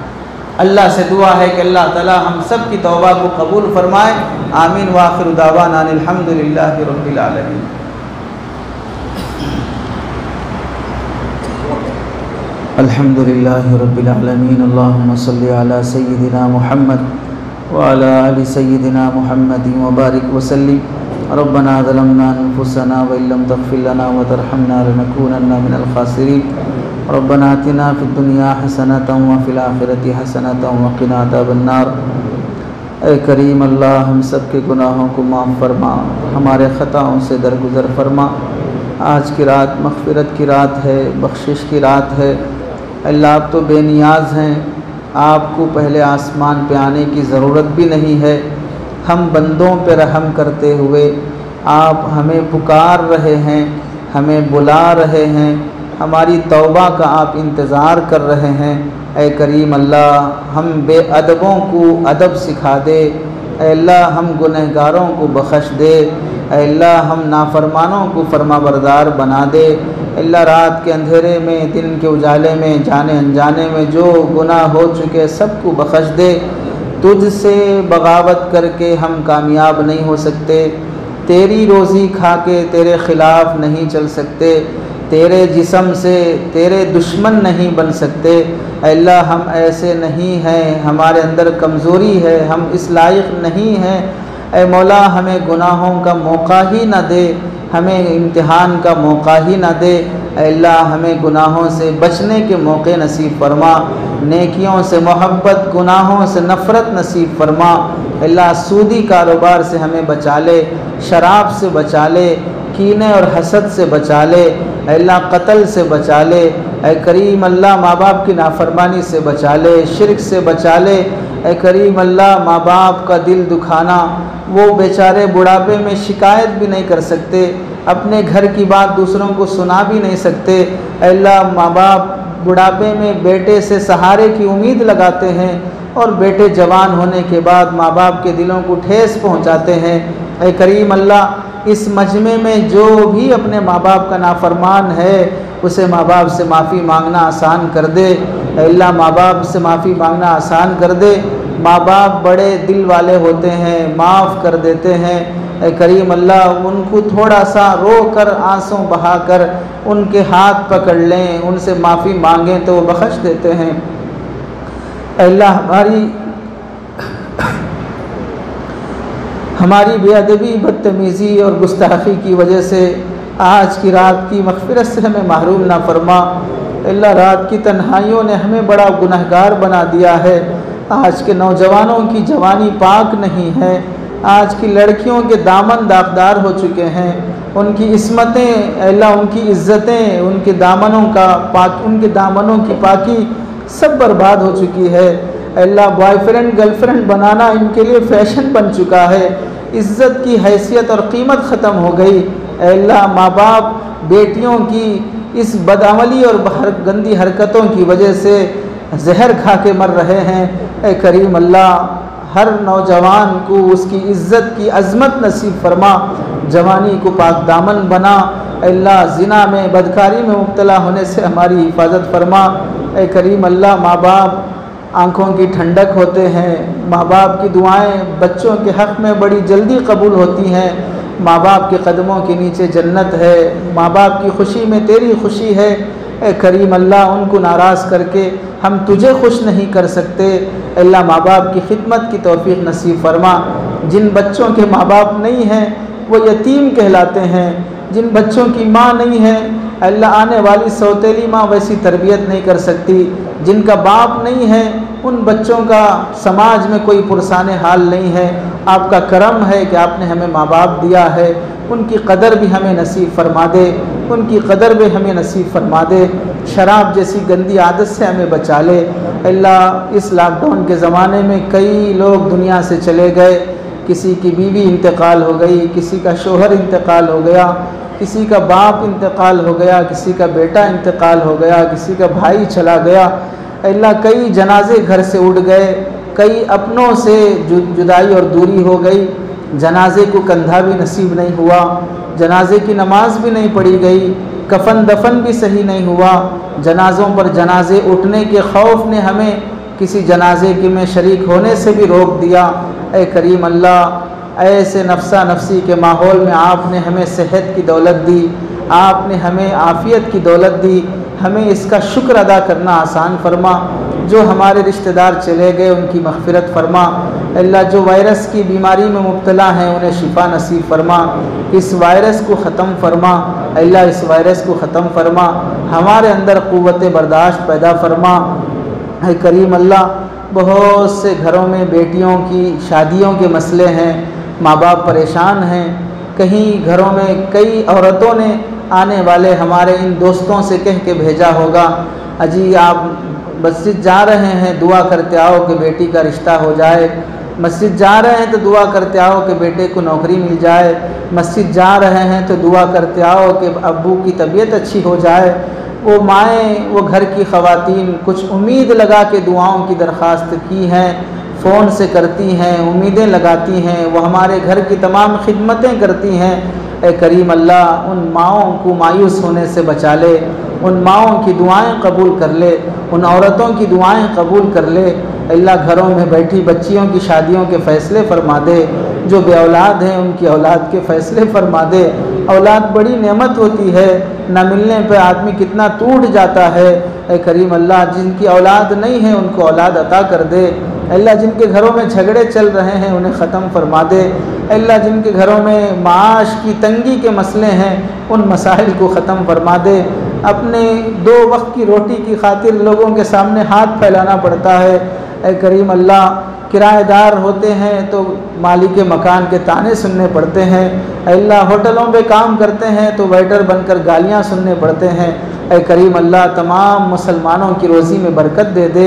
अल्लाह से दुआ है कि अल्लाह ताला हम सब की तौबा को कबूल फरमाए। आमीन व आखिरु दावाना अनिल हम्दुलिल्लाहि रब्बिल आलमीन। अल्हम्दुलिल्लाहि रब्बिल आलमीन। अल्लाहुम्मा सल्लि अला सय्यिदिना मुहम्मद व अला आलि सय्यिदिना मुहम्मदिन व बारिक व सल्लिम। रब्बना ज़लमना अनफुसना व इल्लम तग़फिर लना व तरहमना लनकूनन्ना मिनल ख़ासिरीन। रब्बना आतिना फिद दुनिया हसनतन व फिल आखिरति हसनतन व क़िना अज़ाबन्नार। ऐ करीम अल्लाह, हम सब के गुनाहों को माफ़ फरमा, हमारे ख़ताओं से दरगुज़र फरमा। आज की रात मग़फ़िरत की रात है, बख्शिश की रात है। अल्लाह, आप तो बेनियाज़ हैं, आपको पहले आसमान पे आने की ज़रूरत भी नहीं है। हम बंदों पे रहम करते हुए आप हमें पुकार रहे हैं, हमें बुला रहे हैं, हमारी तौबा का आप इंतज़ार कर रहे हैं। ऐ करीम अल्लाह, हम बेअदबों को अदब सिखा दे। ऐ अल्लाह, हम गुनहगारों को बख्श दे। ऐ अल्लाह, हम नाफरमानों को फरमाबरदार बना दे। अल्लाह, रात के अंधेरे में, दिन के उजाले में, जाने अनजाने में जो गुनाह हो चुके सबको बख्श दे। तुझसे बगावत करके हम कामयाब नहीं हो सकते, तेरी रोज़ी खा के तेरे ख़िलाफ़ नहीं चल सकते, तेरे जिस्म से तेरे दुश्मन नहीं बन सकते। अल्लाह, हम ऐसे नहीं हैं, हमारे अंदर कमज़ोरी है, हम इस लायक नहीं हैं। ऐ मौला, हमें गुनाहों का मौका ही ना दे, हमें इम्तिहान का मौका ही ना दे। अल्लाह, हमें गुनाहों से बचने के मौके नसीब फरमा, नेकियों से मोहब्बत, गुनाहों से नफ़रत नसीब फरमा। अल्लाह, सूदी कारोबार से हमें बचा ले, शराब से बचा ले, कीने और हसद से बचा ले। अल्लाह, कत्ल से बचा ले। ऐ करीम अल्लाह, माँ बाप की नाफरमानी से बचा ले, शिर्क से बचा ले। ऐ करीम अल्लाह, माँ बाप का दिल दुखाना, वो बेचारे बुढ़ापे में शिकायत भी नहीं कर सकते, अपने घर की बात दूसरों को सुना भी नहीं सकते। अल्लाह, माँ बाप बुढ़ापे में बेटे से सहारे की उम्मीद लगाते हैं और बेटे जवान होने के बाद माँ बाप के दिलों को ठेस पहुँचाते हैं। ऐ करीम अल्लाह, इस मजमे में जो भी अपने माँ बाप का नाफरमान है उसे माँ बाप से माफ़ी मांगना आसान कर दे। अल्लाह, माँ बाप से माफ़ी मांगना आसान कर दे। माँ बाप बड़े दिल वाले होते हैं, माफ़ कर देते हैं। ऐ करीम अल्लाह, उनको थोड़ा सा रो कर, आंसू बहा कर उनके हाथ पकड़ लें, उनसे माफ़ी मांगें तो वो बख्श देते हैं। अल्लाह, हमारी बेअदबी, बदतमीज़ी और गुस्ताखी की वजह से आज की रात की मग़फ़िरत से हमें महरूम ना फरमा। अल्लाह, रात की तन्हाइयों ने हमें बड़ा गुनहगार बना दिया है। आज के नौजवानों की जवानी पाक नहीं है, आज की लड़कियों के दामन दागदार हो चुके हैं, उनकी इस्मतें, अल्लाह, उनकी इज़्ज़तें, उनके दामनों की पाकी सब बर्बाद हो चुकी है। अल्लाह, बॉयफ्रेंड गर्लफ्रेंड बनाना इनके लिए फ़ैशन बन चुका है, इज़्ज़त की हैसियत और क़ीमत ख़त्म हो गई। अल्लाह, माँ बाप बेटियों की इस बदअमली और गंदी हरकतों की वजह से जहर खा के मर रहे हैं। ऐ करीम अल्लाह, हर नौजवान को उसकी इज़्ज़त की अज़मत नसीब फरमा, जवानी को पाक दामन बना। अल्लाह, ज़िना में, बदकारी में मुब्तला होने से हमारी हिफाजत फरमा। ऐ करीम अल्लाह, माँ बाप आँखों की ठंडक होते हैं, माँ बाप की दुआएं बच्चों के हक़ में बड़ी जल्दी कबूल होती हैं। माँ बाप के कदमों के नीचे जन्नत है, माँ बाप की खुशी में तेरी खुशी है। ऐ करीम अल्लाह, उनको नाराज़ करके हम तुझे खुश नहीं कर सकते। अल्लाह, माँ बाप की खिदमत की तौफीक नसीब फरमा। जिन बच्चों के माँ बाप नहीं हैं वो यतीम कहलाते हैं, जिन बच्चों की माँ नहीं है अल्लाह, आने वाली सौतेली माँ वैसी तरबियत नहीं कर सकती। जिनका बाप नहीं है उन बच्चों का समाज में कोई पुरसाने हाल नहीं है। आपका करम है कि आपने हमें माँ बाप दिया है, उनकी कदर भी हमें नसीब फरमा दे, उनकी कदर भी हमें नसीब फरमा दे। शराब जैसी गंदी आदत से हमें बचा ले। अल्लाह, इस लॉकडाउन के ज़माने में कई लोग दुनिया से चले गए, किसी की बीवी इंतकाल हो गई, किसी का शोहर इंतकाल हो गया, किसी का बाप इंतकाल हो गया, किसी का बेटा इंतकाल हो गया, किसी का भाई चला गया। अल्लाह, कई जनाजे घर से उड़ गए, कई अपनों से जुदाई और दूरी हो गई। जनाजे को कंधा भी नसीब नहीं हुआ, जनाजे की नमाज भी नहीं पढ़ी गई, कफन दफन भी सही नहीं हुआ। जनाज़ों पर जनाजे उठने के खौफ ने हमें किसी जनाजे के में शरीक होने से भी रोक दिया। ऐ करीम अल्लाह, ऐसे नफ्सा नफसी के माहौल में आपने हमें सेहत की दौलत दी, आपने हमें आफ़ियत की दौलत दी, हमें इसका शुक्र अदा करना आसान फरमा। जो हमारे रिश्तेदार चले गए उनकी मग़फ़िरत फरमा, अल्लाह जो वायरस की बीमारी में मुब्तला हैं उन्हें शिफा नसीब फरमा, इस वायरस को ख़त्म फरमा। अल्लाह इस वायरस को ख़त्म फरमा, हमारे अंदर क़ुव्वत बर्दाश्त पैदा फरमा। है करीम अल्लाह, बहुत से घरों में बेटियों की शादियों के मसले हैं, माँ बाप परेशान हैं। कहीं घरों में कई औरतों ने आने वाले हमारे इन दोस्तों से कह के भेजा होगा, अजी आप मस्जिद जा रहे हैं दुआ करते आओ कि बेटी का रिश्ता हो जाए, मस्जिद जा रहे हैं तो दुआ करते आओ कि बेटे को नौकरी मिल जाए, मस्जिद जा रहे हैं तो दुआ करते आओ कि अब्बू की तबीयत अच्छी हो जाए। वो माएँ, वो घर की ख़वातीन कुछ उम्मीद लगा के दुआओं की दरख्वास्त की हैं, फ़ोन से करती हैं, उम्मीदें लगाती हैं, वो हमारे घर की तमाम खिदमतें करती हैं। ए करीम अल्लाह, उन माओं को मायूस होने से बचा ले, उन माओं की दुआएं कबूल कर ले, उन औरतों की दुआएं कबूल कर ले। अल्लाह घरों में बैठी बच्चियों की शादियों के फ़ैसले फरमा दे, जो बे औलाद हैं उनकी औलाद के फ़ैसले फरमा दे। औलाद बड़ी नेमत होती है, न मिलने पर आदमी कितना टूट जाता है। ए करीम अल्लाह, जिनकी औलाद नहीं है उनको औलाद अता कर दे। अल्लाह जिनके घरों में झगड़े चल रहे हैं उन्हें ख़त्म फरमा दे। अल्लाह जिनके घरों में माश की तंगी के मसले हैं उन मसाइल को ख़त्म फरमा दे। अपने 2 वक्त की रोटी की खातिर लोगों के सामने हाथ फैलाना पड़ता है। ए करीम अल्लाह, किराएदार होते हैं तो मालिक मकान के ताने सुनने पड़ते हैं। अल्लाह होटलों पे काम करते हैं तो वेटर बनकर गालियाँ सुनने पड़ते हैं। ए करीम अल्लाह, तमाम मुसलमानों की रोज़ी में बरकत दे दे,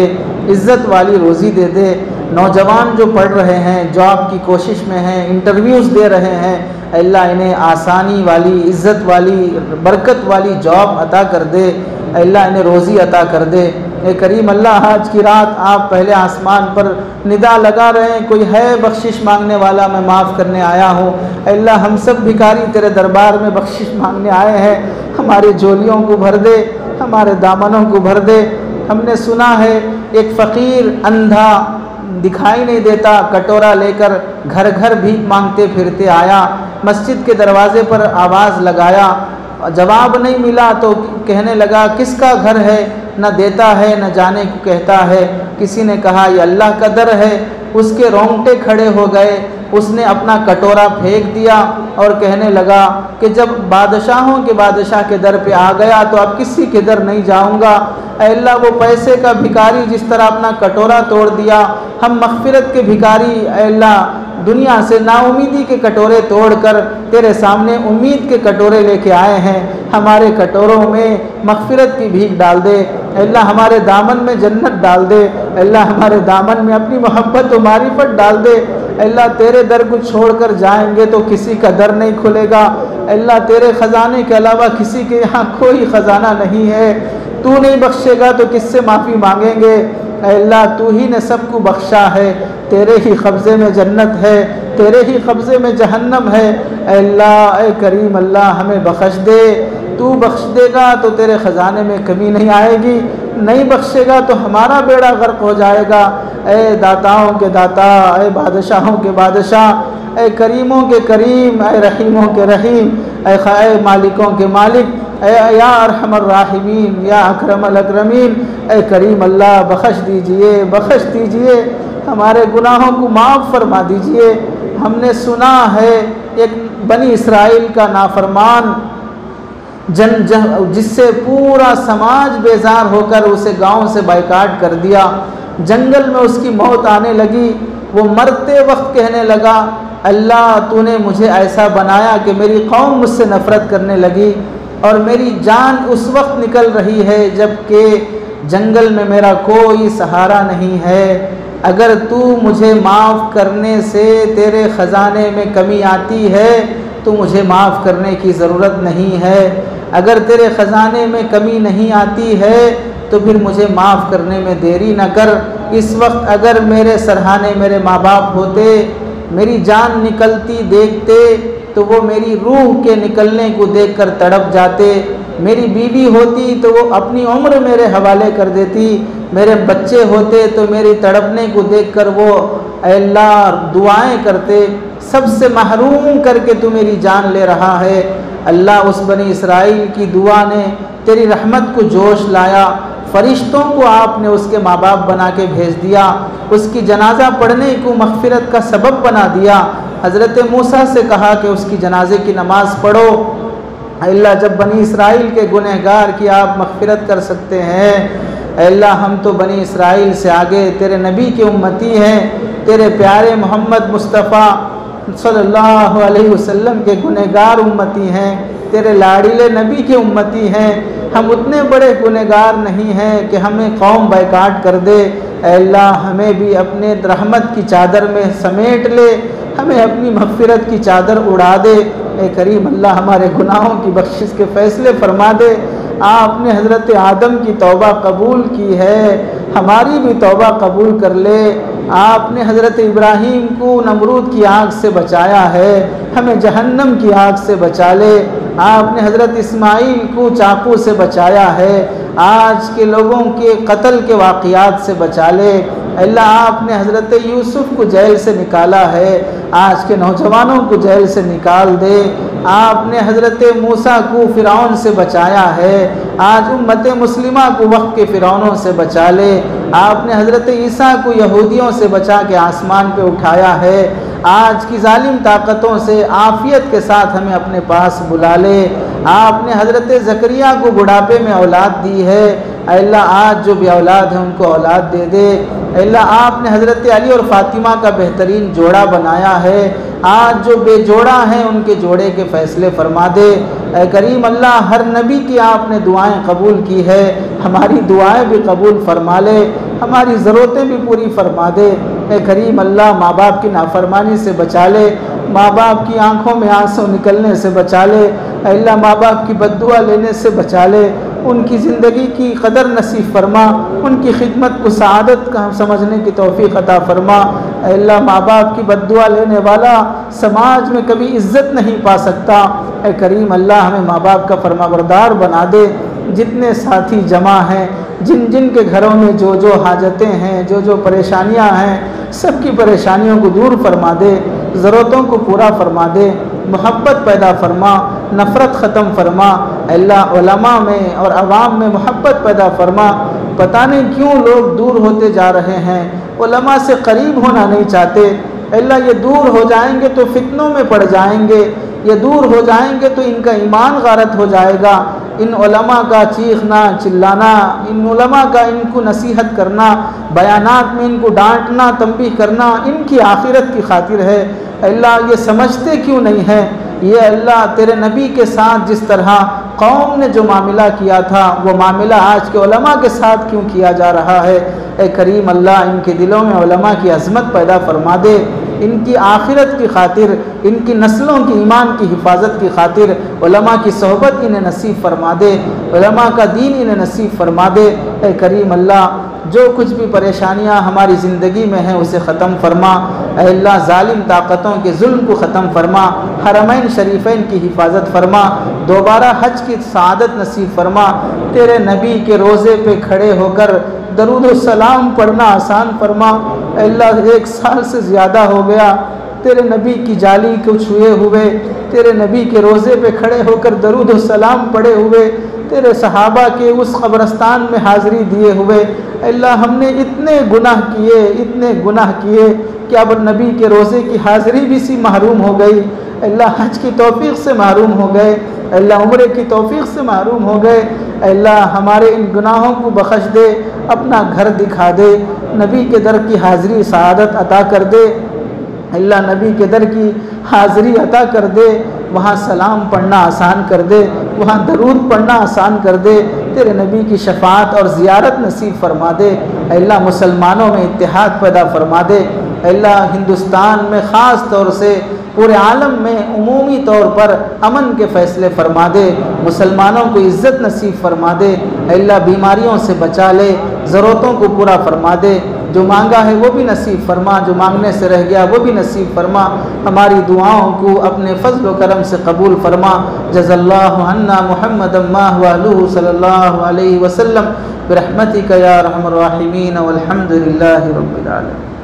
इज़्ज़त वाली रोज़ी दे दे। नौजवान जो पढ़ रहे हैं, जॉब की कोशिश में हैं, इंटरव्यूज़ दे रहे हैं, अल्लाह इन्हें आसानी वाली, इज़्ज़त वाली, बरकत वाली जॉब अता कर दे। अल्लाह इन्हें रोज़ी अता कर दे। ए करीम अल्लाह, आज की रात आप पहले आसमान पर निदा लगा रहे हैं, कोई है बख्शिश मांगने वाला, मैं माफ़ करने आया हूँ। अल्लाह हम सब भिखारी तेरे दरबार में बख्शिश मांगने आए हैं, हमारे झोलियों को भर दे, हमारे दामनों को भर दे। हमने सुना है एक फ़कीर अंधा दिखाई नहीं देता, कटोरा लेकर घर घर भीख मांगते फिरते आया, मस्जिद के दरवाज़े पर आवाज़ लगाया, जवाब नहीं मिला तो कहने लगा किसका घर है, न देता है न जाने को कहता है। किसी ने कहा ये अल्लाह का दर है, उसके रोंगटे खड़े हो गए, उसने अपना कटोरा फेंक दिया और कहने लगा कि जब बादशाहों के बादशाह के दर पे आ गया तो अब किसी के दर नहीं जाऊंगा। अल्लाह वो पैसे का भिखारी जिस तरह अपना कटोरा तोड़ दिया, हम मग़फ़िरत के भिखारी अल्लाह दुनिया से नाउमीदी के कटोरे तोड़कर तेरे सामने उम्मीद के कटोरे लेके आए हैं। हमारे कटोरों में मग़फ़िरत की भीख डाल दे अल्लाह, हमारे दामन में जन्नत डाल दे अल्लाह, हमारे दामन में अपनी मोहब्बत और मारिफत डाल दे अल्लाह। तेरे दर को छोड़कर जाएंगे तो किसी का दर नहीं खुलेगा अल्लाह, तेरे ख़जाने के अलावा किसी के यहाँ कोई ख़जाना नहीं है। तू नहीं बख्शेगा तो किससे माफ़ी मांगेंगे अल्लाह, तू ही ने सबको बख्शा है, तेरे ही कब्ज़े में जन्नत है, तेरे ही कब्ज़े में जहन्नम है अल्लाह। ए करीम अल्लाह, हमें बख्श दे, तू बख्श देगा तो तेरे ख़जाने में कमी नहीं आएगी, नहीं बख्शेगा तो हमारा बेड़ा गर्क हो जाएगा। ए दाताओं के दाता, ए बादशाहों के बादशाह, ए करीमों के करीम, ए रहीमों के रहीम, ए मालिकों के मालिक, या अरहमर राहिमीन, या अकरमल अकरमीन। ए करीम अल्लाह, बख्श दीजिए, बख्श दीजिए, हमारे गुनाहों को माफ़ फरमा दीजिए। हमने सुना है एक बनी इसराइल का नाफरमान जिससे पूरा समाज बेजार होकर उसे गांव से बाइकाट कर दिया, जंगल में उसकी मौत आने लगी। वो मरते वक्त कहने लगा अल्लाह, तूने मुझे ऐसा बनाया कि मेरी कौम मुझसे नफ़रत करने लगी और मेरी जान उस वक्त निकल रही है जबकि जंगल में मेरा कोई सहारा नहीं है। अगर तू मुझे माफ़ करने से तेरे ख़जाने में कमी आती है तो मुझे माफ़ करने की ज़रूरत नहीं है। अगर तेरे ख़जाने में कमी नहीं आती है तो फिर मुझे माफ़ करने में देरी न कर। इस वक्त अगर मेरे सरहाने मेरे माँ बाप होते, मेरी जान निकलती देखते तो वो मेरी रूह के निकलने को देखकर तड़प जाते। मेरी बीवी होती तो वो अपनी उम्र मेरे हवाले कर देती। मेरे बच्चे होते तो मेरी तड़पने को देखकर वो अल्लाह दुआएं करते। सबसे महरूम करके तू मेरी जान ले रहा है अल्लाह। उस बनी इसराइल की दुआ ने तेरी रहमत को जोश लाया। फरिश्तों को आपने उसके माँ बाप बना के भेज दिया, उसकी जनाजा पढ़ने को मग़फ़िरत का सबब बना दिया। हज़रत मूसा से कहा कि उसकी जनाजे की नमाज़ पढ़ो। अल्लाह जब बनी इसराइल के गुनहगार की आप मग़फ़िरत कर सकते हैं, अल्लाह हम तो बनी इसराइल से आगे तेरे नबी के उम्मती हैं, तेरे प्यारे मोहम्मद मुस्तफ़ा सल्लल्लाहु अलैहि वसल्लम के गुनहगार उम्मती हैं, तेरे लाड़ीले नबी के उम्मती हैं। हम उतने बड़े गुनहगार नहीं हैं कि हमें कौम बैकाट कर दे। अल्लाह हमें भी अपने रहमत की चादर में समेट ले, हमें अपनी मग़फ़िरत की चादर उड़ा दे। ए करीम अल्लाह हमारे गुनाहों की बख्शिश के फ़ैसले फ़रमा दे। आपने हज़रत आदम की तौबा कबूल की है, हमारी भी तौबा कबूल कर ले। आपने हज़रत इब्राहीम को नमरूद की आग से बचाया है, हमें जहन्नम की आग से बचा ले। आपने हज़रत इस्माइल को चाकू से बचाया है, आज के लोगों के कत्ल के वाक़यात से बचा ले। अल्लाह आपने हज़रत यूसुफ़ को जेल से निकाला है, आज के नौजवानों को जेल से निकाल दे। आपने हज़रत मूसा को फ़िरौन से बचाया है, आज उम्मत मुस्लिमा को वक्त के फ़िरौनों से बचा ले। आपने हज़रत ईसा को यहूदियों से बचा के आसमान पे उठाया है, आज की जालिम ताकतों से आफ़ियत के साथ हमें अपने पास बुला ले। आपने हज़रत ज़करिया को बुढ़ापे में औलाद दी है, अल्लाह आज जो भी औलाद है उनको औलाद दे दे। अल्लाह आपने हज़रत अली और फ़ातिमा का बेहतरीन जोड़ा बनाया है, आज जो बेजोड़ा हैं उनके जोड़े के फ़ैसले फ़रमा दे। करीम अल्लाह हर नबी की आपने दुआएं कबूल की है, हमारी दुआएं भी कबूल फ़रमा ले, हमारी ज़रूरतें भी पूरी फ़रमा दे। करीम अल्लाह माँ बाप की नाफरमानी से बचा ले, माँ बाप की आँखों में आंसू निकलने से बचा ले। अल्लाह माँ बाप की बद्दुआ लेने से बचा ले, उनकी ज़िंदगी की कदर नसीब फरमा, उनकी खिदमत को सआदत का समझने की तौफीक अता फरमा। अल्लाह माँ बाप की बद्दुआ लेने वाला समाज में कभी इज़्ज़त नहीं पा सकता। ए करीम अल्लाह हमें माँ बाप का फरमाबरदार बना दे। जितने साथी जमा हैं, जिन जिन के घरों में जो जो हाजतें हैं, जो जो परेशानियां हैं, सबकी परेशानियों को दूर फरमा दे, ज़रूरतों को पूरा फरमा दे, मोहब्बत पैदा फरमा, नफ़रत ख़त्म फरमा। अल्लाह उलमा में और अवाम में मोहब्बत पैदा फरमा। पता नहीं क्यों लोग दूर होते जा रहे हैं, उलमा से करीब होना नहीं चाहते। अल्लाह ये दूर हो जाएंगे तो फितनों में पड़ जाएंगे, ये दूर हो जाएंगे तो इनका ईमान गारत हो जाएगा। इन उलमा का चीखना चिल्लाना, इन उलमा का इनको नसीहत करना, बयानात में इनको डांटना तंबीह करना इनकी आखिरत की खातिर है। अल्लाह ये समझते क्यों नहीं है? ये अल्लाह तेरे नबी के साथ जिस तरह कौम ने जो मामला किया था वो मामला आज के उलमा के साथ क्यों किया जा रहा है? ए करीम अल्लाह इनके दिलों में उलमा की अज़मत पैदा फरमा दे, इनकी आखिरत की खातिर, इनकी नस्लों की ईमान की हिफाजत की खातिर उलमा की सोहबत इन्हें नसीब फरमा दे, उलमा का दीन इन्हें नसीब फरमा दे। ए करीम अल्लाह जो कुछ भी परेशानियां हमारी ज़िंदगी में हैं उसे ख़त्म फरमा। अल्लाह ज़ालिम ताकतों के जुल्म को ख़त्म फरमा, हरमैन शरीफ़ैन की हिफाजत फरमा, दोबारा हज की सआदत नसीब फरमा। तेरे नबी के रोज़े पे खड़े होकर दरूद व सलाम पढ़ना आसान फरमा। अल्लाह 1 साल से ज़्यादा हो गया तेरे नबी की जाली को छुए हुए, तेरे नबी के रोज़े पे खड़े होकर दरूद व सलाम पढ़े हुए, तेरे सहाबा के उस कब्रस्तान में हाज़िरी दिए हुए। अल्लाह हमने इतने गुनाह किए, इतने गुनाह किए कि अब नबी के रोज़े की हाज़िरी भी सी महरूम हो गई। अल्लाह हज की तौफीक से महरूम हो गए, अल्लाह उम्रे की तौफीक से महरूम हो गए। अल्लाह हमारे इन गुनाहों को बख्श दे, अपना घर दिखा दे, नबी के दर की हाज़िरी सआदत अता कर दे। अल्लाह नबी के दर की हाज़िरी अता कर दे, वहाँ सलाम पढ़ना आसान कर दे, वहाँ दरूद पढ़ना आसान कर दे, तेरे नबी की शफ़ाअत और ज़ियारत नसीब फरमा दे। अल्लाह मुसलमानों में इत्तेहाद पैदा फरमा दे। अल्लाह हिंदुस्तान में ख़ास तौर से पूरे आलम में उमूमी तौर पर अमन के फ़ैसले फरमा दे, मुसलमानों को इज़्ज़त नसीब फरमा दे। अल्लाह बीमारियों से बचा ले, ज़रूरतों को पूरा फरमा दे, जो मांगा है वो भी नसीब फरमा, जो मांगने से रह गया वो भी नसीब फरमा। हमारी दुआओं को अपने फ़ज़्ल व करम से कबूल फरमा। जज़ल्लाहु अन्ना मुहम्मदन मा हुवा अलैहि सल्लल्लाहु अलैहि वसल्लम बिरहमतिका या अरहमर राहिमीन वल्हम्दुलिल्लाहि रब्बिल आलमीन।